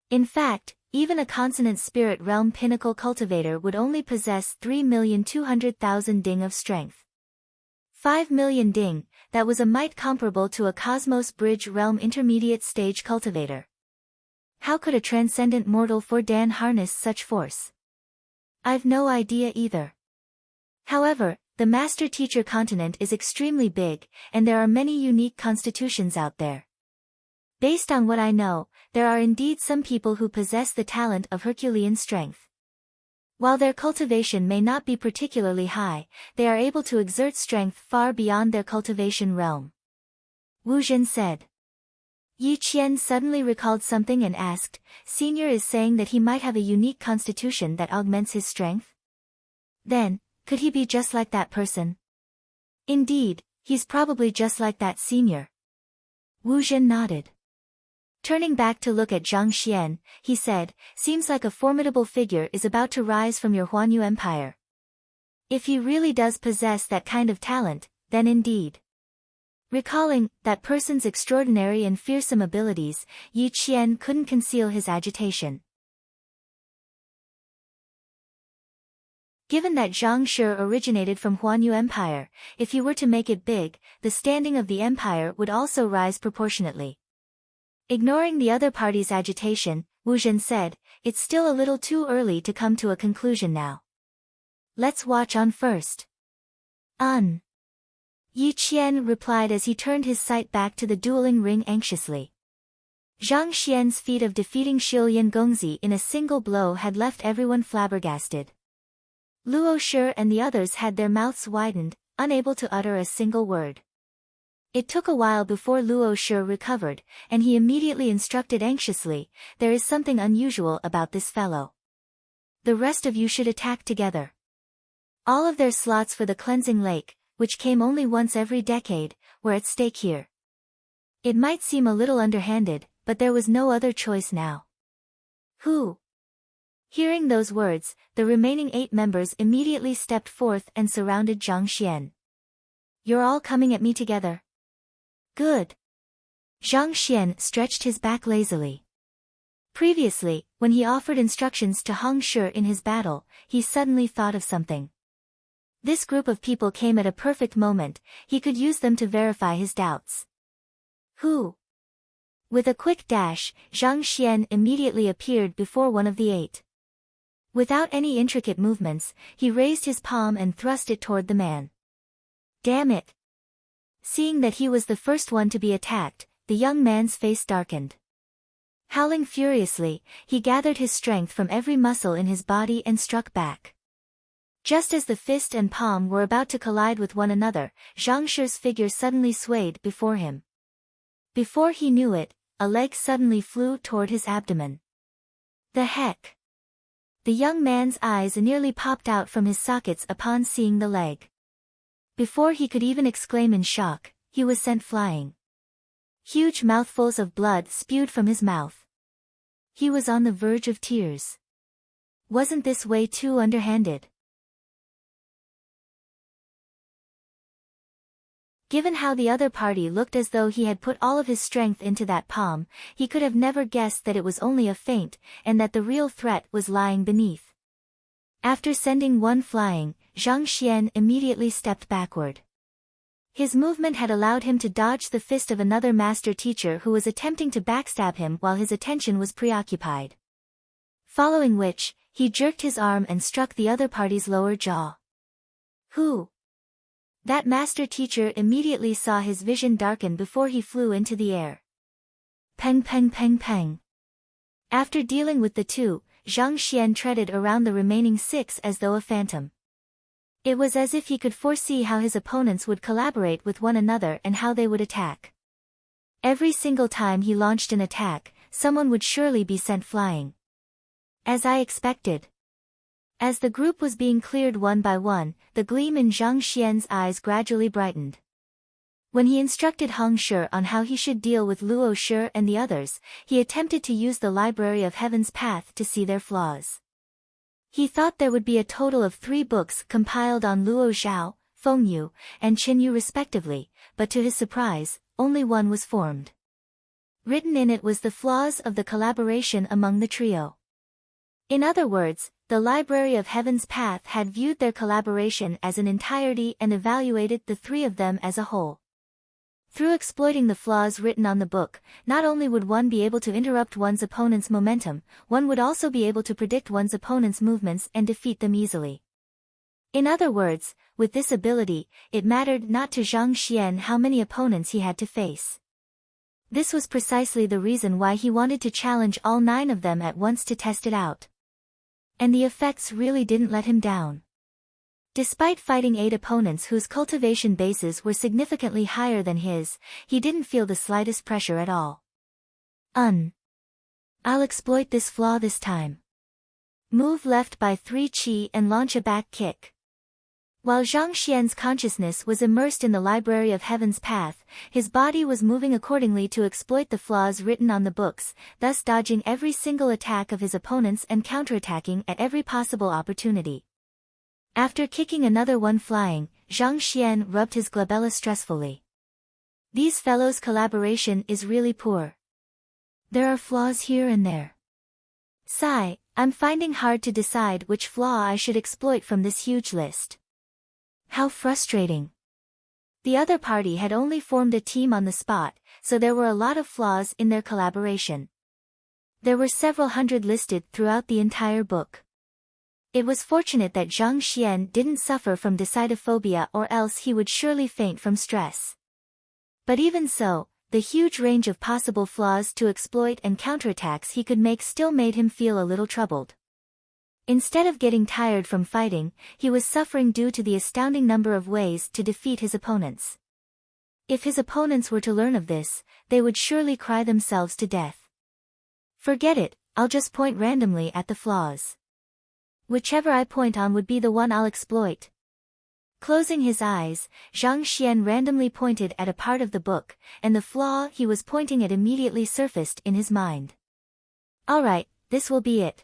In fact, even a consonant spirit realm pinnacle cultivator would only possess 3,200,000 ding of strength. 5 million ding, that was a might comparable to a Cosmos Bridge realm intermediate stage cultivator. How could a transcendent mortal Fordan harness such force? I've no idea either. However, the master-teacher continent is extremely big, and there are many unique constitutions out there. Based on what I know, there are indeed some people who possess the talent of Herculean strength. While their cultivation may not be particularly high, they are able to exert strength far beyond their cultivation realm. Wu Zhen said. Yi Qian suddenly recalled something and asked, Senior is saying that he might have a unique constitution that augments his strength? Then, could he be just like that person? Indeed, he's probably just like that senior. Wu Zhen nodded. Turning back to look at Zhang Xian, he said, Seems like a formidable figure is about to rise from your Huanyu Empire. If he really does possess that kind of talent, then indeed. Recalling that person's extraordinary and fearsome abilities, Yi Qian couldn't conceal his agitation. Given that Zhang Shi originated from Huanyu Empire, if he were to make it big, the standing of the empire would also rise proportionately. Ignoring the other party's agitation, Wu Zhen said, It's still a little too early to come to a conclusion now. Let's watch on first. Yi Qian replied as he turned his sight back to the dueling ring anxiously. Zhang Xian's feat of defeating Shilian Gongzi in a single blow had left everyone flabbergasted. Luo Shi and the others had their mouths widened, unable to utter a single word. It took a while before Luo Shi recovered, and he immediately instructed anxiously, There is something unusual about this fellow. The rest of you should attack together. All of their slots for the cleansing lake, which came only once every decade, were at stake here. It might seem a little underhanded, but there was no other choice now. Who? Hearing those words, the remaining 8 members immediately stepped forth and surrounded Zhang Xian. You're all coming at me together. Good. Zhang Xian stretched his back lazily. Previously, when he offered instructions to Hong Shi in his battle, he suddenly thought of something. This group of people came at a perfect moment, he could use them to verify his doubts. Who? With a quick dash, Zhang Xian immediately appeared before one of the 8. Without any intricate movements, he raised his palm and thrust it toward the man. Damn it! Seeing that he was the first one to be attacked, the young man's face darkened. Howling furiously, he gathered his strength from every muscle in his body and struck back. Just as the fist and palm were about to collide with one another, Zhang Shi's figure suddenly swayed before him. Before he knew it, a leg suddenly flew toward his abdomen. The heck! The young man's eyes nearly popped out from his sockets upon seeing the leg. Before he could even exclaim in shock, he was sent flying. Huge mouthfuls of blood spewed from his mouth. He was on the verge of tears. Wasn't this way too underhanded? Given how the other party looked as though he had put all of his strength into that palm, he could have never guessed that it was only a feint, and that the real threat was lying beneath. After sending one flying, Zhang Xian immediately stepped backward. His movement had allowed him to dodge the fist of another master teacher who was attempting to backstab him while his attention was preoccupied. Following which, he jerked his arm and struck the other party's lower jaw. Who? That master teacher immediately saw his vision darken before he flew into the air. Peng peng peng peng. After dealing with the 2, Zhang Xian treaded around the remaining 6 as though a phantom. It was as if he could foresee how his opponents would collaborate with one another and how they would attack. Every single time he launched an attack, someone would surely be sent flying. As I expected. As the group was being cleared one by one, the gleam in Zhang Xian's eyes gradually brightened. When he instructed Hong Shi on how he should deal with Luo Shi and the others, he attempted to use the Library of Heaven's Path to see their flaws. He thought there would be a total of 3 books compiled on Luo Zhao, Fengyu, and Qinyu respectively, but to his surprise, only one was formed. Written in it was the flaws of the collaboration among the trio. In other words, the Library of Heaven's Path had viewed their collaboration as an entirety and evaluated the 3 of them as a whole. Through exploiting the flaws written on the book, not only would one be able to interrupt one's opponent's momentum, one would also be able to predict one's opponent's movements and defeat them easily. In other words, with this ability, it mattered not to Zhang Xian how many opponents he had to face. This was precisely the reason why he wanted to challenge all 9 of them at once to test it out. And the effects really didn't let him down. Despite fighting 8 opponents whose cultivation bases were significantly higher than his, he didn't feel the slightest pressure at all. I'll exploit this flaw this time. Move left by 3 qi and launch a back kick. While Zhang Xian's consciousness was immersed in the Library of Heaven's Path, his body was moving accordingly to exploit the flaws written on the books, thus dodging every single attack of his opponents and counterattacking at every possible opportunity. After kicking another one flying, Zhang Xian rubbed his glabella stressfully. These fellows' collaboration is really poor. There are flaws here and there. Sigh, I'm finding hard to decide which flaw I should exploit from this huge list. How frustrating. The other party had only formed a team on the spot, so there were a lot of flaws in their collaboration. There were several hundred listed throughout the entire book. It was fortunate that Zhang Xian didn't suffer from decidophobia, or else he would surely faint from stress. But even so, the huge range of possible flaws to exploit and counterattacks he could make still made him feel a little troubled. Instead of getting tired from fighting, he was suffering due to the astounding number of ways to defeat his opponents. If his opponents were to learn of this, they would surely cry themselves to death. Forget it, I'll just point randomly at the flaws. Whichever I point on would be the one I'll exploit. Closing his eyes, Zhang Xian randomly pointed at a part of the book, and the flaw he was pointing at immediately surfaced in his mind. Alright, this will be it.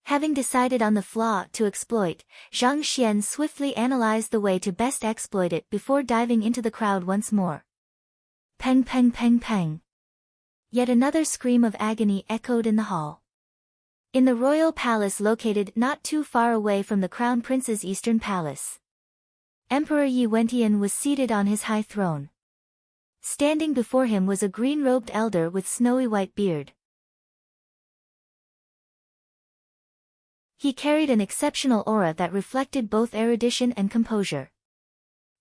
Having decided on the flaw to exploit, Zhang Xian swiftly analyzed the way to best exploit it before diving into the crowd once more. Peng peng peng peng. Yet another scream of agony echoed in the hall. In the royal palace located not too far away from the crown prince's eastern palace, Emperor Yi Wentian was seated on his high throne. Standing before him was a green-robed elder with snowy white beard. He carried an exceptional aura that reflected both erudition and composure.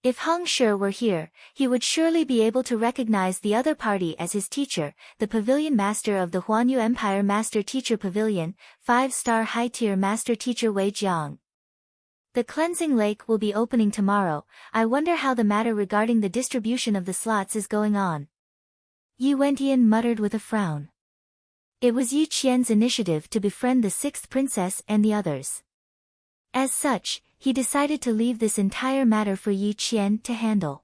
If Hong Shi were here, he would surely be able to recognize the other party as his teacher, the pavilion master of the Huanyu Empire Master Teacher Pavilion, 5-star high-tier Master Teacher Wei Jiang. The cleansing lake will be opening tomorrow. I wonder how the matter regarding the distribution of the slots is going on. Yi Wentian muttered with a frown. It was Yi Qian's initiative to befriend the 6th princess and the others. As such, he decided to leave this entire matter for Yi Qian to handle.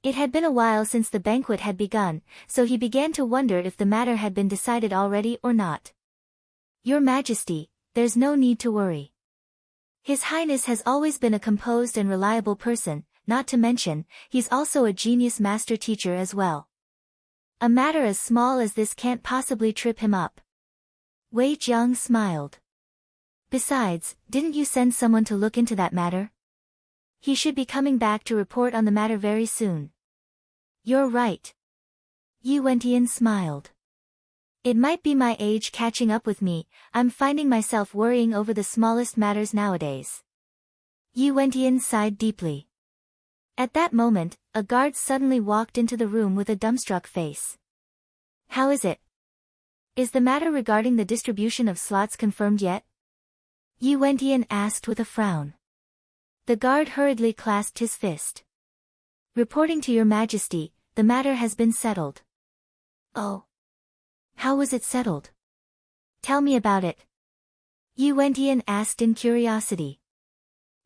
It had been a while since the banquet had begun, so he began to wonder if the matter had been decided already or not. Your Majesty, there's no need to worry. His Highness has always been a composed and reliable person, not to mention, he's also a genius master teacher as well. A matter as small as this can't possibly trip him up. Wei Jiang smiled. Besides, didn't you send someone to look into that matter? He should be coming back to report on the matter very soon. You're right. Yi Wentian smiled. It might be my age catching up with me, I'm finding myself worrying over the smallest matters nowadays. Yi Wentian sighed deeply. At that moment, a guard suddenly walked into the room with a dumbstruck face. How is it? Is the matter regarding the distribution of slots confirmed yet? Yi Wentian asked with a frown. The guard hurriedly clasped his fist. Reporting to your Majesty, the matter has been settled. Oh. How was it settled? Tell me about it. Yi Wentian asked in curiosity.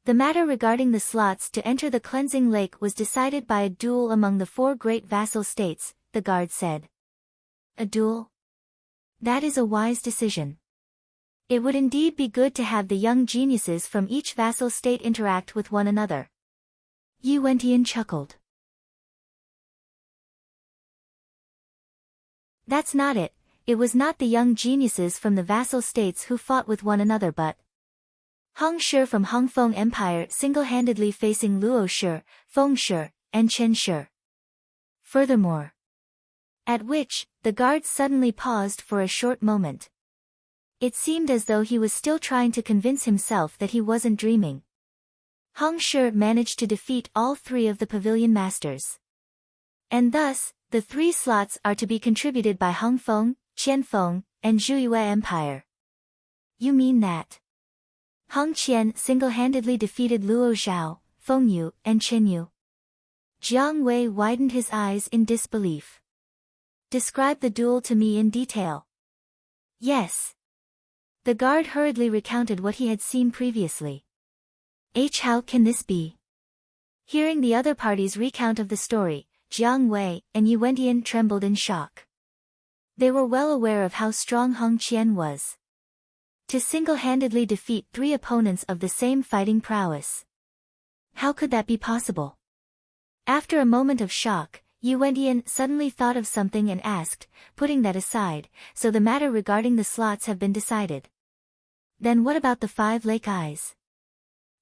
The matter regarding the slots to enter the cleansing lake was decided by a duel among the 4 great vassal states, the guard said. A duel? That is a wise decision. It would indeed be good to have the young geniuses from each vassal state interact with one another. Yi Wentian chuckled. That's not it. It was not the young geniuses from the vassal states who fought with one another but Hong Shi from Hongfeng Empire single-handedly facing Luo Shi, Feng Shi, and Chen Shi. Furthermore. At which, the guard suddenly paused for a short moment. It seemed as though he was still trying to convince himself that he wasn't dreaming. Hong Shi managed to defeat all 3 of the pavilion masters. And thus, the 3 slots are to be contributed by Hongfeng, Qianfeng, and Zhuiyue Empire. You mean that Hong Qian single-handedly defeated Luo Zhao, Feng Yu, and Chen Yu? Jiang Wei widened his eyes in disbelief. Describe the duel to me in detail. Yes. The guard hurriedly recounted what he had seen previously. How can this be? Hearing the other party's recount of the story, Jiang Wei and Yi Wentian trembled in shock. They were well aware of how strong Hong Qian was. To single-handedly defeat 3 opponents of the same fighting prowess. How could that be possible? After a moment of shock, Yi Wentian suddenly thought of something and asked, putting that aside, so the matter regarding the slots have been decided. Then what about the 5 lake eyes?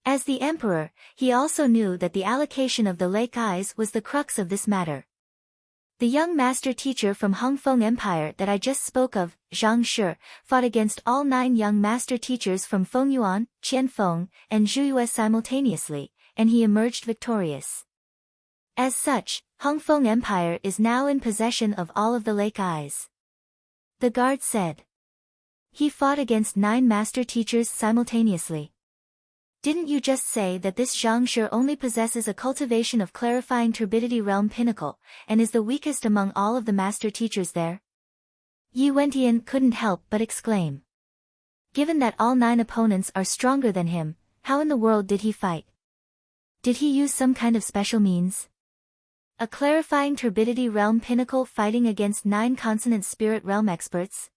As the emperor, he also knew that the allocation of the lake eyes was the crux of this matter. The young master teacher from Hongfeng Empire that I just spoke of, Zhang Shi, fought against all 9 young master teachers from Fengyuan, Qianfeng, and Zhuiyue simultaneously, and he emerged victorious. As such, Hongfeng Empire is now in possession of all of the lake eyes. The guard said. He fought against 9 master teachers simultaneously. Didn't you just say that this Zhang Shi only possesses a cultivation of clarifying turbidity realm pinnacle, and is the weakest among all of the master teachers there? Yi Wentian couldn't help but exclaim. Given that all 9 opponents are stronger than him, how in the world did he fight? Did he use some kind of special means? A clarifying turbidity realm pinnacle fighting against 9 consonant spirit realm experts?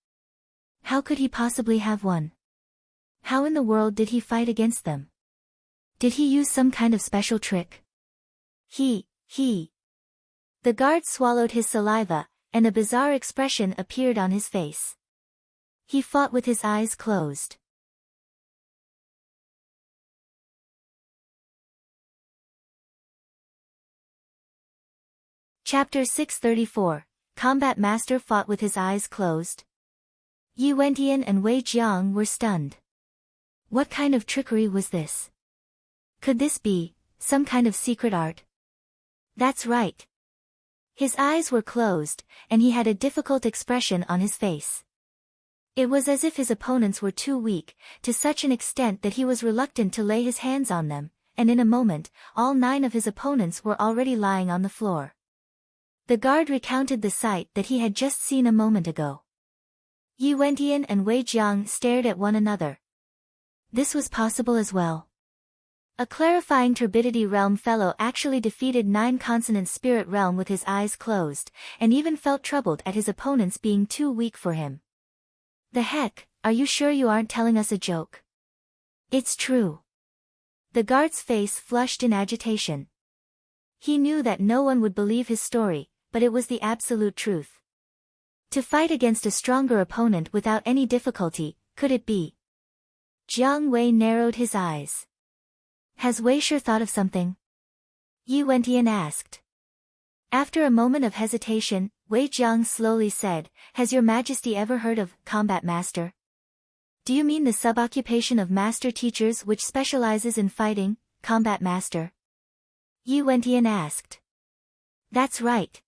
How could he possibly have won? How in the world did he fight against them? Did he use some kind of special trick? The guard swallowed his saliva, and a bizarre expression appeared on his face. He fought with his eyes closed. Chapter 634, Combat Master fought with his eyes closed. Yi Wentian and Wei Jiang were stunned. What kind of trickery was this? Could this be some kind of secret art? That's right. His eyes were closed, and he had a difficult expression on his face. It was as if his opponents were too weak, to such an extent that he was reluctant to lay his hands on them, and in a moment, all 9 of his opponents were already lying on the floor. The guard recounted the sight that he had just seen a moment ago. Yi Wentian and Wei Jiang stared at one another. This was possible as well. A clarifying turbidity realm fellow actually defeated 9 consonant spirit realm with his eyes closed, and even felt troubled at his opponents being too weak for him. The heck, are you sure you aren't telling us a joke? It's true. The guard's face flushed in agitation. He knew that no one would believe his story, but it was the absolute truth. To fight against a stronger opponent without any difficulty, could it be? Jiang Wei narrowed his eyes. Has Wei Shi thought of something? Yi Wentian asked. After a moment of hesitation, Wei Jiang slowly said, Has your Majesty ever heard of Combat Master? Do you mean the sub-occupation of master teachers which specializes in fighting, Combat Master? Yi Wentian asked. That's right.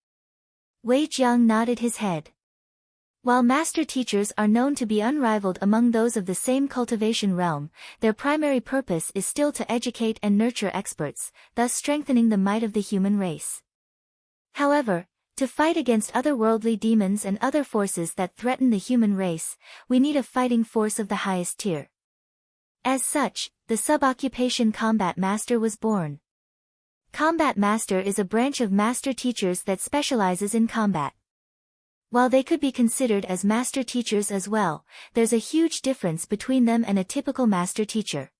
Wei Jiang nodded his head. While master teachers are known to be unrivaled among those of the same cultivation realm, their primary purpose is still to educate and nurture experts, thus strengthening the might of the human race. However, to fight against otherworldly demons and other forces that threaten the human race, we need a fighting force of the highest tier. As such, the sub-occupation Combat Master was born. Combat Master is a branch of master teachers that specializes in combat. While they could be considered as master teachers as well, there's a huge difference between them and a typical master teacher.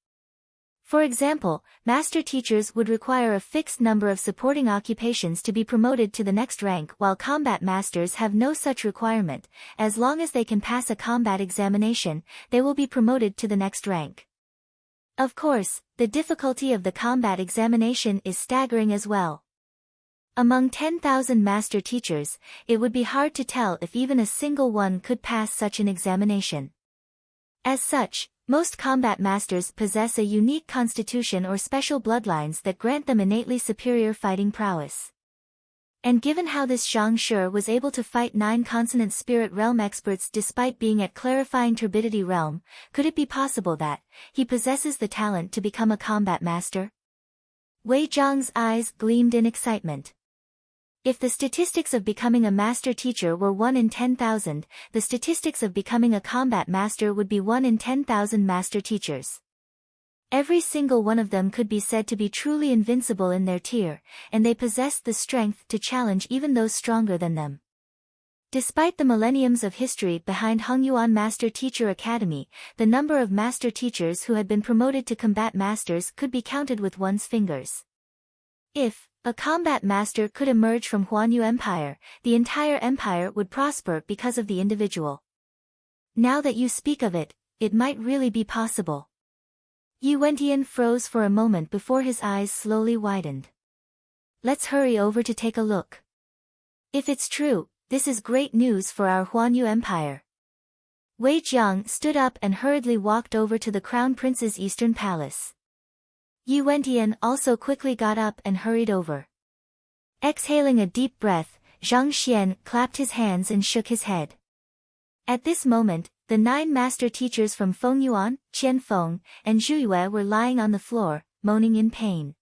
For example, master teachers would require a fixed number of supporting occupations to be promoted to the next rank, while combat masters have no such requirement. As long as they can pass a combat examination, they will be promoted to the next rank. Of course, the difficulty of the combat examination is staggering as well. Among 10,000 master teachers, it would be hard to tell if even a single one could pass such an examination. As such, most combat masters possess a unique constitution or special bloodlines that grant them innately superior fighting prowess. And given how this Zhang Shi was able to fight 9 consonant spirit realm experts despite being at clarifying turbidity realm, could it be possible that he possesses the talent to become a combat master? Wei Zhang's eyes gleamed in excitement. If the statistics of becoming a master teacher were 1 in 10,000, the statistics of becoming a combat master would be 1 in 10,000 master teachers. Every single one of them could be said to be truly invincible in their tier, and they possessed the strength to challenge even those stronger than them. Despite the millenniums of history behind Hongyuan Master Teacher Academy, the number of master teachers who had been promoted to combat masters could be counted with one's fingers. If a combat master could emerge from Huanyu Empire, the entire empire would prosper because of the individual. Now that you speak of it, it might really be possible. Yi Wentian froze for a moment before his eyes slowly widened. Let's hurry over to take a look. If it's true, this is great news for our Huanyu Empire. Wei Jiang stood up and hurriedly walked over to the Crown Prince's eastern palace. Yi Wentian also quickly got up and hurried over. Exhaling a deep breath, Zhang Xian clapped his hands and shook his head. At this moment, the 9 master teachers from Fengyuan, Qianfeng, and Zhuyue were lying on the floor, moaning in pain.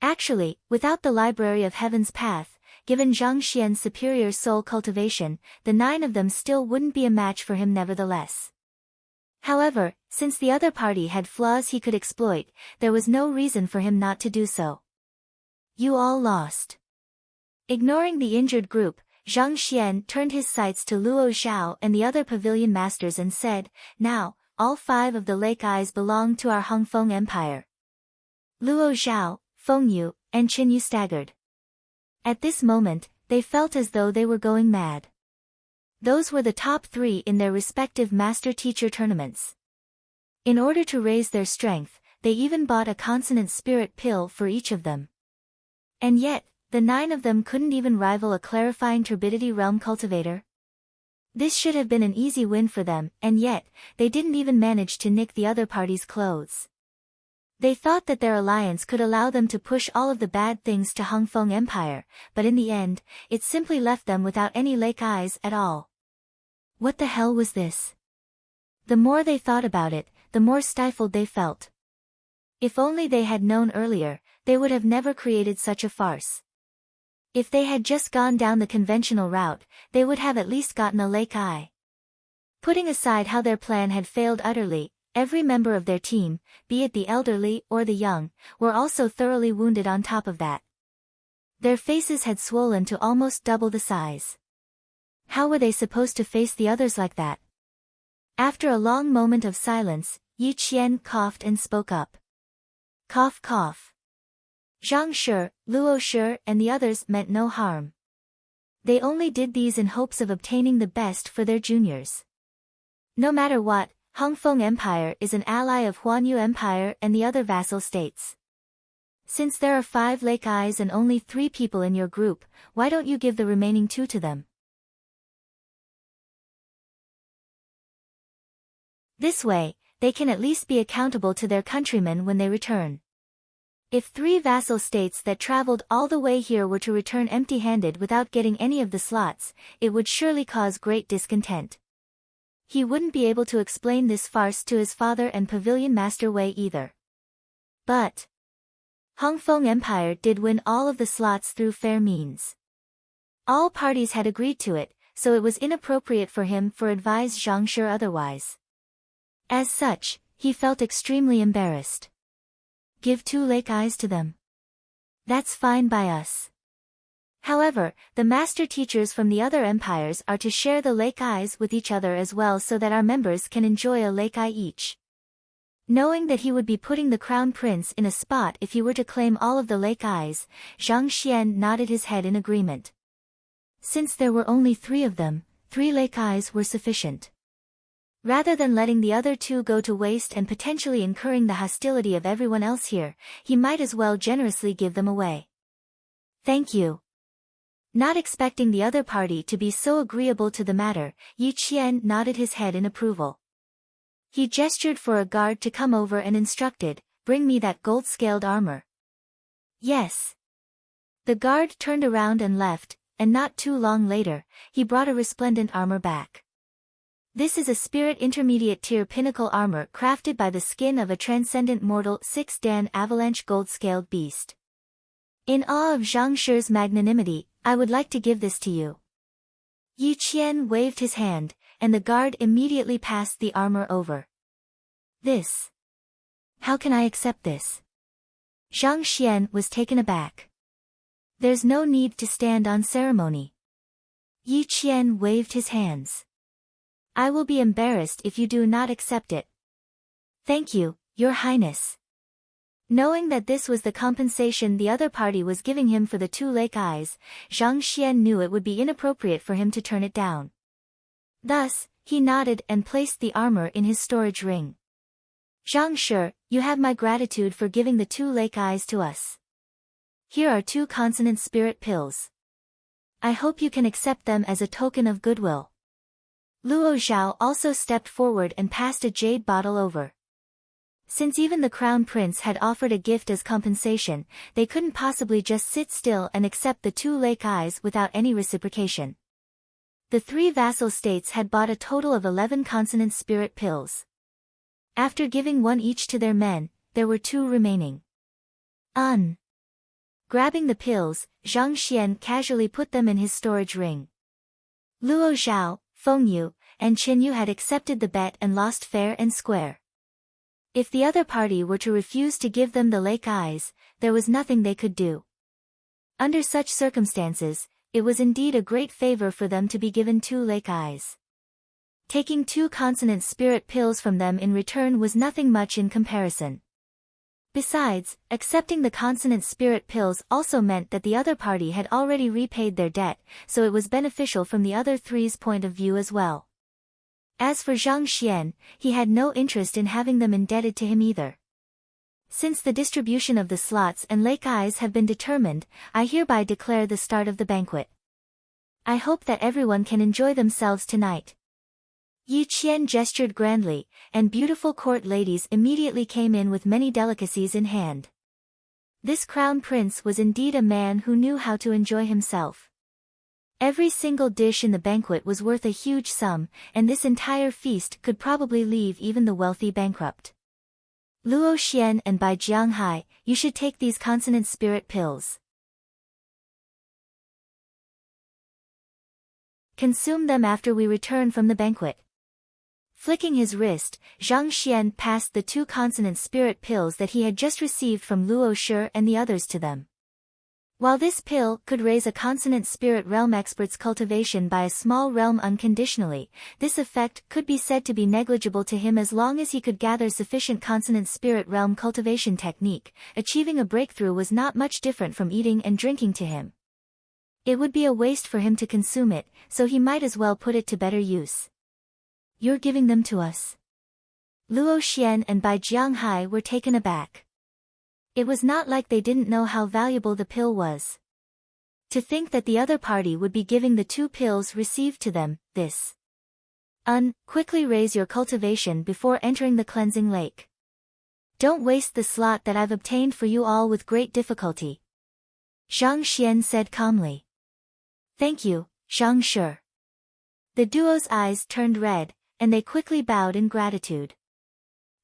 Actually, without the Library of Heaven's Path, given Zhang Xian's superior soul cultivation, the 9 of them still wouldn't be a match for him nevertheless. However, since the other party had flaws he could exploit, there was no reason for him not to do so. You all lost. Ignoring the injured group, Zhang Xian turned his sights to Luo Zhao and the other pavilion masters and said, "Now, all 5 of the Lake Eyes belong to our Hongfeng Empire." Luo Zhao, Fengyu, and Qinyu staggered. At this moment, they felt as though they were going mad. Those were the top 3 in their respective master-teacher tournaments. In order to raise their strength, they even bought a consonant spirit pill for each of them. And yet, the 9 of them couldn't even rival a clarifying turbidity realm cultivator. This should have been an easy win for them, and yet, they didn't even manage to nick the other party's clothes. They thought that their alliance could allow them to push all of the bad things to Hongfeng Empire, but in the end, it simply left them without any Lake Eyes at all. What the hell was this? The more they thought about it, the more stifled they felt. If only they had known earlier, they would have never created such a farce. If they had just gone down the conventional route, they would have at least gotten a Lake Eye. Putting aside how their plan had failed utterly, every member of their team, be it the elderly or the young, were also thoroughly wounded on top of that. Their faces had swollen to almost double the size. How were they supposed to face the others like that? After a long moment of silence, Yi Qian coughed and spoke up. Cough cough. Zhang Shi, Luo Shi, and the others meant no harm. They only did these in hopes of obtaining the best for their juniors. No matter what, Hongfeng Empire is an ally of Huanyu Empire and the other vassal states. Since there are 5 Lake Eyes and only 3 people in your group, why don't you give the remaining 2 to them? This way, they can at least be accountable to their countrymen when they return. If 3 vassal states that traveled all the way here were to return empty-handed without getting any of the slots, it would surely cause great discontent. He wouldn't be able to explain this farce to his father and Pavilion Master Wei either. But Hongfeng Empire did win all of the slots through fair means. All parties had agreed to it, so it was inappropriate for him to advise Zhang Shi otherwise. As such, he felt extremely embarrassed. Give 2 lake eyes to them. That's fine by us. However, the master teachers from the other empires are to share the lake eyes with each other as well so that our members can enjoy a lake eye each. Knowing that he would be putting the crown prince in a spot if he were to claim all of the lake eyes, Zhang Xian nodded his head in agreement. Since there were only 3 of them, 3 lake eyes were sufficient. Rather than letting the other 2 go to waste and potentially incurring the hostility of everyone else here, he might as well generously give them away. Thank you. Not expecting the other party to be so agreeable to the matter, Yi Qian nodded his head in approval. He gestured for a guard to come over and instructed, "Bring me that gold-scaled armor." Yes. The guard turned around and left, and not too long later, he brought a resplendent armor back. This is a spirit intermediate tier pinnacle armor crafted by the skin of a transcendent mortal 6-dan avalanche gold-scaled beast. In awe of Zhang Shi's magnanimity, I would like to give this to you. Yi Qian waved his hand, and the guard immediately passed the armor over. This. How can I accept this? Zhang Xian was taken aback. There's no need to stand on ceremony. Yi Qian waved his hands. I will be embarrassed if you do not accept it. Thank you, Your Highness. Knowing that this was the compensation the other party was giving him for the 2 lake eyes, Zhang Xian knew it would be inappropriate for him to turn it down. Thus, he nodded and placed the armor in his storage ring. Zhang Shi, you have my gratitude for giving the 2 lake eyes to us. Here are 2 consonant spirit pills. I hope you can accept them as a token of goodwill. Luo Zhao also stepped forward and passed a jade bottle over. Since even the crown prince had offered a gift as compensation, they couldn't possibly just sit still and accept the 2 lake eyes without any reciprocation. The 3 vassal states had bought a total of 11 consonant spirit pills. After giving 1 each to their men, there were 2 remaining. Grabbing the pills, Zhang Xian casually put them in his storage ring. Luo Zhao, Feng Yu, and Qin Yu had accepted the bet and lost fair and square. If the other party were to refuse to give them the lake eyes, there was nothing they could do. Under such circumstances, it was indeed a great favor for them to be given 2 lake eyes. Taking 2 consonant spirit pills from them in return was nothing much in comparison. Besides, accepting the consonant spirit pills also meant that the other party had already repaid their debt, so it was beneficial from the other 3's point of view as well. As for Zhang Xian, he had no interest in having them indebted to him either. Since the distribution of the slots and lake eyes have been determined, I hereby declare the start of the banquet. I hope that everyone can enjoy themselves tonight. Yi Qian gestured grandly, and beautiful court ladies immediately came in with many delicacies in hand. This crown prince was indeed a man who knew how to enjoy himself. Every single dish in the banquet was worth a huge sum, and this entire feast could probably leave even the wealthy bankrupt. Luo Xian and Bai Jianghai, you should take these consonant spirit pills. Consume them after we return from the banquet. Flicking his wrist, Zhang Xian passed the 2 consonant spirit pills that he had just received from Luo Shi and the others to them. While this pill could raise a consonant spirit realm expert's cultivation by a small realm unconditionally, this effect could be said to be negligible to him as long as he could gather sufficient consonant spirit realm cultivation technique. Achieving a breakthrough was not much different from eating and drinking to him. It would be a waste for him to consume it, so he might as well put it to better use. You're giving them to us? Luo Xian and Bai Jianghai were taken aback. It was not like they didn't know how valuable the pill was. To think that the other party would be giving the 2 pills received to them, this. Quickly raise your cultivation before entering the cleansing lake. Don't waste the slot that I've obtained for you all with great difficulty. Zhang Xian said calmly. Thank you, Zhang Shi. The duo's eyes turned red, and they quickly bowed in gratitude.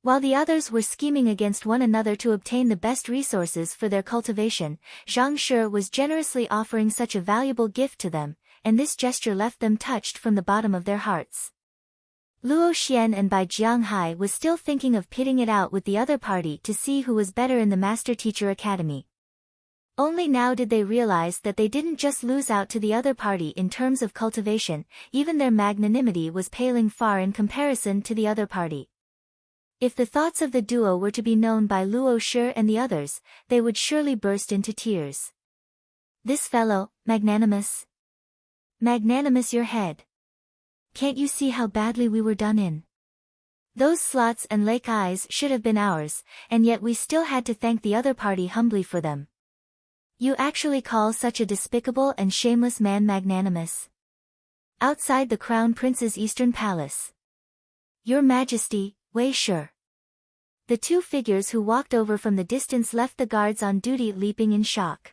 While the others were scheming against one another to obtain the best resources for their cultivation, Zhang Shi was generously offering such a valuable gift to them, and this gesture left them touched from the bottom of their hearts. Luo Xian and Bai Jianghai was still thinking of pitting it out with the other party to see who was better in the Master-Teacher Academy. Only now did they realize that they didn't just lose out to the other party in terms of cultivation, even their magnanimity was paling far in comparison to the other party. If the thoughts of the duo were to be known by Luo Shi and the others, they would surely burst into tears. This fellow, magnanimous. Magnanimous your head. Can't you see how badly we were done in? Those slots and lake eyes should have been ours, and yet we still had to thank the other party humbly for them. You actually call such a despicable and shameless man magnanimous? Outside the Crown Prince's Eastern Palace. Your Majesty, Wei Shi. The two figures who walked over from the distance left the guards on duty leaping in shock.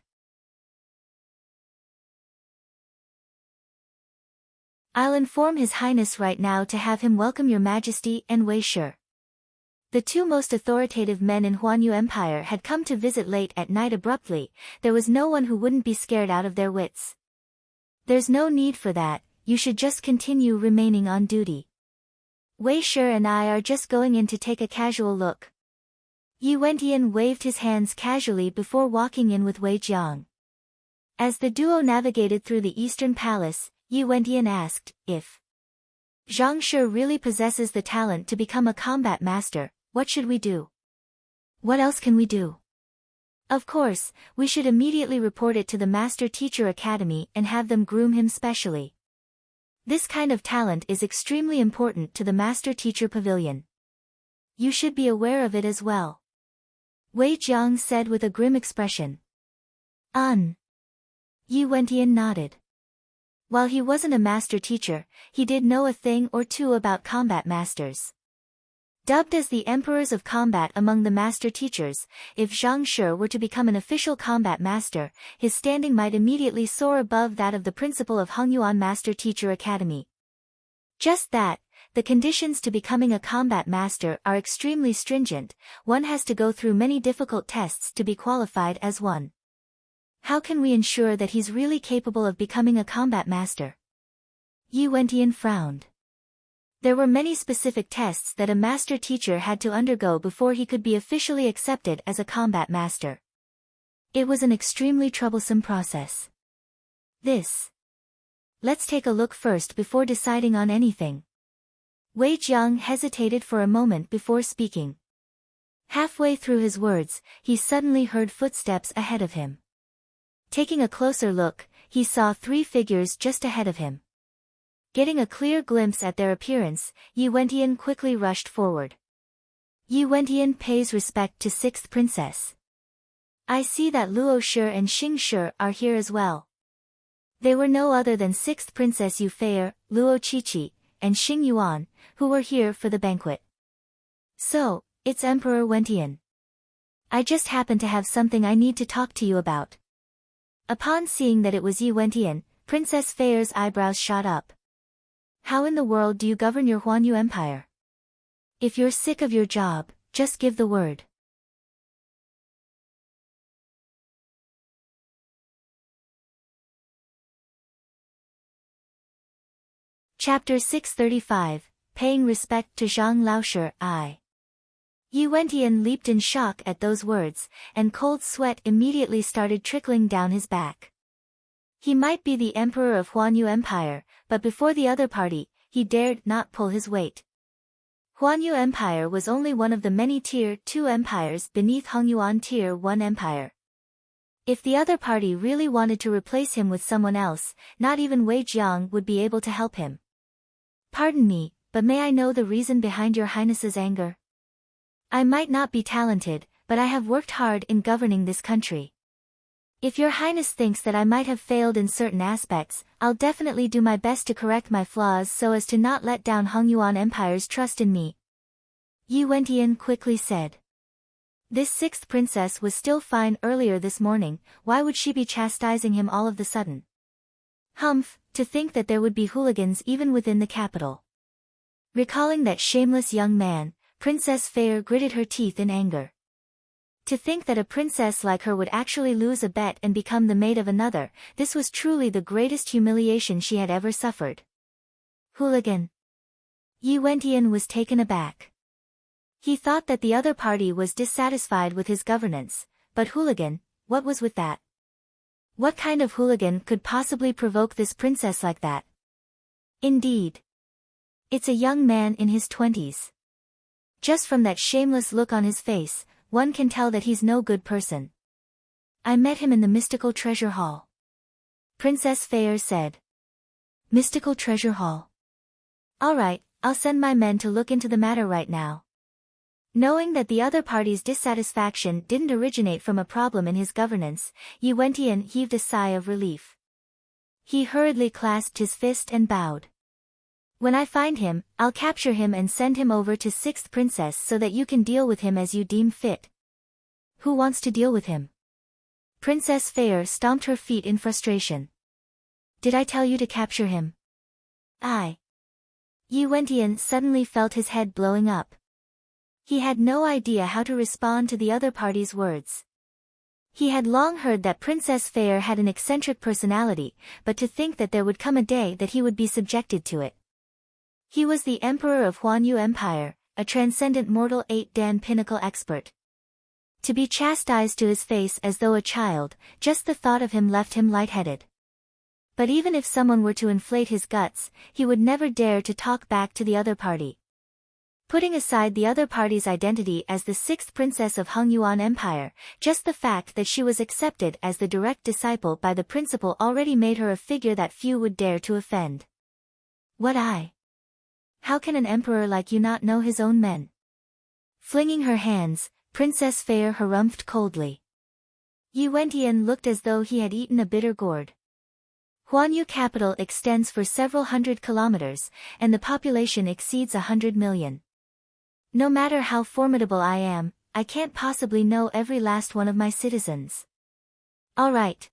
I'll inform His Highness right now to have him welcome Your Majesty and Wei Shi. The two most authoritative men in Huanyu Empire had come to visit late at night abruptly. There was no one who wouldn't be scared out of their wits. There's no need for that, you should just continue remaining on duty. Wei Shi and I are just going in to take a casual look. Yi Wentian waved his hands casually before walking in with Wei Jiang. As the duo navigated through the Eastern Palace, Yi Wentian asked, if Zhang Shi really possesses the talent to become a combat master, what should we do? What else can we do? Of course, we should immediately report it to the Master-Teacher Academy and have them groom him specially. This kind of talent is extremely important to the Master-Teacher Pavilion. You should be aware of it as well. Wei Jiang said with a grim expression. Yi Wentian nodded. While he wasn't a master teacher, he did know a thing or two about combat masters. Dubbed as the emperors of combat among the master teachers, if Zhang Shi were to become an official combat master, his standing might immediately soar above that of the principal of Hongyuan Master Teacher Academy. Just that, the conditions to becoming a combat master are extremely stringent. One has to go through many difficult tests to be qualified as one. How can we ensure that he's really capable of becoming a combat master? Yi Wentian frowned. There were many specific tests that a master teacher had to undergo before he could be officially accepted as a combat master. It was an extremely troublesome process. Let's take a look first before deciding on anything. Wei Jiang hesitated for a moment before speaking. Halfway through his words, he suddenly heard footsteps ahead of him. Taking a closer look, he saw three figures just ahead of him. Getting a clear glimpse at their appearance, Yi Wentian quickly rushed forward. Yi Wentian pays respect to 6th Princess. I see that Luo Shi and Xing Shi are here as well. They were no other than 6th Princess Yu Fei, Luo Qiqi, and Xing Yuan, who were here for the banquet. So, it's Emperor Wentian. I just happen to have something I need to talk to you about. Upon seeing that it was Yi Wentian, Princess Fei's eyebrows shot up. How in the world do you govern your Huanyu Empire? If you're sick of your job, just give the word. Chapter 635, Paying Respect to Zhang Laoshi I. Yi Wentian leaped in shock at those words, and cold sweat immediately started trickling down his back. He might be the emperor of Huanyu Empire, but before the other party, he dared not pull his weight. Huanyu Empire was only one of the many Tier 2 empires beneath Hongyuan Tier 1 Empire. If the other party really wanted to replace him with someone else, not even Wei Jiang would be able to help him. Pardon me, but may I know the reason behind your highness's anger? I might not be talented, but I have worked hard in governing this country. If your highness thinks that I might have failed in certain aspects, I'll definitely do my best to correct my flaws so as to not let down Hongyuan Empire's trust in me. Yi Wentian quickly said. This 6th princess was still fine earlier this morning, why would she be chastising him all of the sudden? Humph, to think that there would be hooligans even within the capital. Recalling that shameless young man, Princess Fei gritted her teeth in anger. To think that a princess like her would actually lose a bet and become the maid of another, this was truly the greatest humiliation she had ever suffered. Hooligan. Yi Wentian was taken aback. He thought that the other party was dissatisfied with his governance, but hooligan, what was with that? What kind of hooligan could possibly provoke this princess like that? Indeed. It's a young man in his 20s. Just from that shameless look on his face, one can tell that he's no good person. I met him in the mystical treasure hall. Princess Fair said. Mystical treasure hall. All right, I'll send my men to look into the matter right now. Knowing that the other party's dissatisfaction didn't originate from a problem in his governance, Yi Wentian heaved a sigh of relief. He hurriedly clasped his fist and bowed. When I find him, I'll capture him and send him over to 6th Princess so that you can deal with him as you deem fit. Who wants to deal with him? Princess Fair stomped her feet in frustration. Did I tell you to capture him? Yi Wentian suddenly felt his head blowing up. He had no idea how to respond to the other party's words. He had long heard that Princess Fair had an eccentric personality, but to think that there would come a day that he would be subjected to it. He was the Emperor of Huanyu Empire, a transcendent mortal 8-dan pinnacle expert. To be chastised to his face as though a child, just the thought of him left him lightheaded. But even if someone were to inflate his guts, he would never dare to talk back to the other party. Putting aside the other party's identity as the 6th princess of Hongyuan Empire, just the fact that she was accepted as the direct disciple by the principal already made her a figure that few would dare to offend. How can an emperor like you not know his own men? Flinging her hands, Princess Fair harumphed coldly. Yi Wentian looked as though he had eaten a bitter gourd. Huanyu capital extends for several hundred kilometers, and the population exceeds 100 million. No matter how formidable I am, I can't possibly know every last one of my citizens. All right.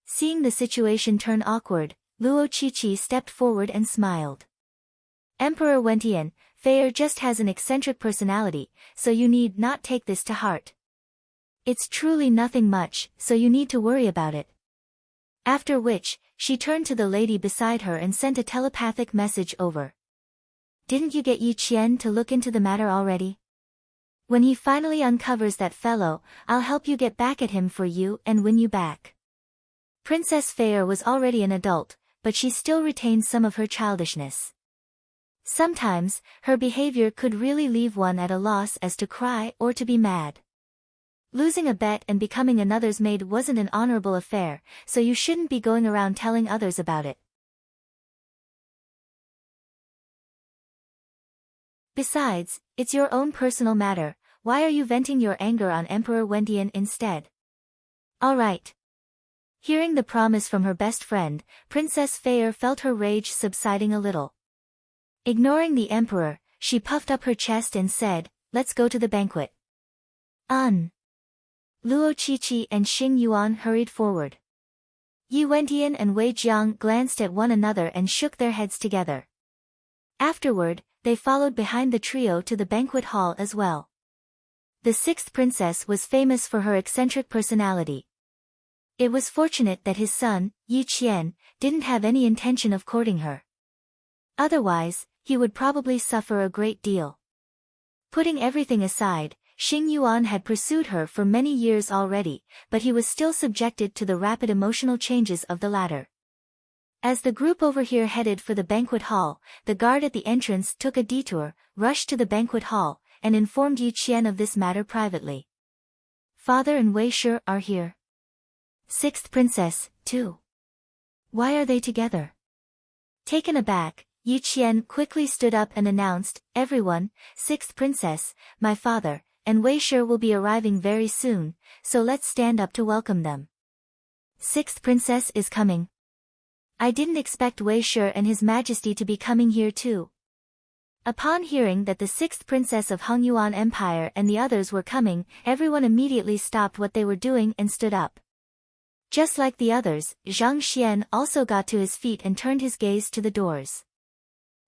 Seeing the situation turn awkward, Luo Qiqi stepped forward and smiled. Emperor Wentian, Fair just has an eccentric personality, so you need not take this to heart. It's truly nothing much, so you need to worry about it. After which, she turned to the lady beside her and sent a telepathic message over. Didn't you get Yi Qian to look into the matter already? When he finally uncovers that fellow, I'll help you get back at him for you and win you back. Princess Fair was already an adult, but she still retained some of her childishness. Sometimes, her behavior could really leave one at a loss as to cry or to be mad. Losing a bet and becoming another's maid wasn't an honorable affair, so you shouldn't be going around telling others about it. Besides, it's your own personal matter, why are you venting your anger on Emperor Wentian instead? All right. Hearing the promise from her best friend, Princess Fair felt her rage subsiding a little. Ignoring the emperor, she puffed up her chest and said, let's go to the banquet. Luo Qiqi and Xing Yuan hurried forward. Yi Wentian and Wei Jiang glanced at one another and shook their heads together. Afterward, they followed behind the trio to the banquet hall as well. The 6th princess was famous for her eccentric personality. It was fortunate that his son, Yi Qian, didn't have any intention of courting her. Otherwise, he would probably suffer a great deal. Putting everything aside, Xing Yuan had pursued her for many years already, but he was still subjected to the rapid emotional changes of the latter. As the group over here headed for the banquet hall, the guard at the entrance took a detour, rushed to the banquet hall, and informed Yi Qian of this matter privately. Father and Wei Shi are here. 6th princess, too. Why are they together? Taken aback, Yi Qian quickly stood up and announced, everyone, 6th princess, my father, and Wei Shi will be arriving very soon, so let's stand up to welcome them. 6th princess is coming. I didn't expect Wei Shi and His Majesty to be coming here too. Upon hearing that the 6th princess of Hongyuan Empire and the others were coming, everyone immediately stopped what they were doing and stood up. Just like the others, Zhang Xian also got to his feet and turned his gaze to the doors.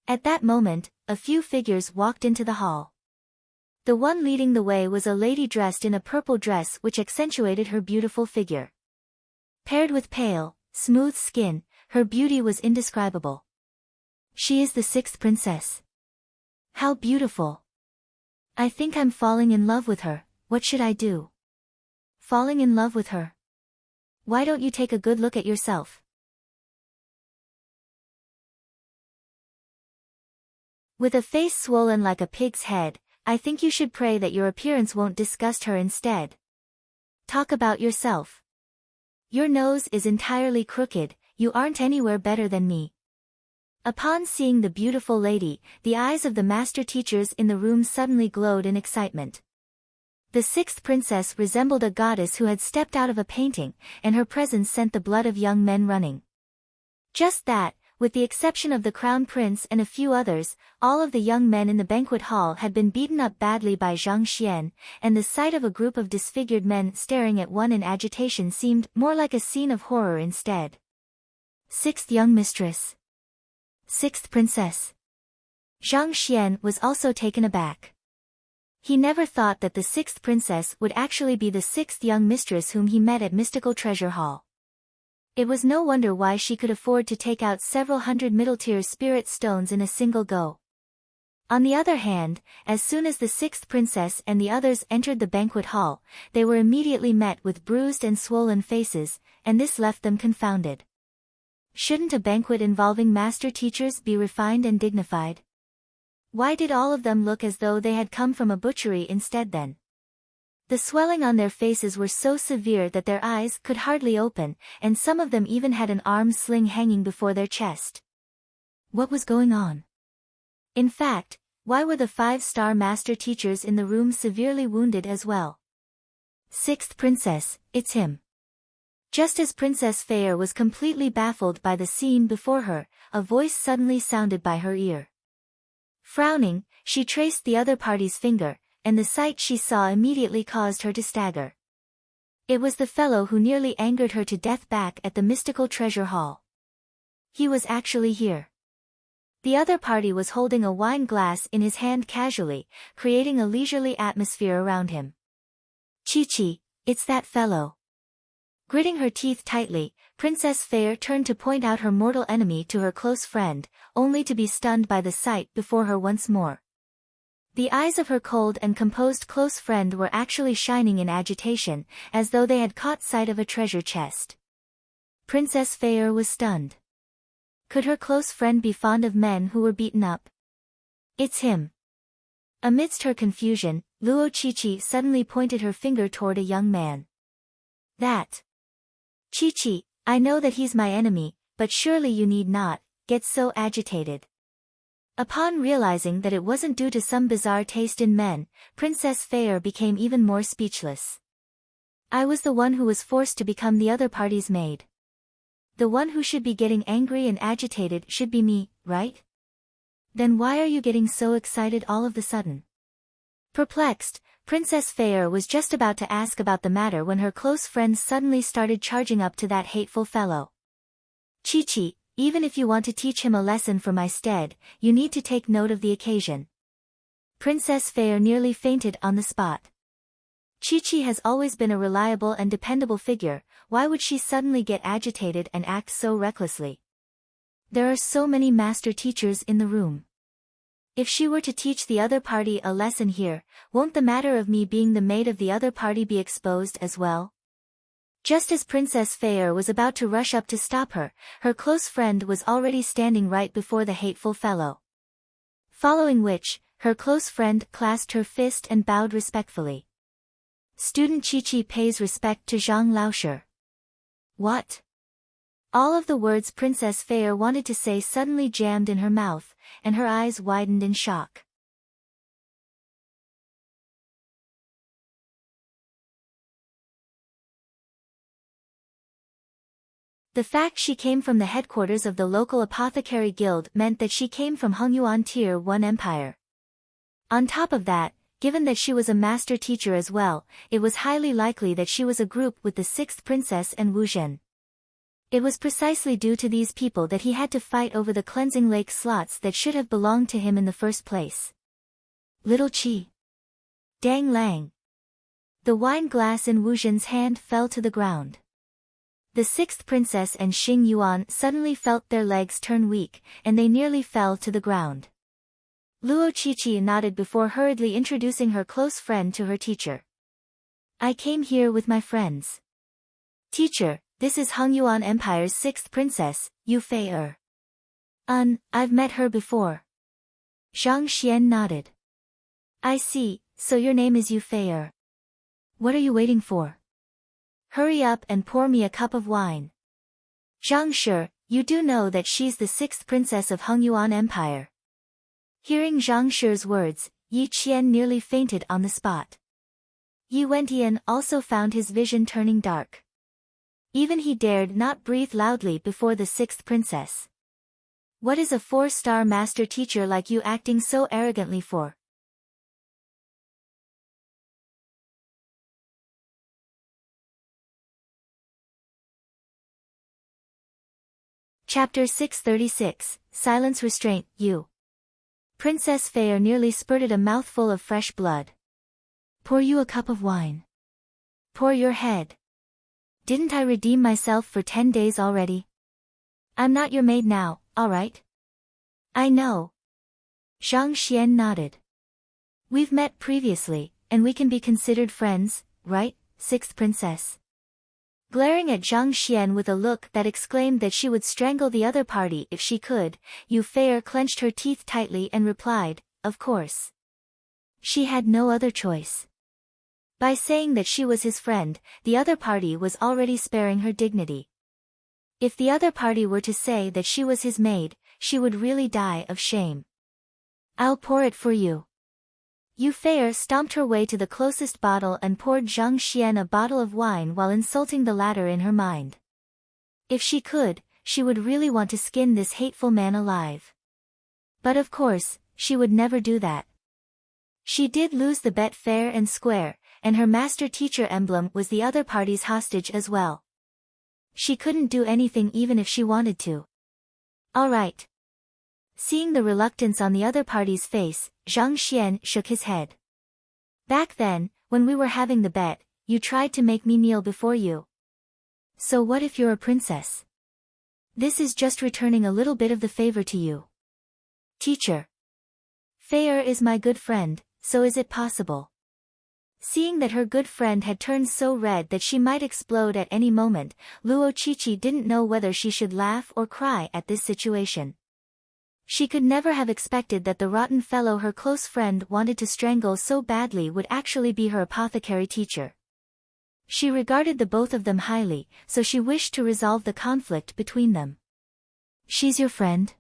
At that moment, a few figures walked into the hall. The one leading the way was a lady dressed in a purple dress which accentuated her beautiful figure. Paired with pale, smooth skin, her beauty was indescribable. She is the 6th princess. How beautiful. I think I'm falling in love with her, what should I do? Falling in love with her? Why don't you take a good look at yourself? With a face swollen like a pig's head, I think you should pray that your appearance won't disgust her instead. Talk about yourself. Your nose is entirely crooked, you aren't anywhere better than me. Upon seeing the beautiful lady, the eyes of the master teachers in the room suddenly glowed in excitement. The sixth princess resembled a goddess who had stepped out of a painting, and her presence sent the blood of young men running. Just that, with the exception of the crown prince and a few others, all of the young men in the banquet hall had been beaten up badly by Zhang Xian, and the sight of a group of disfigured men staring at one in agitation seemed more like a scene of horror instead. Sixth young mistress. Sixth princess. Zhang Xian was also taken aback. He never thought that the sixth princess would actually be the sixth young mistress whom he met at Mystical Treasure Hall. It was no wonder why she could afford to take out several hundred middle-tier spirit stones in a single go. On the other hand, as soon as the sixth princess and the others entered the banquet hall, they were immediately met with bruised and swollen faces, and this left them confounded. Shouldn't a banquet involving master teachers be refined and dignified? Why did all of them look as though they had come from a butchery instead then? The swelling on their faces were so severe that their eyes could hardly open, and some of them even had an arm sling hanging before their chest. What was going on? In fact, why were the 5-star master teachers in the room severely wounded as well? Sixth princess, it's him. Just as Princess Fair was completely baffled by the scene before her, a voice suddenly sounded by her ear. Frowning, she traced the other party's finger, and the sight she saw immediately caused her to stagger. It was the fellow who nearly angered her to death back at the Mystical Treasure Hall. He was actually here. The other party was holding a wine glass in his hand casually, creating a leisurely atmosphere around him. Chi-Chi, it's that fellow. Gritting her teeth tightly, Princess Fair turned to point out her mortal enemy to her close friend, only to be stunned by the sight before her once more. The eyes of her cold and composed close friend were actually shining in agitation, as though they had caught sight of a treasure chest. Princess Fair was stunned. Could her close friend be fond of men who were beaten up? It's him. Amidst her confusion, Luo Chi-Chi suddenly pointed her finger toward a young man. That. Chi-Chi, I know that he's my enemy, but surely you need not get so agitated. Upon realizing that it wasn't due to some bizarre taste in men, Princess Fair became even more speechless. I was the one who was forced to become the other party's maid. The one who should be getting angry and agitated should be me, right? Then why are you getting so excited all of a sudden? Perplexed, Princess Fair was just about to ask about the matter when her close friend suddenly started charging up to that hateful fellow. Chi-Chi, even if you want to teach him a lesson for my stead, you need to take note of the occasion. Princess Fair nearly fainted on the spot. Chi-Chi has always been a reliable and dependable figure, why would she suddenly get agitated and act so recklessly? There are so many master teachers in the room. If she were to teach the other party a lesson here, won't the matter of me being the maid of the other party be exposed as well? Just as Princess Fair was about to rush up to stop her, her close friend was already standing right before the hateful fellow. Following which, her close friend clasped her fist and bowed respectfully. Student Chi-Chi pays respect to Zhang Laoshe. What? All of the words Princess Fair wanted to say suddenly jammed in her mouth, and her eyes widened in shock. The fact she came from the headquarters of the local apothecary guild meant that she came from Hongyuan Tier 1 Empire. On top of that, given that she was a master teacher as well, it was highly likely that she was a group with the sixth princess and Wu Zhen. It was precisely due to these people that he had to fight over the cleansing lake slots that should have belonged to him in the first place. Little Chi. Dang Lang. The wine glass in Wu Zhen's hand fell to the ground. The sixth princess and Xing Yuan suddenly felt their legs turn weak, and they nearly fell to the ground. Luo Qiqi nodded before hurriedly introducing her close friend to her teacher. I came here with my friends. Teacher, this is Hongyuan Empire's 6th princess, Yu Fei-er. I've met her before. Zhang Xian nodded. I see, so your name is Yu Fei-er. What are you waiting for? Hurry up and pour me a cup of wine. Zhang Shi, you do know that she's the 6th princess of Hongyuan Empire. Hearing Zhang Shi's words, Yi Qian nearly fainted on the spot. Yi Wentian also found his vision turning dark. Even he dared not breathe loudly before the 6th princess. What is a 4-star master teacher like you acting so arrogantly for? Chapter 636, Silence Restraint, You. Princess Fei nearly spurted a mouthful of fresh blood. Pour you a cup of wine. Pour your head. Didn't I redeem myself for 10 days already? I'm not your maid now, alright? I know. Zhang Xian nodded. We've met previously, and we can be considered friends, right, 6th princess? Glaring at Zhang Xian with a look that exclaimed that she would strangle the other party if she could, Yu Fei clenched her teeth tightly and replied, of course. She had no other choice. By saying that she was his friend, the other party was already sparing her dignity. If the other party were to say that she was his maid, she would really die of shame. I'll pour it for you. Yu Fei stomped her way to the closest bottle and poured Zhang Xian a bottle of wine while insulting the latter in her mind. If she could, she would really want to skin this hateful man alive. But of course, she would never do that. She did lose the bet fair and square, and her master-teacher emblem was the other party's hostage as well. She couldn't do anything even if she wanted to. All right. Seeing the reluctance on the other party's face, Zhang Xian shook his head. Back then, when we were having the bet, you tried to make me kneel before you. So what if you're a princess? This is just returning a little bit of the favor to you. Teacher. Fei is my good friend, so is it possible? Seeing that her good friend had turned so red that she might explode at any moment, Luo Qiqi didn't know whether she should laugh or cry at this situation. She could never have expected that the rotten fellow her close friend wanted to strangle so badly would actually be her apothecary teacher. She regarded the both of them highly, so she wished to resolve the conflict between them. She's your friend?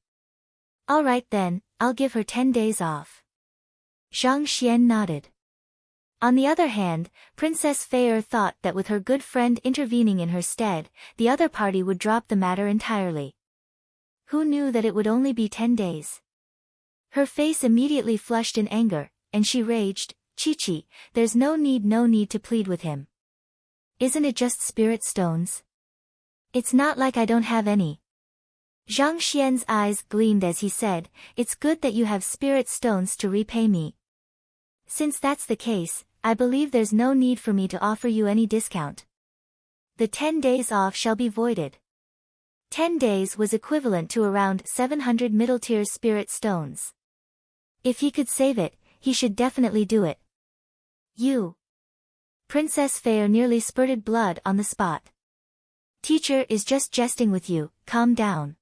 All right then, I'll give her 10 days off. Zhang Xian nodded. On the other hand, Princess Fei thought that with her good friend intervening in her stead, the other party would drop the matter entirely. Who knew that it would only be 10 days? Her face immediately flushed in anger, and she raged, Qiqi, there's no need to plead with him. Isn't it just spirit stones? It's not like I don't have any. Zhang Xian's eyes gleamed as he said, it's good that you have spirit stones to repay me. Since that's the case, I believe there's no need for me to offer you any discount. The 10 days off shall be voided. 10 days was equivalent to around 700 middle-tier spirit stones. If he could save it, he should definitely do it. You. Princess Fei nearly spurted blood on the spot. Teacher is just jesting with you, calm down.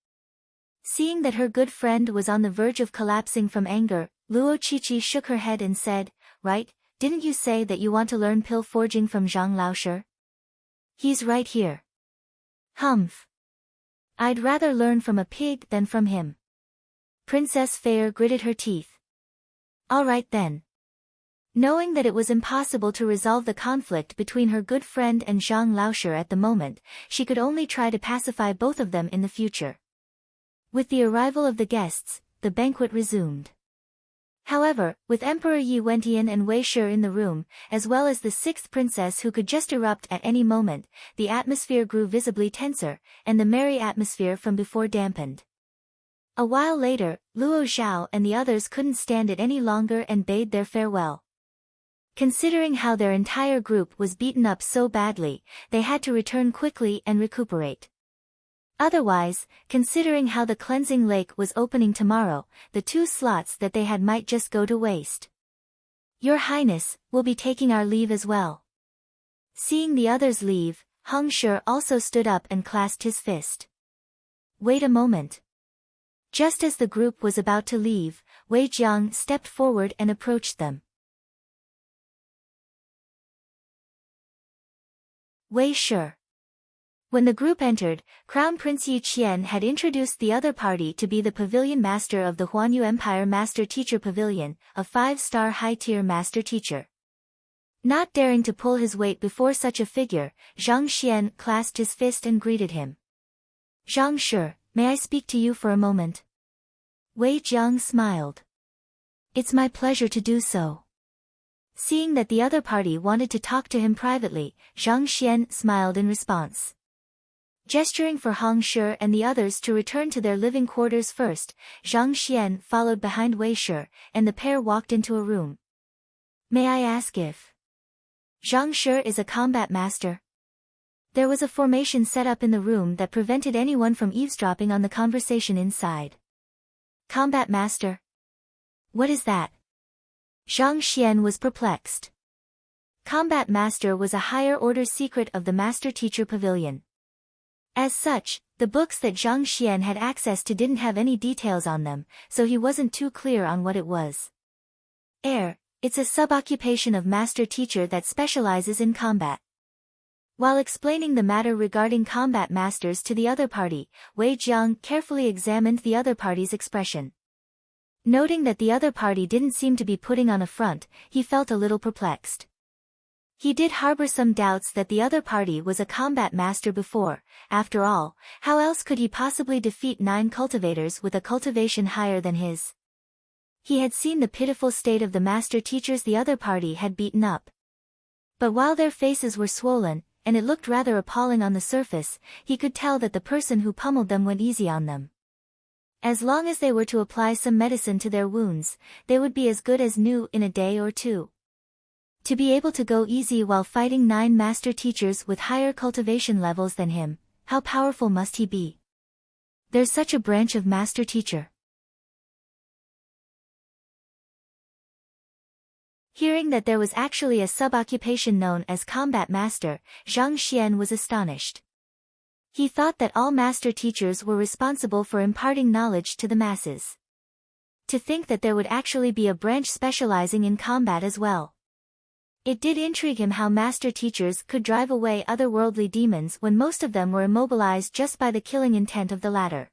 Seeing that her good friend was on the verge of collapsing from anger, Luo Qiqi shook her head and said, right, didn't you say that you want to learn pill forging from Zhang Laoshi? He's right here. Humph. I'd rather learn from a pig than from him. Princess Fei gritted her teeth. All right then. Knowing that it was impossible to resolve the conflict between her good friend and Zhang Laoshi at the moment, she could only try to pacify both of them in the future. With the arrival of the guests, the banquet resumed. However, with Emperor Yi Wentian and Wei Shi in the room, as well as the 6th princess who could just erupt at any moment, the atmosphere grew visibly tenser, and the merry atmosphere from before dampened. A while later, Luo Zhao and the others couldn't stand it any longer and bade their farewell. Considering how their entire group was beaten up so badly, they had to return quickly and recuperate. Otherwise, considering how the cleansing lake was opening tomorrow, the 2 slots that they had might just go to waste. Your Highness, we'll be taking our leave as well. Seeing the others leave, Hong Shi also stood up and clasped his fist. Wait a moment. Just as the group was about to leave, Wei Jiang stepped forward and approached them. Wei Shi. When the group entered, Crown Prince Yi Qian had introduced the other party to be the pavilion master of the Huanyu Empire Master Teacher Pavilion, a 5-star high-tier master teacher. Not daring to pull his weight before such a figure, Zhang Xian clasped his fist and greeted him. Zhang Shi, may I speak to you for a moment? Wei Jiang smiled. It's my pleasure to do so. Seeing that the other party wanted to talk to him privately, Zhang Xian smiled in response. Gesturing for Hong Shi and the others to return to their living quarters first, Zhang Xian followed behind Wei Shi, and the pair walked into a room. May I ask if Zhang Shi is a combat master? There was a formation set up in the room that prevented anyone from eavesdropping on the conversation inside. Combat master? What is that? Zhang Xian was perplexed. Combat master was a higher order secret of the Master Teacher Pavilion. As such, the books that Zhang Xian had access to didn't have any details on them, so he wasn't too clear on what it was. It's a sub-occupation of Master Teacher that specializes in combat. While explaining the matter regarding combat masters to the other party, Wei Jiang carefully examined the other party's expression. Noting that the other party didn't seem to be putting on a front, he felt a little perplexed. He did harbor some doubts that the other party was a combat master before. After all, how else could he possibly defeat 9 cultivators with a cultivation higher than his? He had seen the pitiful state of the master teachers the other party had beaten up. But while their faces were swollen, and it looked rather appalling on the surface, he could tell that the person who pummeled them went easy on them. As long as they were to apply some medicine to their wounds, they would be as good as new in a day or 2. To be able to go easy while fighting 9 master teachers with higher cultivation levels than him, how powerful must he be? There's such a branch of master teacher. Hearing that there was actually a sub-occupation known as combat master, Zhang Xian was astonished. He thought that all master teachers were responsible for imparting knowledge to the masses. To think that there would actually be a branch specializing in combat as well. It did intrigue him how master teachers could drive away otherworldly demons when most of them were immobilized just by the killing intent of the latter.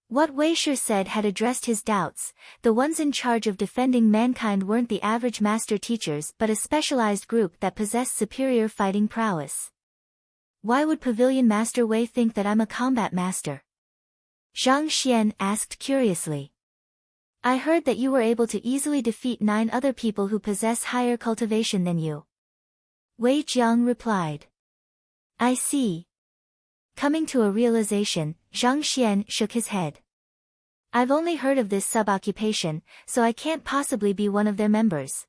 What Wei Shi said had addressed his doubts. The ones in charge of defending mankind weren't the average master teachers but a specialized group that possessed superior fighting prowess. Why would Pavilion Master Wei think that I'm a combat master? Zhang Xian asked curiously. I heard that you were able to easily defeat 9 other people who possess higher cultivation than you. Wei Jiang replied. I see. Coming to a realization, Zhang Xian shook his head. I've only heard of this sub-occupation, so I can't possibly be one of their members.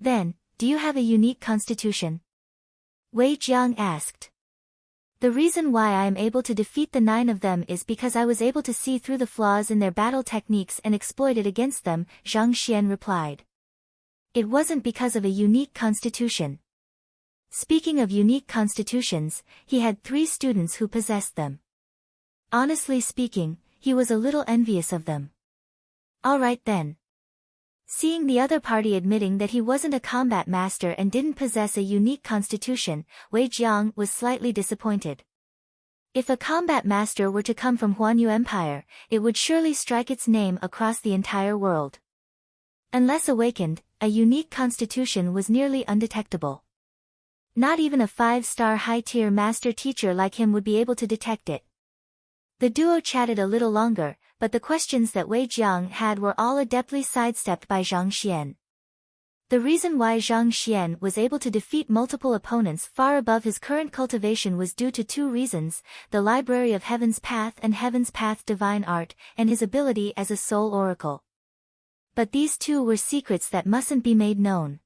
Then, do you have a unique constitution? Wei Jiang asked. The reason why I am able to defeat the 9 of them is because I was able to see through the flaws in their battle techniques and exploit it against them, Zhang Xian replied. It wasn't because of a unique constitution. Speaking of unique constitutions, he had 3 students who possessed them. Honestly speaking, he was a little envious of them. All right then. Seeing the other party admitting that he wasn't a combat master and didn't possess a unique constitution, Wei Jiang was slightly disappointed. If a combat master were to come from Huanyu Empire, it would surely strike its name across the entire world. Unless awakened, a unique constitution was nearly undetectable. Not even a 5-star high-tier master teacher like him would be able to detect it. The duo chatted a little longer, but the questions that Wei Jiang had were all adeptly sidestepped by Zhang Xian. The reason why Zhang Xian was able to defeat multiple opponents far above his current cultivation was due to 2 reasons, the Library of Heaven's Path and Heaven's Path Divine Art, and his ability as a soul oracle. But these 2 were secrets that mustn't be made known.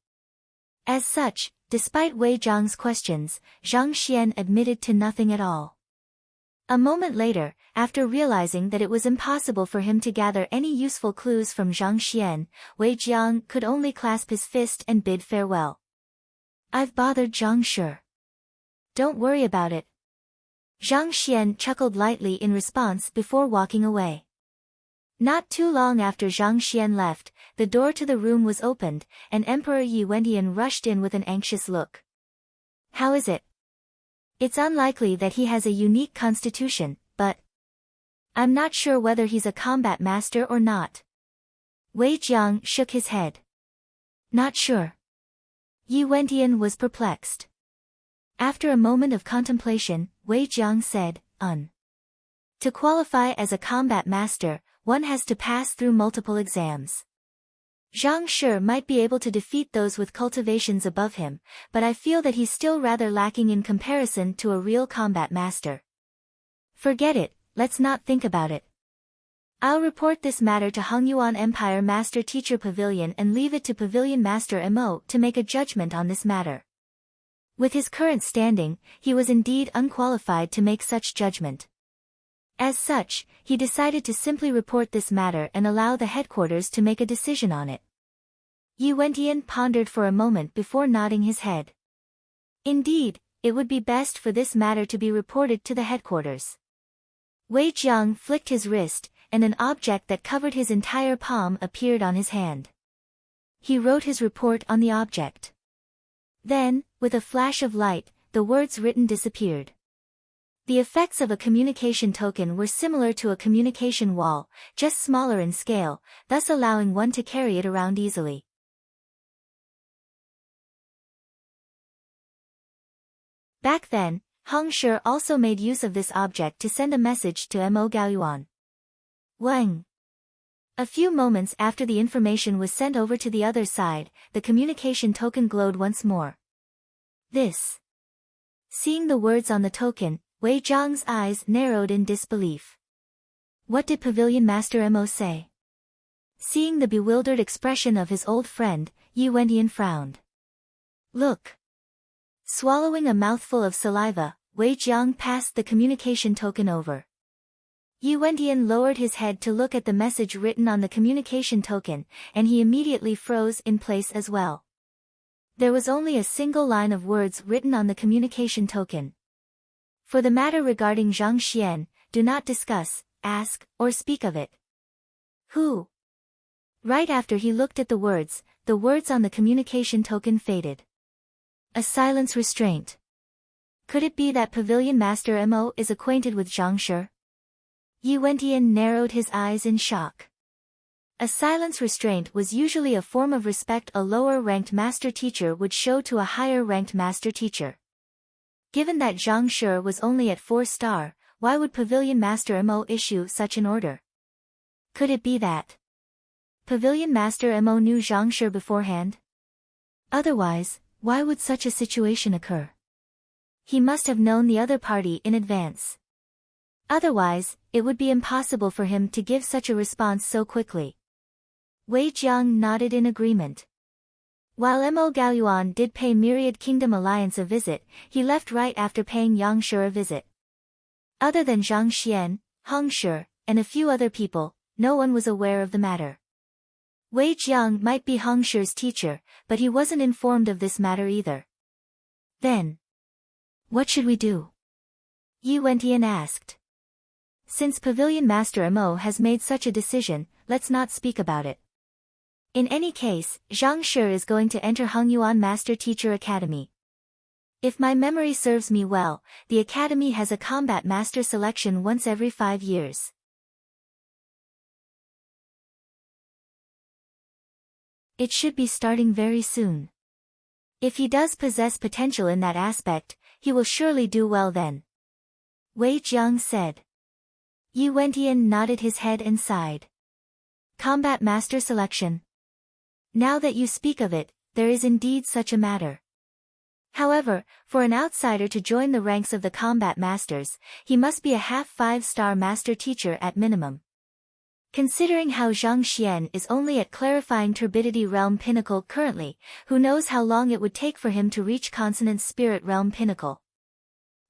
As such, despite Wei Jiang's questions, Zhang Xian admitted to nothing at all. A moment later, after realizing that it was impossible for him to gather any useful clues from Zhang Xian, Wei Jiang could only clasp his fist and bid farewell. "I've bothered Zhang Shi. Don't worry about it." Zhang Xian chuckled lightly in response before walking away. Not too long after Zhang Xian left, the door to the room was opened, and Emperor Yi Wentian rushed in with an anxious look. "How is it?" "It's unlikely that he has a unique constitution, but I'm not sure whether he's a combat master or not." Wei Jiang shook his head. "Not sure." Yi Wentian was perplexed. After a moment of contemplation, Wei Jiang said, To qualify as a combat master, one has to pass through multiple exams. Zhang Shi might be able to defeat those with cultivations above him, but I feel that he's still rather lacking in comparison to a real combat master. Forget it, let's not think about it. I'll report this matter to Hongyuan Empire Master Teacher Pavilion and leave it to Pavilion Master Mo to make a judgment on this matter. With his current standing, he was indeed unqualified to make such judgment. As such, he decided to simply report this matter and allow the headquarters to make a decision on it. Yi Wentian pondered for a moment before nodding his head. Indeed, it would be best for this matter to be reported to the headquarters. Wei Jiang flicked his wrist, and an object that covered his entire palm appeared on his hand. He wrote his report on the object. Then, with a flash of light, the words written disappeared. The effects of a communication token were similar to a communication wall, just smaller in scale, thus allowing one to carry it around easily. Back then, Hong Shi also made use of this object to send a message to Mo Gaoyuan. Wang. A few moments after the information was sent over to the other side, the communication token glowed once more. This. Seeing the words on the token, Wei Jiang's eyes narrowed in disbelief. What did Pavilion Master Mo say? Seeing the bewildered expression of his old friend, Yi Wentian frowned. Look. Swallowing a mouthful of saliva, Wei Jiang passed the communication token over. Yi Wentian lowered his head to look at the message written on the communication token, and he immediately froze in place as well. There was only a single line of words written on the communication token. For the matter regarding Zhang Xian, do not discuss, ask, or speak of it. Who? Right after he looked at the words on the communication token faded. A silence restraint. Could it be that Pavilion Master Mo is acquainted with Zhang Shi? Yi Wentian narrowed his eyes in shock. A silence restraint was usually a form of respect a lower-ranked master teacher would show to a higher-ranked master teacher. Given that Zhang Shi was only at 4-star, why would Pavilion Master Mo issue such an order? Could it be that Pavilion Master Mo knew Zhang Shi beforehand? Otherwise, why would such a situation occur? He must have known the other party in advance. Otherwise, it would be impossible for him to give such a response so quickly. Wei Jiang nodded in agreement. While Mo Gaoyuan did pay Myriad Kingdom Alliance a visit, he left right after paying Yang Shi a visit. Other than Zhang Xian, Hong Shi, and a few other people, no one was aware of the matter. Wei Jiang might be Hong Shi's teacher, but he wasn't informed of this matter either. Then, what should we do? Yi Wentian asked. Since Pavilion Master Mo has made such a decision, let's not speak about it. In any case, Zhang Shi is going to enter Hongyuan Master Teacher Academy. If my memory serves me well, the academy has a combat master selection once every 5 years. It should be starting very soon. If he does possess potential in that aspect, he will surely do well then. Wei Jiang said. Yi Wentian nodded his head and sighed. Combat master selection. Now that you speak of it, there is indeed such a matter. However, for an outsider to join the ranks of the combat masters, he must be a half 5-star master teacher at minimum. Considering how Zhang Xian is only at clarifying turbidity realm pinnacle currently, who knows how long it would take for him to reach consonant spirit realm pinnacle.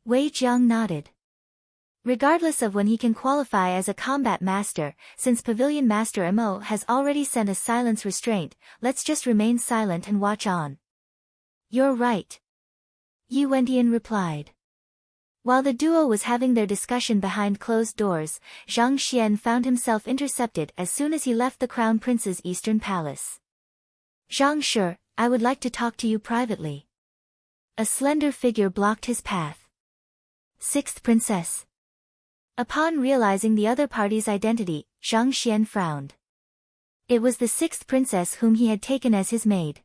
Wei Jiang nodded. Regardless of when he can qualify as a combat master, since Pavilion Master Mo has already sent a silence restraint, let's just remain silent and watch on. You're right. Yi Wentian replied. While the duo was having their discussion behind closed doors, Zhang Xian found himself intercepted as soon as he left the Crown Prince's eastern palace. Zhang Shi, I would like to talk to you privately. A slender figure blocked his path. Sixth Princess. Upon realizing the other party's identity, Zhang Xian frowned. It was the sixth princess whom he had taken as his maid.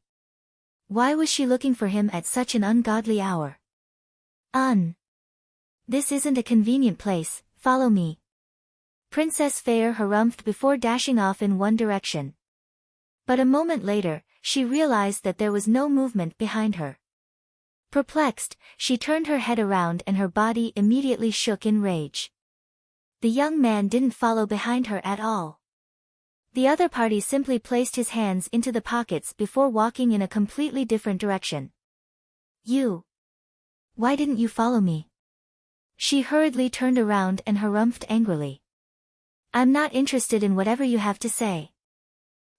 Why was she looking for him at such an ungodly hour? This isn't a convenient place, follow me. Princess Fair harumphed before dashing off in one direction. But a moment later, she realized that there was no movement behind her. Perplexed, she turned her head around and her body immediately shook in rage. The young man didn't follow behind her at all. The other party simply placed his hands into the pockets before walking in a completely different direction. Why didn't you follow me? She hurriedly turned around and harumphed angrily. I'm not interested in whatever you have to say.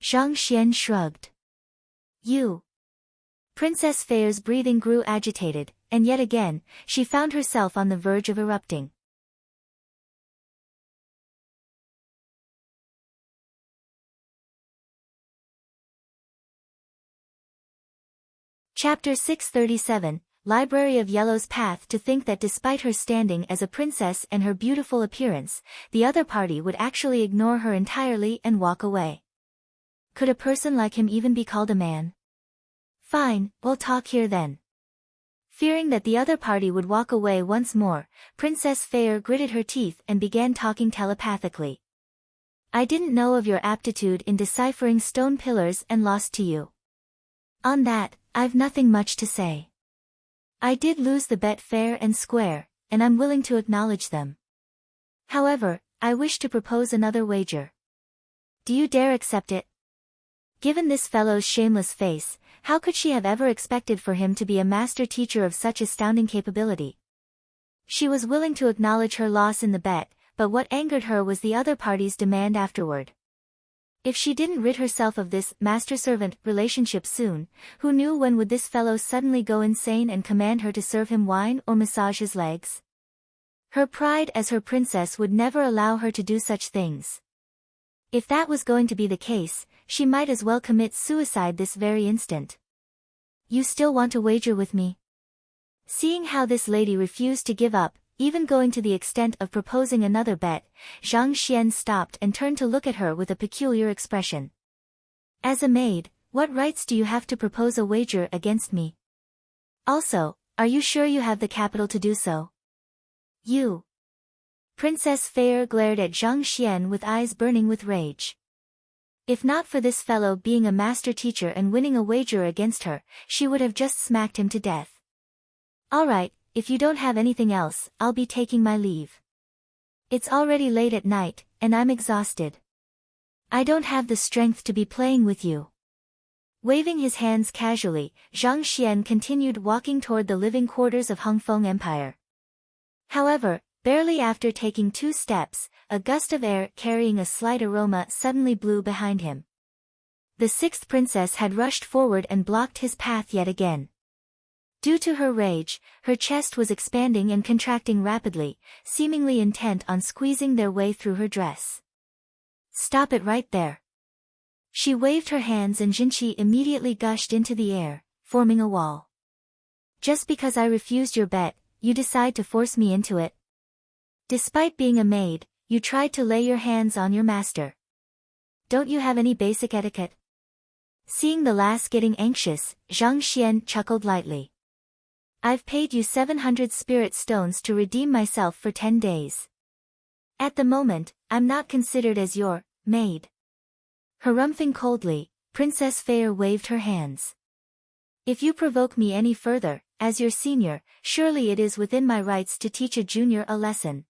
Zhang Xian shrugged. Princess Fair's breathing grew agitated, and yet again, she found herself on the verge of erupting. Chapter 637, Library of Yellow's Path. To think that despite her standing as a princess and her beautiful appearance, the other party would actually ignore her entirely and walk away. Could a person like him even be called a man? Fine, we'll talk here then. Fearing that the other party would walk away once more, Princess Fair gritted her teeth and began talking telepathically. I didn't know of your aptitude in deciphering stone pillars and lost to you. On that, I've nothing much to say. I did lose the bet fair and square, and I'm willing to acknowledge them. However, I wish to propose another wager. Do you dare accept it? Given this fellow's shameless face, how could she have ever expected for him to be a master teacher of such astounding capability? She was willing to acknowledge her loss in the bet, but what angered her was the other party's demand afterward. If she didn't rid herself of this master-servant relationship soon, who knew when would this fellow suddenly go insane and command her to serve him wine or massage his legs? Her pride as her princess would never allow her to do such things. If that was going to be the case, she might as well commit suicide this very instant. You still want to wager with me? Seeing how this lady refused to give up, even going to the extent of proposing another bet, Zhang Xian stopped and turned to look at her with a peculiar expression. As a maid, what rights do you have to propose a wager against me? Also, are you sure you have the capital to do so? Princess Fair glared at Zhang Xian with eyes burning with rage. If not for this fellow being a master teacher and winning a wager against her, she would have just smacked him to death. All right. If you don't have anything else, I'll be taking my leave. It's already late at night, and I'm exhausted. I don't have the strength to be playing with you. Waving his hands casually, Zhang Xian continued walking toward the living quarters of Hongfeng Empire. However, barely after taking 2 steps, a gust of air carrying a slight aroma suddenly blew behind him. The sixth princess had rushed forward and blocked his path yet again. Due to her rage, her chest was expanding and contracting rapidly, seemingly intent on squeezing their way through her dress. Stop it right there. She waved her hands and Jinqi immediately gushed into the air, forming a wall. Just because I refused your bet, you decide to force me into it? Despite being a maid, you tried to lay your hands on your master. Don't you have any basic etiquette? Seeing the lass getting anxious, Zhang Xian chuckled lightly. I've paid you 700 spirit stones to redeem myself for 10 days. At the moment, I'm not considered as your maid. Harumphing coldly, Princess Fair waved her hands. If you provoke me any further, as your senior, surely it is within my rights to teach a junior a lesson.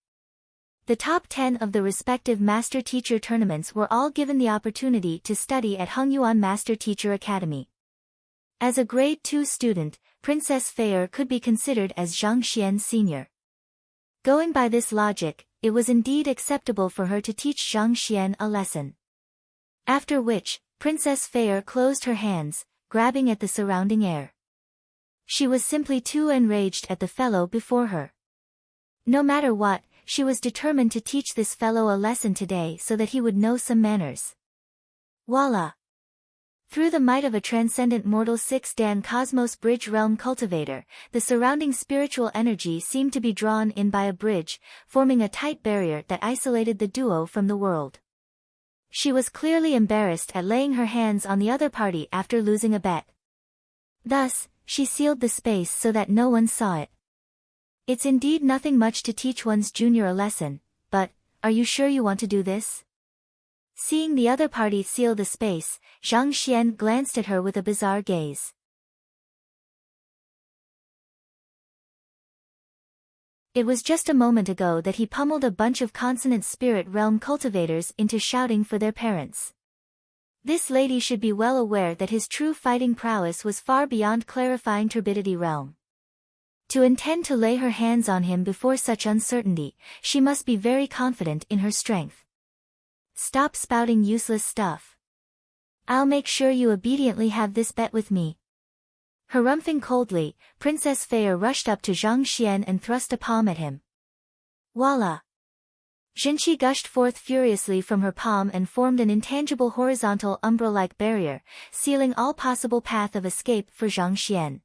The top 10 of the respective Master Teacher tournaments were all given the opportunity to study at Hongyuan Master Teacher Academy. As a grade 2 student, Princess Fair could be considered as Zhang Xian's senior. Going by this logic, it was indeed acceptable for her to teach Zhang Xian a lesson. After which, Princess Fair closed her hands, grabbing at the surrounding air. She was simply too enraged at the fellow before her. No matter what, she was determined to teach this fellow a lesson today so that he would know some manners. Voila! Through the might of a transcendent mortal 6-Dan Cosmos Bridge Realm Cultivator, the surrounding spiritual energy seemed to be drawn in by a bridge, forming a tight barrier that isolated the duo from the world. She was clearly embarrassed at laying her hands on the other party after losing a bet. Thus, she sealed the space so that no one saw it. It's indeed nothing much to teach one's junior a lesson, but, are you sure you want to do this? Seeing the other party seal the space, Zhang Xian glanced at her with a bizarre gaze. It was just a moment ago that he pummeled a bunch of consonant spirit realm cultivators into shouting for their parents. This lady should be well aware that his true fighting prowess was far beyond clarifying turbidity realm. To intend to lay her hands on him before such uncertainty, she must be very confident in her strength. Stop spouting useless stuff. I'll make sure you obediently have this bet with me. Harumphing coldly, Princess Fair rushed up to Zhang Xian and thrust a palm at him. Voila! Jinqi gushed forth furiously from her palm and formed an intangible horizontal umbra-like barrier, sealing all possible path of escape for Zhang Xian.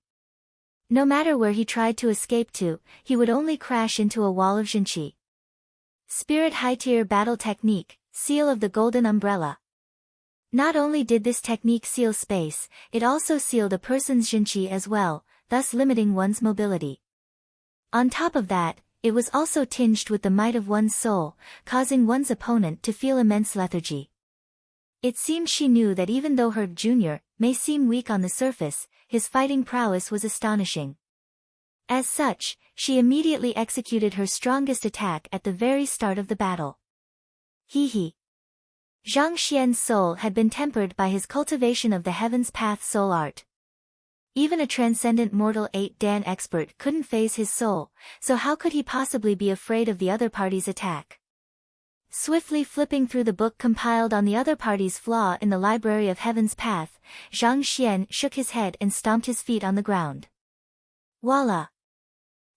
No matter where he tried to escape to, he would only crash into a wall of Jinqi. Spirit High-Tier Battle Technique, Seal of the Golden Umbrella. Not only did this technique seal space, it also sealed a person's Jinqi as well, thus limiting one's mobility. On top of that, it was also tinged with the might of one's soul, causing one's opponent to feel immense lethargy. It seemed she knew that even though her junior may seem weak on the surface, his fighting prowess was astonishing. As such, she immediately executed her strongest attack at the very start of the battle. Hee. Zhang Xian's soul had been tempered by his cultivation of the Heaven's Path soul art. Even a transcendent mortal 8-Dan expert couldn't phase his soul, so how could he possibly be afraid of the other party's attack? Swiftly flipping through the book compiled on the other party's flaw in the Library of Heaven's Path, Zhang Xian shook his head and stomped his feet on the ground. Voila!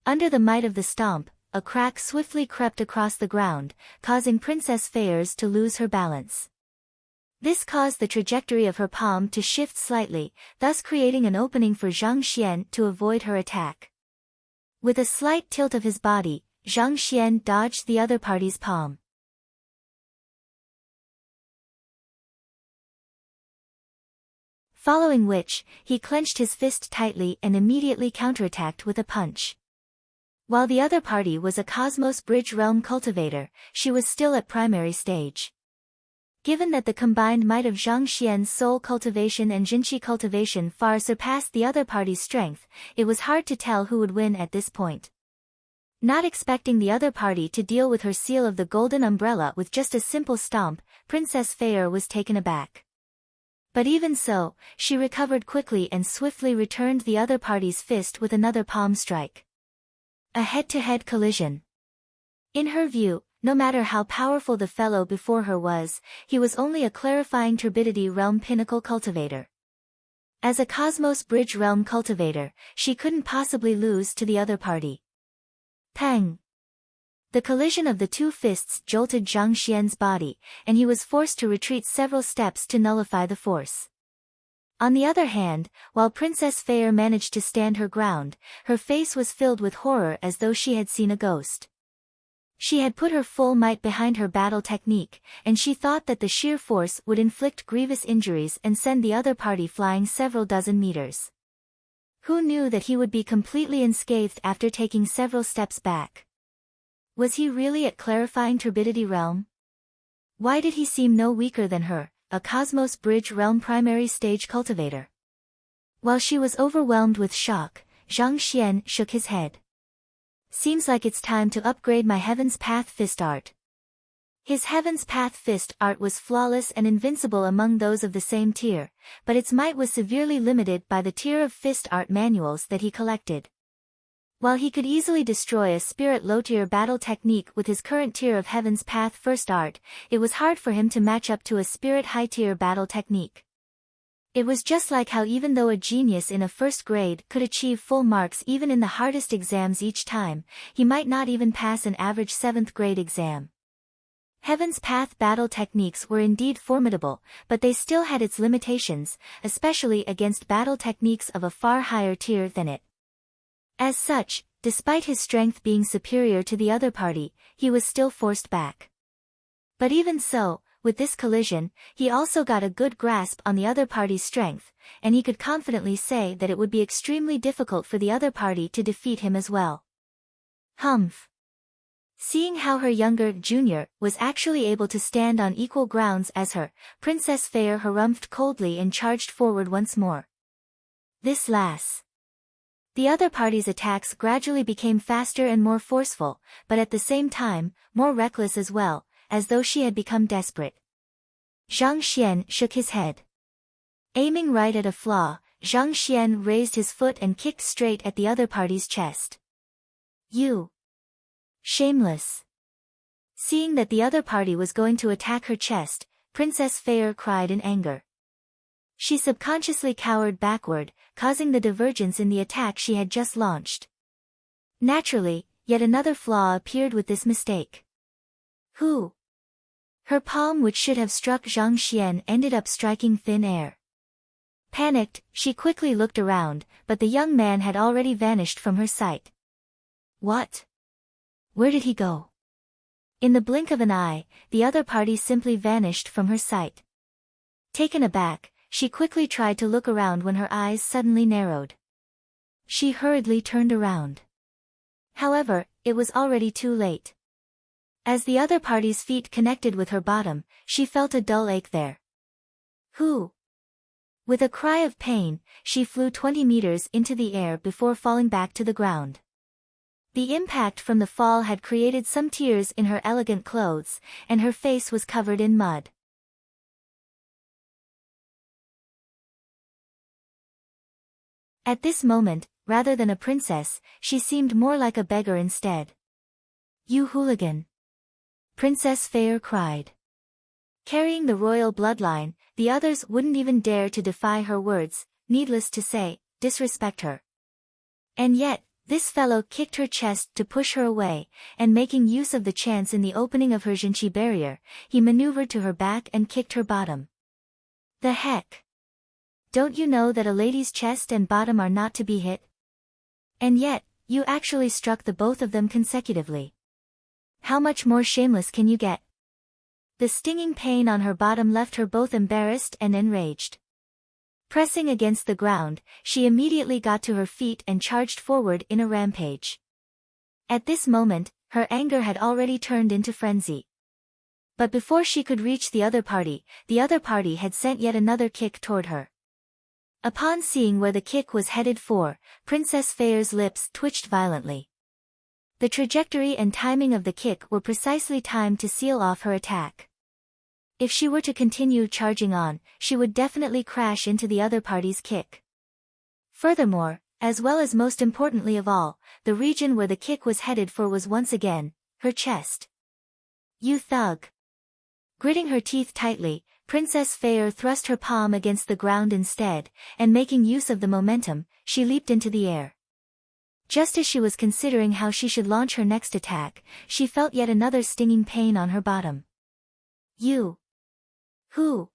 Under the might of the stomp, a crack swiftly crept across the ground, causing Princess Fair's to lose her balance. This caused the trajectory of her palm to shift slightly, thus creating an opening for Zhang Xian to avoid her attack. With a slight tilt of his body, Zhang Xian dodged the other party's palm. Following which, he clenched his fist tightly and immediately counterattacked with a punch. While the other party was a Cosmos Bridge Realm cultivator, she was still at primary stage. Given that the combined might of Zhang Xian's soul cultivation and Jinqi cultivation far surpassed the other party's strength, it was hard to tell who would win at this point. Not expecting the other party to deal with her seal of the Golden Umbrella with just a simple stomp, Princess Fair was taken aback. But even so, she recovered quickly and swiftly returned the other party's fist with another palm strike. A head-to-head collision. In her view, no matter how powerful the fellow before her was, he was only a clarifying turbidity realm pinnacle cultivator. As a Cosmos Bridge realm cultivator, she couldn't possibly lose to the other party. Pang! The collision of the two fists jolted Zhang Xian's body, and he was forced to retreat several steps to nullify the force. On the other hand, while Princess Fair managed to stand her ground, her face was filled with horror as though she had seen a ghost. She had put her full might behind her battle technique, and she thought that the sheer force would inflict grievous injuries and send the other party flying several dozen meters. Who knew that he would be completely unscathed after taking several steps back? Was he really at clarifying turbidity realm? Why did he seem no weaker than her, a Cosmos Bridge realm primary stage cultivator? While she was overwhelmed with shock, Zhang Xian shook his head. Seems like it's time to upgrade my Heaven's Path fist art. His Heaven's Path fist art was flawless and invincible among those of the same tier, but its might was severely limited by the tier of fist art manuals that he collected. While he could easily destroy a spirit low-tier battle technique with his current tier of Heaven's Path first art, it was hard for him to match up to a spirit high-tier battle technique. It was just like how even though a genius in a first grade could achieve full marks even in the hardest exams each time, he might not even pass an average 7th grade exam. Heaven's Path battle techniques were indeed formidable, but they still had its limitations, especially against battle techniques of a far higher tier than it. As such, despite his strength being superior to the other party, he was still forced back. But even so, with this collision, he also got a good grasp on the other party's strength, and he could confidently say that it would be extremely difficult for the other party to defeat him as well. Humph. Seeing how her younger junior was actually able to stand on equal grounds as her, Princess Fair harumphed coldly and charged forward once more. This lass. The other party's attacks gradually became faster and more forceful, but at the same time, more reckless as well, as though she had become desperate. Zhang Xian shook his head. Aiming right at a flaw, Zhang Xian raised his foot and kicked straight at the other party's chest. You! Shameless! Seeing that the other party was going to attack her chest, Princess Fair cried in anger. She subconsciously cowered backward, causing the divergence in the attack she had just launched. Naturally, yet another flaw appeared with this mistake. Who? Her palm, which should have struck Zhang Xian, ended up striking thin air. Panicked, she quickly looked around, but the young man had already vanished from her sight. What? Where did he go? In the blink of an eye, the other party simply vanished from her sight. Taken aback, she quickly tried to look around when her eyes suddenly narrowed. She hurriedly turned around. However, it was already too late. As the other party's feet connected with her bottom, she felt a dull ache there. Who? With a cry of pain, she flew 20 meters into the air before falling back to the ground. The impact from the fall had created some tears in her elegant clothes, and her face was covered in mud. At this moment, rather than a princess, she seemed more like a beggar instead. You hooligan! Princess Fair cried. Carrying the royal bloodline, the others wouldn't even dare to defy her words, needless to say, disrespect her. And yet, this fellow kicked her chest to push her away, and making use of the chance in the opening of her Jinchi barrier, he maneuvered to her back and kicked her bottom. The heck? Don't you know that a lady's chest and bottom are not to be hit? And yet, you actually struck the both of them consecutively. How much more shameless can you get? The stinging pain on her bottom left her both embarrassed and enraged. Pressing against the ground, she immediately got to her feet and charged forward in a rampage. At this moment, her anger had already turned into frenzy. But before she could reach the other party had sent yet another kick toward her. Upon seeing where the kick was headed for, Princess Fair's lips twitched violently. The trajectory and timing of the kick were precisely timed to seal off her attack. If she were to continue charging on, she would definitely crash into the other party's kick. Furthermore, as well as most importantly of all, the region where the kick was headed for was once again, her chest. You thug! Gritting her teeth tightly, Princess Fair thrust her palm against the ground instead, and making use of the momentum, she leaped into the air. Just as she was considering how she should launch her next attack, she felt yet another stinging pain on her bottom. You! Who?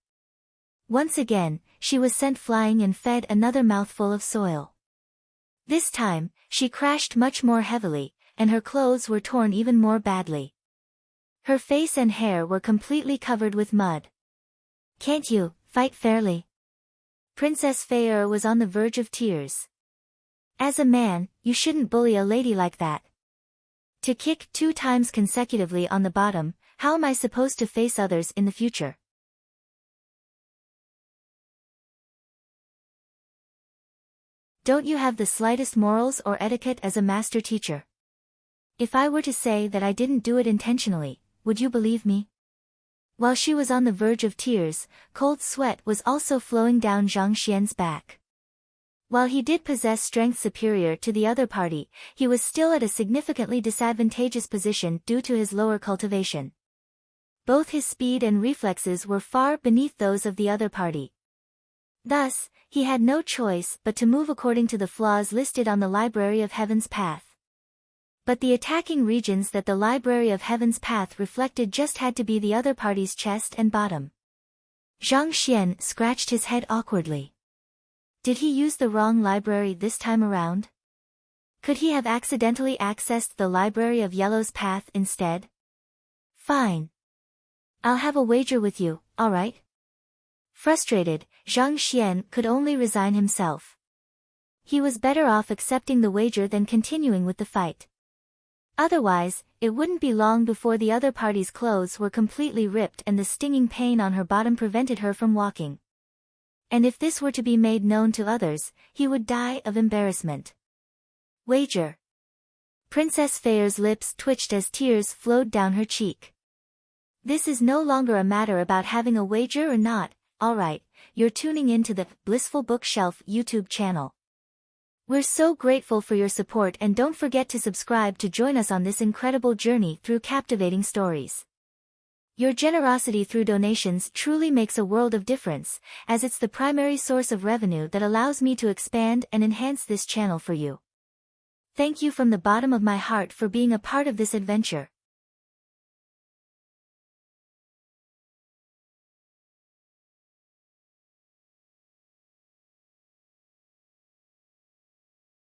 Once again, she was sent flying and fed another mouthful of soil. This time, she crashed much more heavily, and her clothes were torn even more badly. Her face and hair were completely covered with mud. Can't you fight fairly? Princess Fair was on the verge of tears. As a man, you shouldn't bully a lady like that. To kick 2 times consecutively on the bottom, how am I supposed to face others in the future? Don't you have the slightest morals or etiquette as a master teacher? If I were to say that I didn't do it intentionally, would you believe me? While she was on the verge of tears, cold sweat was also flowing down Zhang Xian's back. While he did possess strength superior to the other party, he was still at a significantly disadvantageous position due to his lower cultivation. Both his speed and reflexes were far beneath those of the other party. Thus, he had no choice but to move according to the flaws listed on the Library of Heaven's Path. But the attacking regions that the Library of Heaven's Path reflected just had to be the other party's chest and bottom. Zhang Xian scratched his head awkwardly. Did he use the wrong library this time around? Could he have accidentally accessed the Library of Yellow's path instead? Fine. I'll have a wager with you, alright? Frustrated, Zhang Xian could only resign himself. He was better off accepting the wager than continuing with the fight. Otherwise, it wouldn't be long before the other party's clothes were completely ripped and the stinging pain on her bottom prevented her from walking. And if this were to be made known to others, he would die of embarrassment. Wager. Princess Feier's lips twitched as tears flowed down her cheek. This is no longer a matter about having a wager or not. Alright, you're tuning in to the Blissful Bookshelf YouTube channel. We're so grateful for your support and don't forget to subscribe to join us on this incredible journey through captivating stories. Your generosity through donations truly makes a world of difference, as it's the primary source of revenue that allows me to expand and enhance this channel for you. Thank you from the bottom of my heart for being a part of this adventure.